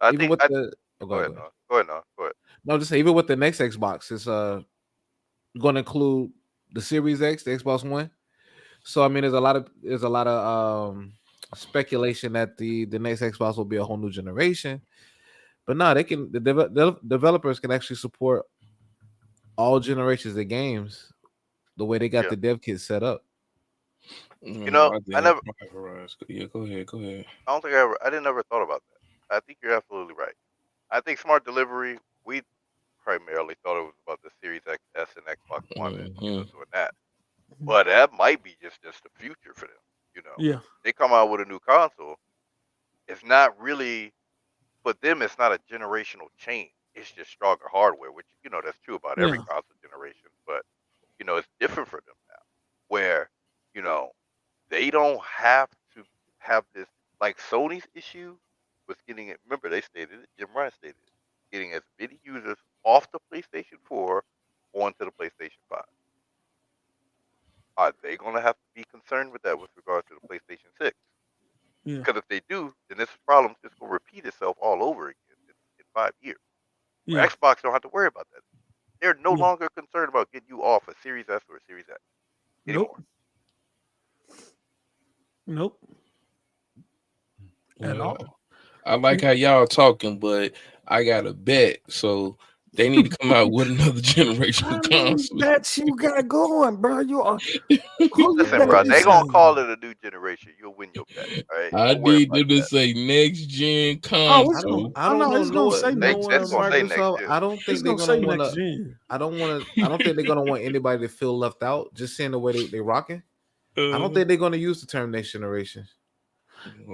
I even think. with the Go ahead, go ahead. no. Go ahead, no. Go ahead. No, just say even with the next Xbox, it's going to include the Series X, the Xbox One. So I mean, there's a lot of speculation that the next Xbox will be a whole new generation. But no, the developers can actually support all generations of games the way they got Yeah. the dev kit set up. You know, I I think never. yeah, go ahead, go ahead. I don't think I ever. I didn't ever thought about that. I think you're absolutely right. I think smart delivery. We primarily thought it was about the Series XS and Xbox One and Mhm. doing that. But that might be just the future for them. You know, yeah, they come out with a new console. It's not really for them. It's not a generational change. It's just stronger hardware, which that's true about every yeah, console generation. But it's different for them now, where you know they don't have to have this like Sony's issue was getting it. Remember, they stated it. Jim Ryan stated it. Getting as many users off the PlayStation 4 onto the PlayStation 5. Are they going to have to be concerned with that with regards to the PlayStation 6? yeah, Because if they do, then this problem just going to repeat itself all over again in 5 years. Where yeah, Xbox don't have to worry about that. They're no yeah. longer concerned about getting you off a Series S or a Series X Nope, anymore. nope, at Well, all. I like how y'all talking, but I got a bet, so they need to come out with another generation How of many console. bets you got going, bro? You are who you Listen, bro, bet they this gonna on? call it a new generation. You'll win your bet. All right, I don't worry need about them to that. say next gen Oh, it's gonna. console. I I don't know know. it's gonna say next That's Knowing gonna say gen. next Microsoft, gen. I don't It's think they're gonna gonna say want next to. gen. I don't think they're gonna want anybody to feel left out. Just seeing the way they rocking. I don't Uh, think they're gonna use the term next generation.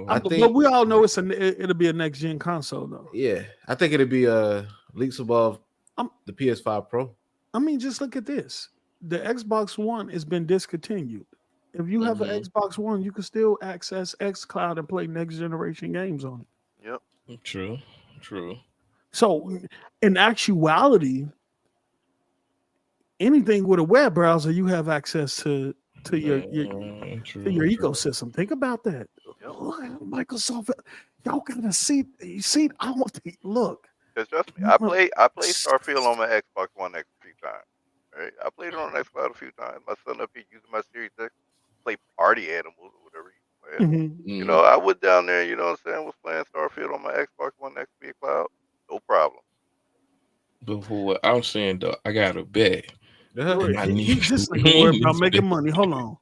I But think, we all know it'll be a next gen console though. yeah, I think it'd be leaps above Um, the PS5 Pro. I mean, just look at this. The Xbox One has been discontinued. If you have an mhm. Xbox One, you can still access xCloud and play next generation games on it. Yep. True, true. So, in actuality, anything with a web browser, you have access to your True, true. ecosystem. Think about that. Yep. Look, Microsoft, y'all gotta see. You see, I want to look. Because trust me, I played Starfield on my Xbox One X a few times. Right? I played it on Xbox a few times. My son up here using my Series X, play Party Animals or whatever he's playing. Mhm. Mm. I went down there. You know what I'm saying? Was playing Starfield on my Xbox One X via cloud. No problem. Before what I'm saying though, I got a bet, Yeah. and I He need to just like worried win about this making money. Hold on.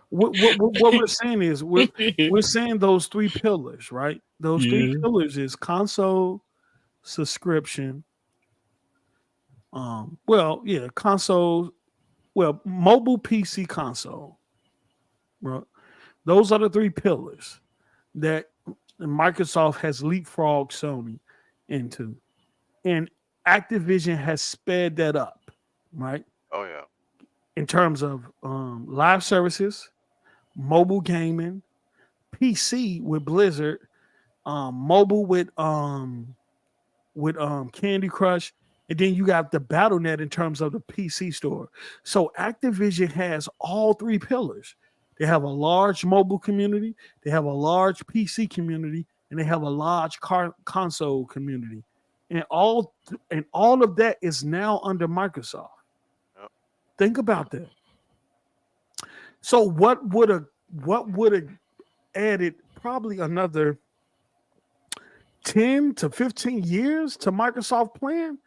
What we're saying is we're bet. saying those three pillars, right? Those three Yeah. pillars is console, subscription. Well, yeah, console. Well, mobile PC console. Right? Those are the three pillars that Microsoft has leapfrogged Sony into, and Activision has sped that up, right? Oh yeah. In terms of live services, mobile gaming, PC with Blizzard, mobile with Candy Crush, and then you got the BattleNet in terms of the PC store. So Activision has all three pillars. They have a large mobile community, they have a large PC community, and they have a large console community. And all of that is now under Microsoft. Yep. Think about that. So what would have added probably another 10 to 15 years to Microsoft plan?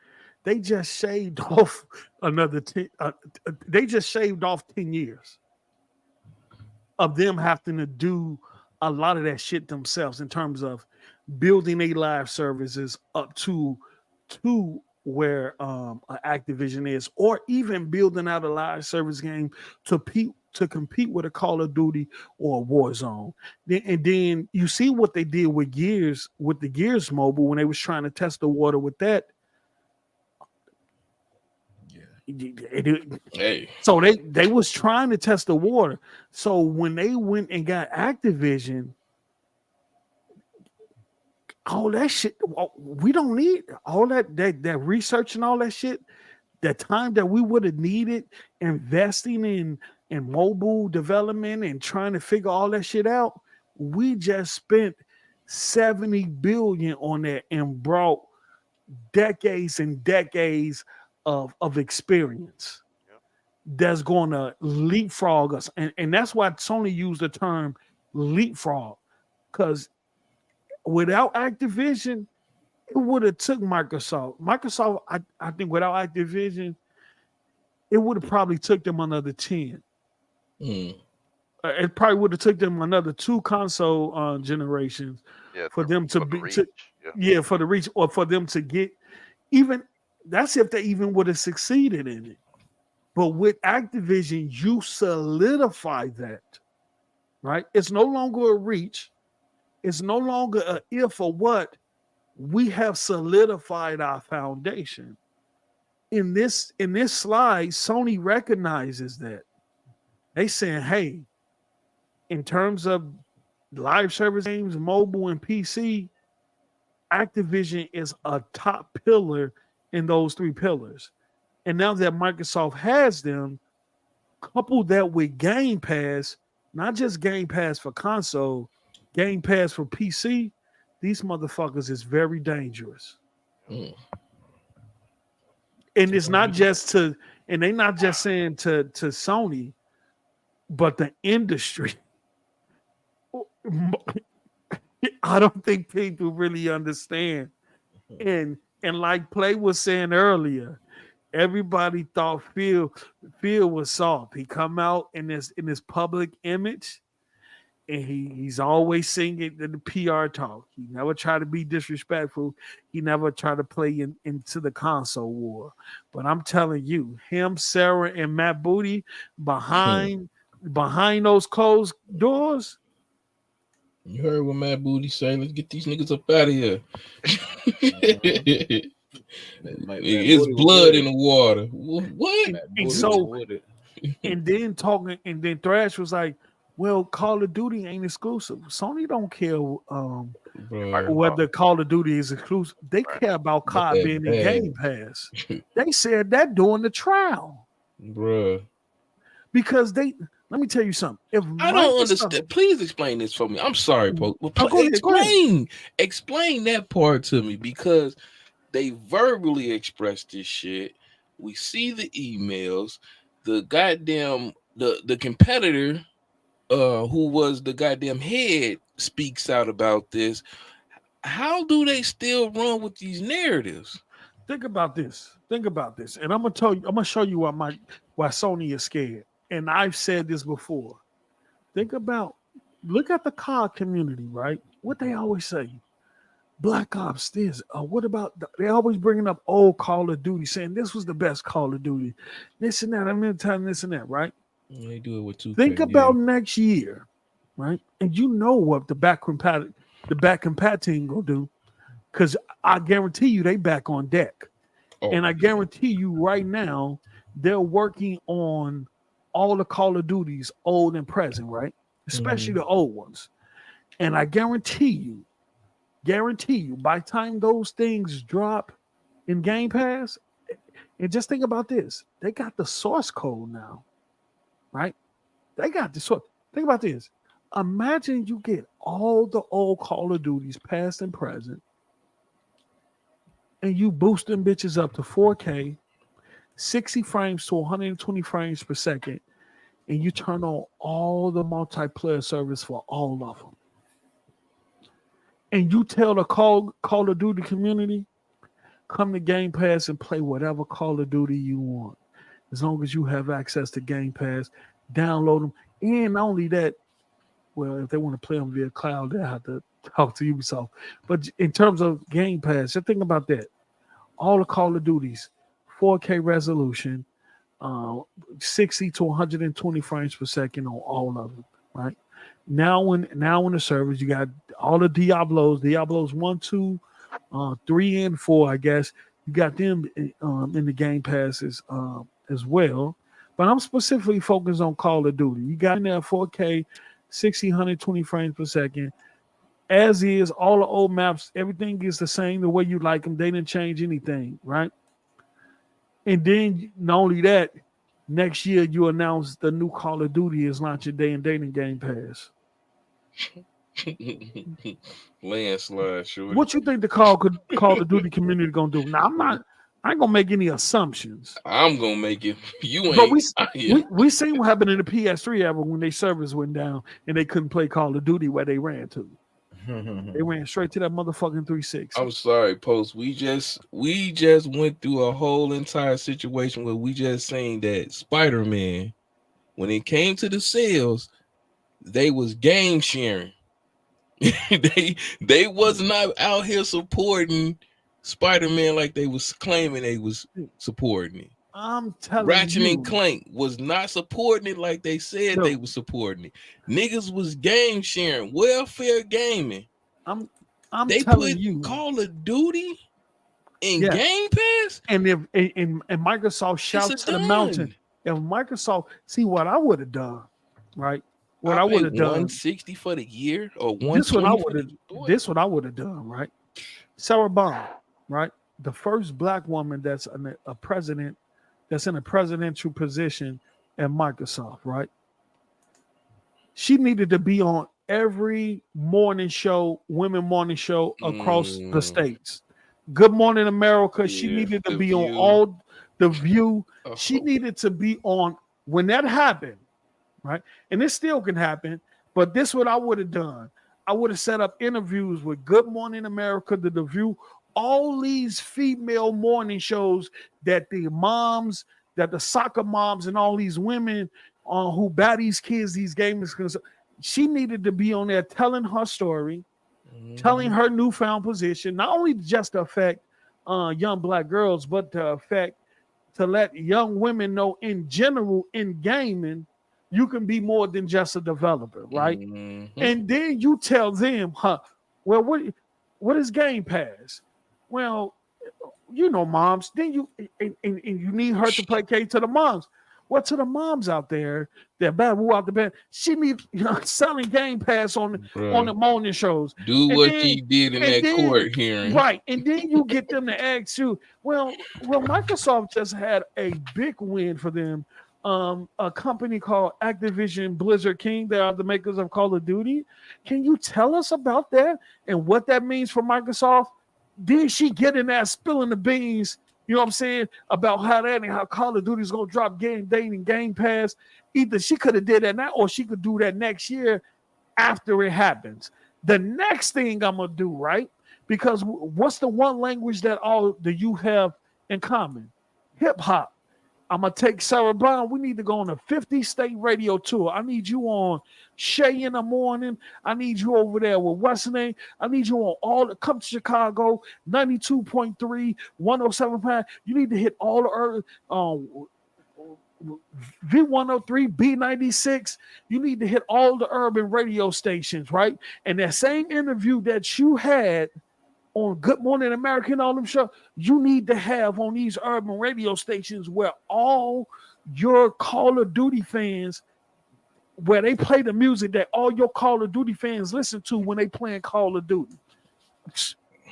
They just shaved off another 10 they just shaved off 10 years of them having to do a lot of that shit themselves in terms of building a live services up to where Activision is, or even building out a live service game to compete with a Call of Duty or a Warzone. And then you see what they did with the Gears mobile when they was trying to test the water with that. Hey, So they was trying to test the water. So when they went and got Activision, all that shit, we don't need all that research and all that shit. That time that we would have needed investing in mobile development and trying to figure all that shit out, we just spent 70 billion on that and brought decades and decades of experience that's going to leapfrog us. And that's why Sony used the term leapfrog, because without Activision, it would have took Microsoft. I think without Activision, it would have probably took them another 10. It probably would have took them another 2 console generations for them to be for the reach, or for them to get even. That's if they even would have succeeded in it. But with Activision, you solidify that, right? It's no longer a reach. It's no longer a if or what. We have solidified our foundation. In this slide, Sony recognizes that. They saying, hey, in terms of live service games, mobile and PC, Activision is a top pillar in those 3 pillars. And now that Microsoft has them, couple that with Game Pass, not just Game Pass for console, Game Pass for PC, these motherfuckers is very dangerous. And it's not just and they're not just saying to Sony, but the industry. I don't think people really understand. And like Play was saying earlier, everybody thought Phil was soft. He come out in this public image, and he's always singing the PR talk. He never tried to be disrespectful. He never tried to play into the console war. But I'm telling you, him, Sarah, and Matt Booty behind those closed doors. You heard what Matt Booty say? Let's get these niggas up out of here. It's blood in the water. What? And then Thrash was like, well, Call of Duty ain't exclusive. Sony don't care whether Call of Duty is exclusive. They care about COD being in Game Pass. They said that during the trial. Bruh. Because let me tell you something. I don't understand. Please explain this for me. I'm sorry, Poke. Explain that part to me, because they verbally expressed this shit. We see the emails. The goddamn the competitor who was the goddamn head speaks out about this. How do they still run with these narratives? Think about this. And I'm gonna show you why Sony is scared. And I've said this before. Look at the COD community, right? What they always say. Black Ops this. What about they always bringing up old Call of Duty, saying this was the best Call of Duty. This and that. I'm in time, this and that, right? They do it with 2K. Think about next year, right? And you know what the back compat team gonna do, because I guarantee you they back on deck. And I guarantee you right now they're working on all the Call of Duties, old and present, right? Especially the old ones. And I guarantee you, by the time those things drop in Game Pass, and just think about this, they got the source code now, right? They got the source. Think about this. Imagine you get all the old Call of Duties, past and present, and you boost them bitches up to 4K, 60 frames to 120 frames per second, and you turn on all the multiplayer service for all of them. And you tell the Call of Duty community, come to Game Pass and play whatever Call of Duty you want. As long as you have access to Game Pass, download them. And not only that, well, if they want to play them via cloud, they have to talk to Ubisoft. But in terms of Game Pass, just think about that. all the Call of Duties, 4K resolution, 60 to 120 frames per second on all of them, right? Now in the servers, you got all the Diablos 1, 2, 3, and 4, I guess. You got them in the Game Passes as well. But I'm specifically focused on Call of Duty. You got in there 4K, 60, 120 frames per second. As is, all the old maps, everything is the same the way you like them. They didn't change anything, right? And then not only that, next year you announce the new Call of Duty is launching day and date in Game Pass. Landslide, sure. What you think the Call of Duty community gonna do? Now I ain't gonna make any assumptions. I'm gonna make it. You But ain't. we seen what happened in the PS3 ever when their servers went down and they couldn't play Call of Duty where they ran to. They ran straight to that motherfucking 360. I'm sorry, Post. We just went through a whole entire situation where we just saying that Spider-Man, when it came to the sales, they was game sharing. they was not out here supporting Spider-Man like they was claiming they was supporting it. I'm telling Ratchet you, and Clank was not supporting it like they said they was supporting it. Niggas was game sharing, welfare gaming. I'm they telling put you, Call of Duty in Game Pass, and if and Microsoft shouts to the mountain. If Microsoft see what I would have done, right? What I would have done, 160 for the year or 120. This what I would have done, right? Sarah Bond, right? The first black woman that's a president, that's in a presidential position at Microsoft, right? She needed to be on every morning show, women morning show across the states. Good Morning America. She needed to be on all The View. She needed to be on when that happened, right? And this still can happen, but this is what I would have done. I would have set up interviews with Good Morning America, The View, all these female morning shows that the moms, that the soccer moms and all these women who bat these kids, these gamers, she needed to be on there telling her story, telling her newfound position, not only just to affect young black girls, but to let young women know in general in gaming, you can be more than just a developer, right? And then you tell them, well, what is Game Pass? Well, you know, moms. Then you and you need her to placate to the moms. Well, to the moms out there that bad woo out the bed, she needs selling Game Pass on the morning shows. Do and what she did in that court hearing, right? And then you get them to ask you, well, Microsoft just had a big win for them. A company called Activision Blizzard King, they are the makers of Call of Duty. Can you tell us about that and what that means for Microsoft? Did she get in there spilling the beans, you know what I'm saying, about how that and how Call of Duty is going to drop Game Day and Game Pass? Either she could have did that now or she could do that next year after it happens. The next thing I'm going to do, right? Because what's the one language that all the youth have in common? Hip hop. I'm going to take Sarah Bond. We need to go on a 50-state radio tour. I need you on Shay in the morning. I need you over there with what's the name? I need you on come to Chicago, 92.3, 107.5. You need to hit all the V103, B96. You need to hit all the urban radio stations, right? And that same interview that you had on Good Morning America and all them shows, you need to have on these urban radio stations where all your Call of Duty fans, where they play the music that all your Call of Duty fans listen to when they playing Call of Duty.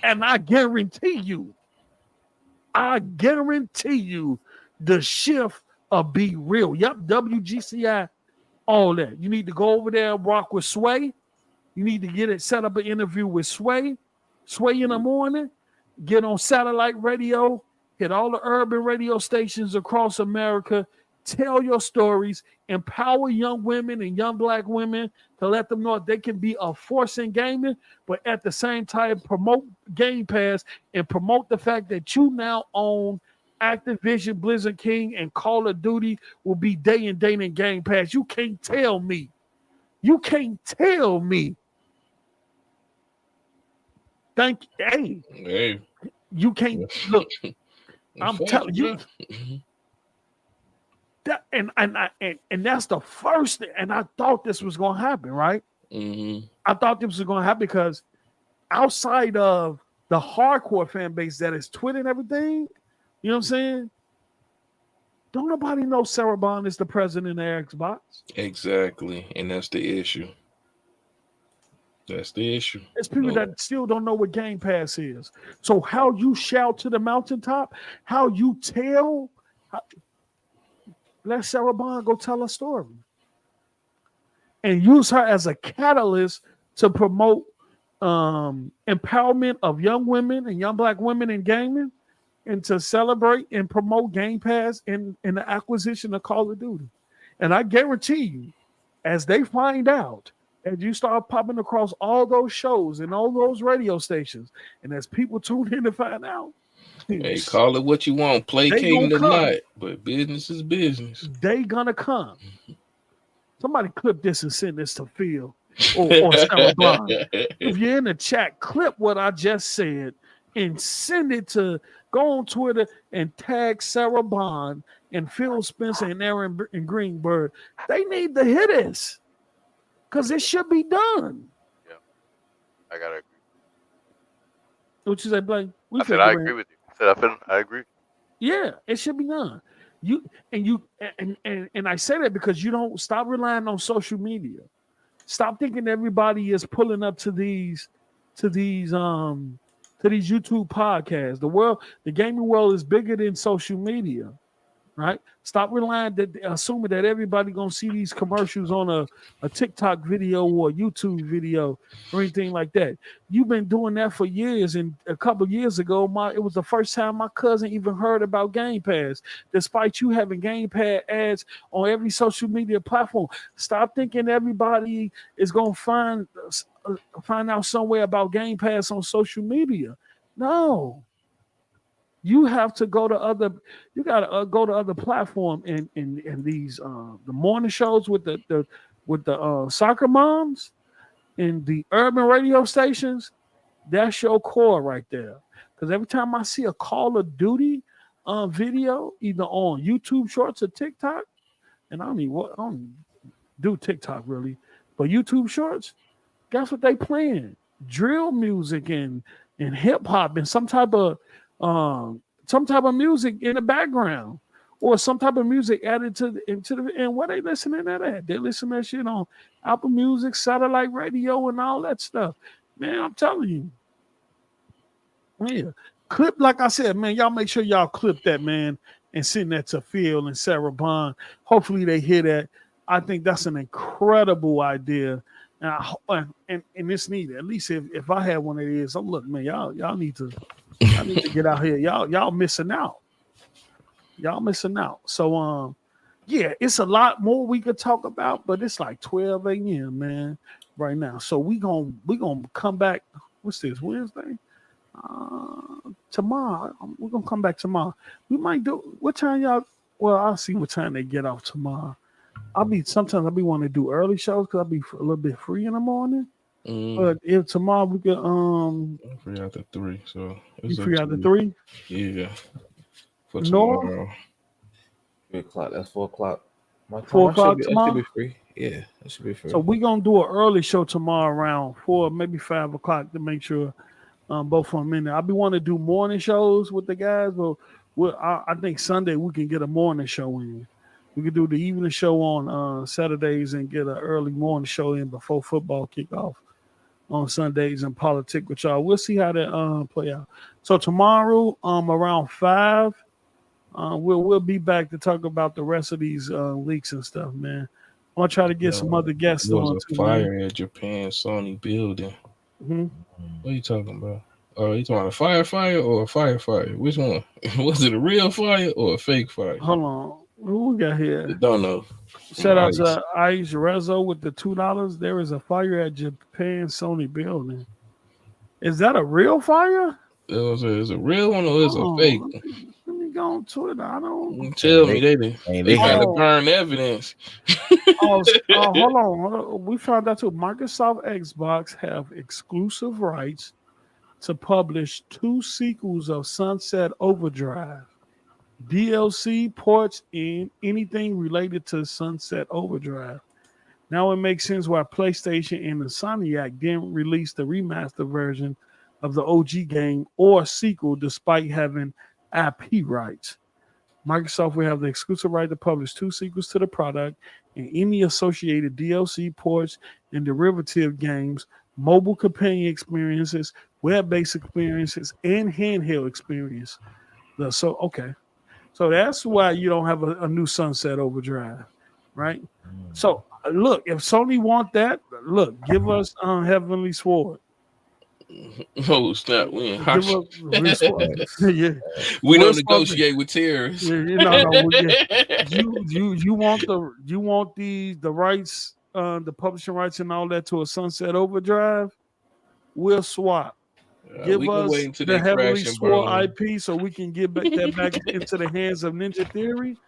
And I guarantee you, the shift will be real. Yep, WGCI, all that. You need to go over there and rock with Sway. You need to set up an interview with Sway in the morning, get on satellite radio, hit all the urban radio stations across America, tell your stories, empower young women and young black women to let them know they can be a force in gaming, but at the same time promote Game Pass and promote the fact that you now own Activision, Blizzard King, and Call of Duty will be day and date in Game Pass. You can't tell me. Thank you. Hey. You can't look. I'm telling you. That, and that's the first thing. And I thought this was gonna happen, right? Mm-hmm. I thought this was gonna happen because outside of the hardcore fan base that is Twitter and everything, you know what I'm saying? Don't nobody know Sarah Bond is the president of Xbox. Exactly, and that's the issue. That's the issue. There's people that still don't know what Game Pass is. So how you shout to the mountaintop, how you tell, let Sarah Bond go tell a story. And use her as a catalyst to promote empowerment of young women and young Black women in gaming, and to celebrate and promote Game Pass in the acquisition of Call of Duty. And I guarantee you, as they find out, as you start popping across all those shows and all those radio stations, and as people tune in to find out, hey, call it what you want, placating or not, but business is business. They gonna come. Somebody clip this and send this to Phil or Sarah Bond. If you're in the chat, clip what I just said and send it to, go on Twitter and tag Sarah Bond and Phil Spencer and Aaron and Greenberg. They need to hear this because it should be done. Yeah, I gotta agree. What you say, Blake? I said I agree with you. I agree. Yeah, it should be done. And I say that because you don't stop relying on social media. Stop thinking everybody is pulling up to these YouTube podcasts. The gaming world is bigger than social media, right? Stop relying assuming that everybody gonna see these commercials on a TikTok video or a YouTube video or anything like that. You've been doing that for years, and a couple of years ago, it was the first time my cousin even heard about Game Pass, despite you having Game Pass ads on every social media platform. Stop thinking everybody is gonna find out somewhere about Game Pass on social media. No. You have to go to other. You gotta go to other platform and these the morning shows with the soccer moms and the urban radio stations. That's your core right there. Because every time I see a Call of Duty video, either on YouTube Shorts or TikTok, and I don't do TikTok really, but YouTube Shorts, guess what they playing? Drill music and hip hop and some type of music in the background, or some type of music added and what they listening to that? They listen to that shit on Apple Music, satellite radio, and all that stuff. Man, I'm telling you. Yeah. Clip, like I said, man, y'all make sure y'all clip that, man, and send that to Phil and Sarah Bond. Hopefully they hear that. I think that's an incredible idea. And it's needed. At least if I had one of these, look, man, y'all need to get out here. Y'all missing out. Y'all missing out. So yeah, it's a lot more we could talk about, but it's like 12 a.m. man right now. So we gonna come back. What's this, Wednesday? Tomorrow. We're gonna come back tomorrow. We might do what time y'all? Well, I'll see what time they get off tomorrow. Sometimes I'll be wanting to do early shows because I'll be a little bit free in the morning. But if tomorrow we could I'm free after 3, so you free after 3? Yeah. For tomorrow. 3 o'clock. That's 4 o'clock. 4 o'clock tomorrow? I should be free. Yeah, I should be free. So we're gonna do an early show tomorrow around 4, maybe 5 o'clock to make sure both of them in there. I'll be wanting to do morning shows with the guys, but I think Sunday we can get a morning show in. We could do the evening show on Saturdays and get an early morning show in before football kickoff on Sundays and politic with y'all. We'll see how that play out. So tomorrow, around 5, we'll be back to talk about the rest of these leaks and stuff, man. I'm gonna try to get some other guests on. There was a fire at Japan Sony building. Mm-hmm. What are you talking about? Oh, you talking about a fire or a firefighter? Which one? Was it a real fire or a fake fire? Hold on. Who we got here? Don't know. Shout out to Ice Rezo with the $2. There is a fire at Japan Sony building. Is that a real fire? Is a real one or is it a fake one? Let me go on Twitter. I don't tell me they had to burn evidence. Hold on. We found out too. Microsoft Xbox have exclusive rights to publish 2 sequels of Sunset Overdrive, DLC, ports, and anything related to Sunset Overdrive. Now it makes sense why PlayStation and Insomniac didn't release the remastered version of the OG game or sequel despite having IP rights. Microsoft will have the exclusive right to publish 2 sequels to the product and any associated DLC, ports, and derivative games, mobile companion experiences, web-based experiences, and handheld experience. So that's why you don't have a new Sunset Overdrive, right? So look, if Sony want that, look, give us Heavenly Sword. Oh snap! We in hot. Yeah. We don't negotiate with terrorists. Yeah, you want the rights, the publishing rights and all that to a Sunset Overdrive? We'll swap. Give us the Heavenly Sword IP so we can get that back into the hands of Ninja Theory,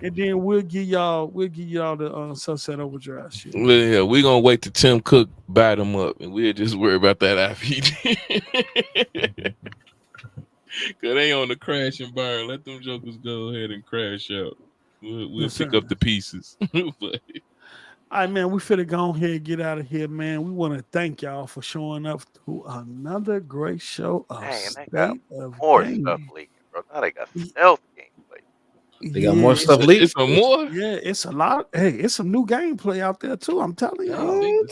and then we'll give y'all the Sunset Overdrive shit. Well, yeah, we're gonna wait till Tim Cook buy them up, and we'll just worry about that IP. Cause they on the crash and burn. Let them jokers go ahead and crash out. We'll pick up the pieces. But, all right, man, we finna go ahead and get out of here, man. We want to thank y'all for showing up to another great show of State of more Game. stuff leaking, bro. Now they got stealth gameplay. They got more stuff leaked. It's some more. Yeah, it's a lot. Hey, it's some new gameplay out there too. I'm telling you,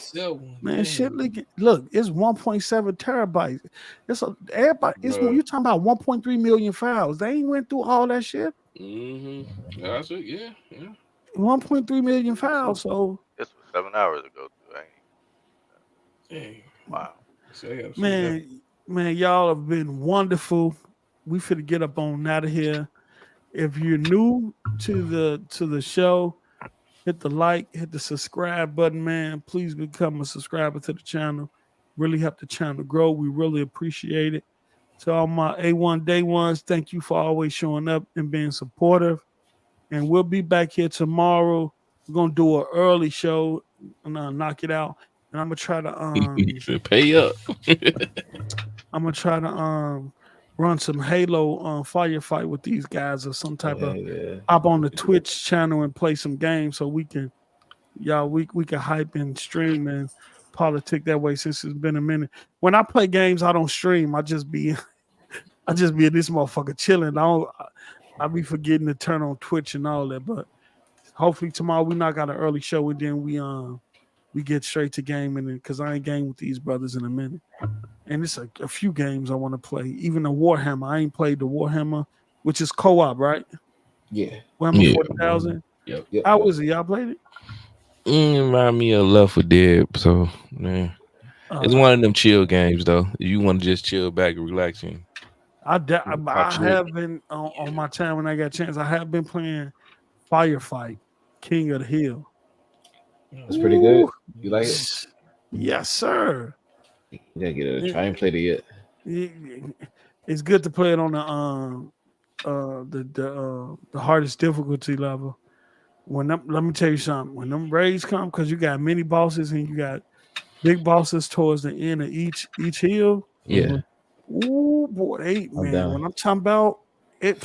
man. Shit, leaking. Look, it's 1.7 terabytes. You talking about 1.3 million files? They ain't went through all that shit. Mm-hmm. That's it. Yeah. 1.3 million files. So this was 7 hours ago. Dang. Wow. Man, y'all have been wonderful. We finna get up on out of here. If you're new to the show, hit the like, hit the subscribe button, man. Please become a subscriber to the channel. Really help the channel grow. We really appreciate it. To all my A1 day ones, thank you for always showing up and being supportive. And we'll be back here tomorrow. We're gonna do an early show and knock it out. And I'm gonna try to pay up. I'm gonna try to run some Halo firefight with these guys or some type of hop on the Twitch channel and play some games so we can hype and stream and politic that way since it's been a minute. When I play games, I don't stream. I just be in this motherfucker chilling. I be forgetting to turn on Twitch and all that. But hopefully tomorrow we knock out an early show and then we get straight to gaming because I ain't game with these brothers in a minute. And it's a few games I want to play. Even the Warhammer. I ain't played the Warhammer, which is co-op, right? Yeah. Warhammer 40,000. Yep. How was it? Y'all played it? Remind me of Left 4 Dead. So, man. It's one of them chill games, though. You want to just chill back and relaxing. I have been on my time when I got a chance. I have been playing Firefight, King of the Hill. It's pretty good. You like it? Yes, sir. You gotta get it. I ain't played it yet. It's good to play it on the hardest difficulty level. Let me tell you something. When them raids come, because you got mini bosses and you got big bosses towards the end of each hill. Yeah. Ooh, boy, man. When I'm talking about it,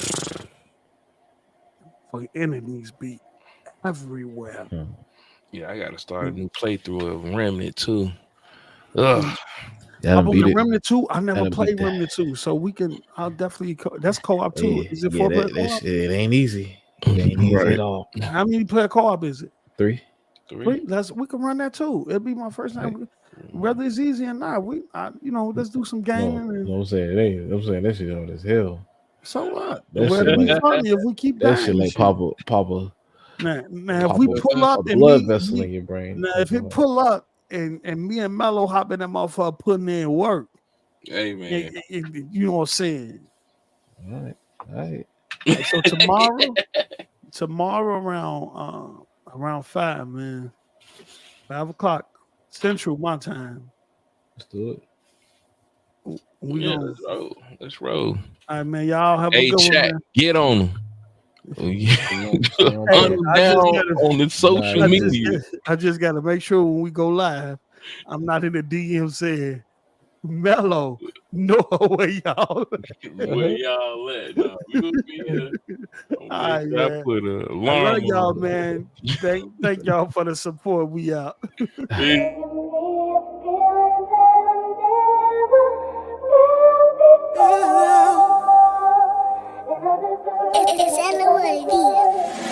for enemies be everywhere. Yeah, I gotta start a new playthrough of Remnant too. Ugh. Remnant 2, I never played Remnant 2, so I'll definitely that's co-op too. Yeah, is it 4-player co-op? It ain't easy. It ain't easy at all. How many player co-op is it? 3. We can run that too. It'll be my first time. Right. Whether it's easy or not, let's do some gaming. You know what I'm saying? I'm saying that shit hard as hell. So what? It'll be funny if we keep that shit like Papa. Now if we pull up and blood vessel in your brain. Now if it pull up and me and Mello hop in that motherfucker putting in work. Hey man. You know what I'm saying? All right. So tomorrow around 5, man. 5 o'clock Central my time. Let's do it. Let's roll. All right, man. Y'all have a good one, man. Get on them. On the social media. I just got to make sure when we go live, I'm not in the DM saying, Mello, No way, y'all. Where y'all at? No, we gonna be here. All right, I man. put a I alarm love y'all, on. man. Thank y'all for the support. We out.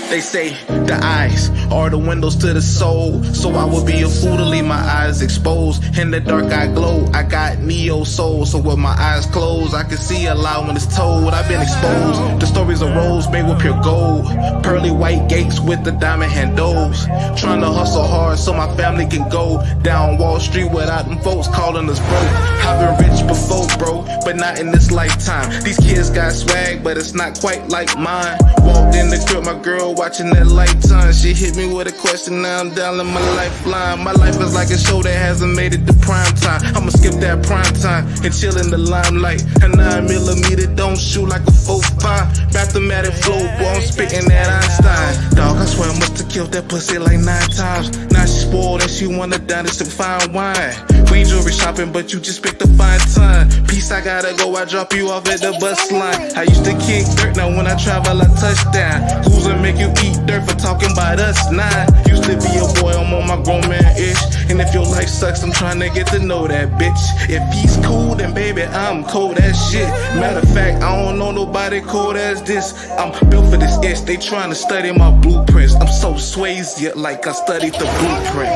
They say the eyes are the windows to the soul, so I would be a fool to leave my eyes exposed. In the dark I glow, I got neo soul, so with my eyes closed I can see a lot when it's told. I've been exposed, the stories arose made with pure gold, pearly white gates with the diamond handles. Trying to hustle hard so my family can go down Wall Street without them folks calling us broke. I've been rich before, bro, but not in this lifetime. These kids got swag, but it's not quite like mine. Walked in the crib, my girl watching that Lifetime. She hit me with a question, now I'm down in my lifeline. My life is like a show that hasn't made it to prime time. I'ma skip that prime time and chill in the limelight. A 9mm don't shoot like a 4.5. Mathematic flow, boy, I'm spitting that Einstein. Dog, I swear I must have killed that pussy like 9 times. Now she spoiled and she wanna dine some fine wine. We ain't jewelry shopping, but you just picked a fine time. Peace, I gotta go, I drop you off at the bus line. I used to kick dirt, now when I travel I touchdown. Who's gonna make you eat dirt for talking about us? Nah, used to be a boy, I'm on my grown man-ish. And if your life sucks, I'm trying to get to know that bitch. If he's cool, then baby, I'm cold as shit. Matter of fact, I don't know nobody cold as this. I'm built for this itch, they trying to study my blueprints. I'm so Swayze, yet like I studied the blueprint.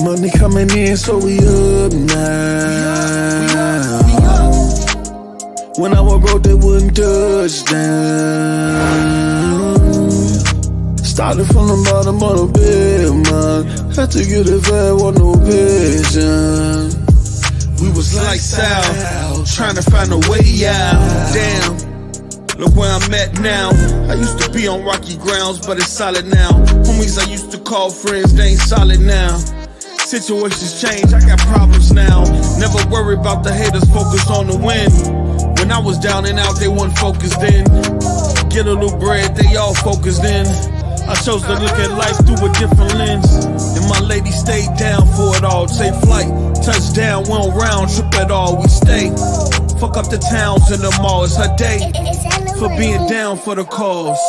Money coming in, so we up now. When I was broke, they wouldn't touch down. Started from the bottom of the bed, man. Had to get it fast, want no vision. We was lights out, trying to find a way out. Damn, look where I'm at now. I used to be on rocky grounds, but it's solid now. Homies I used to call friends, they ain't solid now. Situations change, I got problems now. Never worry about the haters, focus on the win. When I was down and out, they weren't focused in. Get a little bread, they all focused in. I chose to look at life through a different lens. And my lady stayed down for it all. Take flight, touchdown, we don't round trip at all. We stay, fuck up the towns and the mall. It's her day for being down for the cause.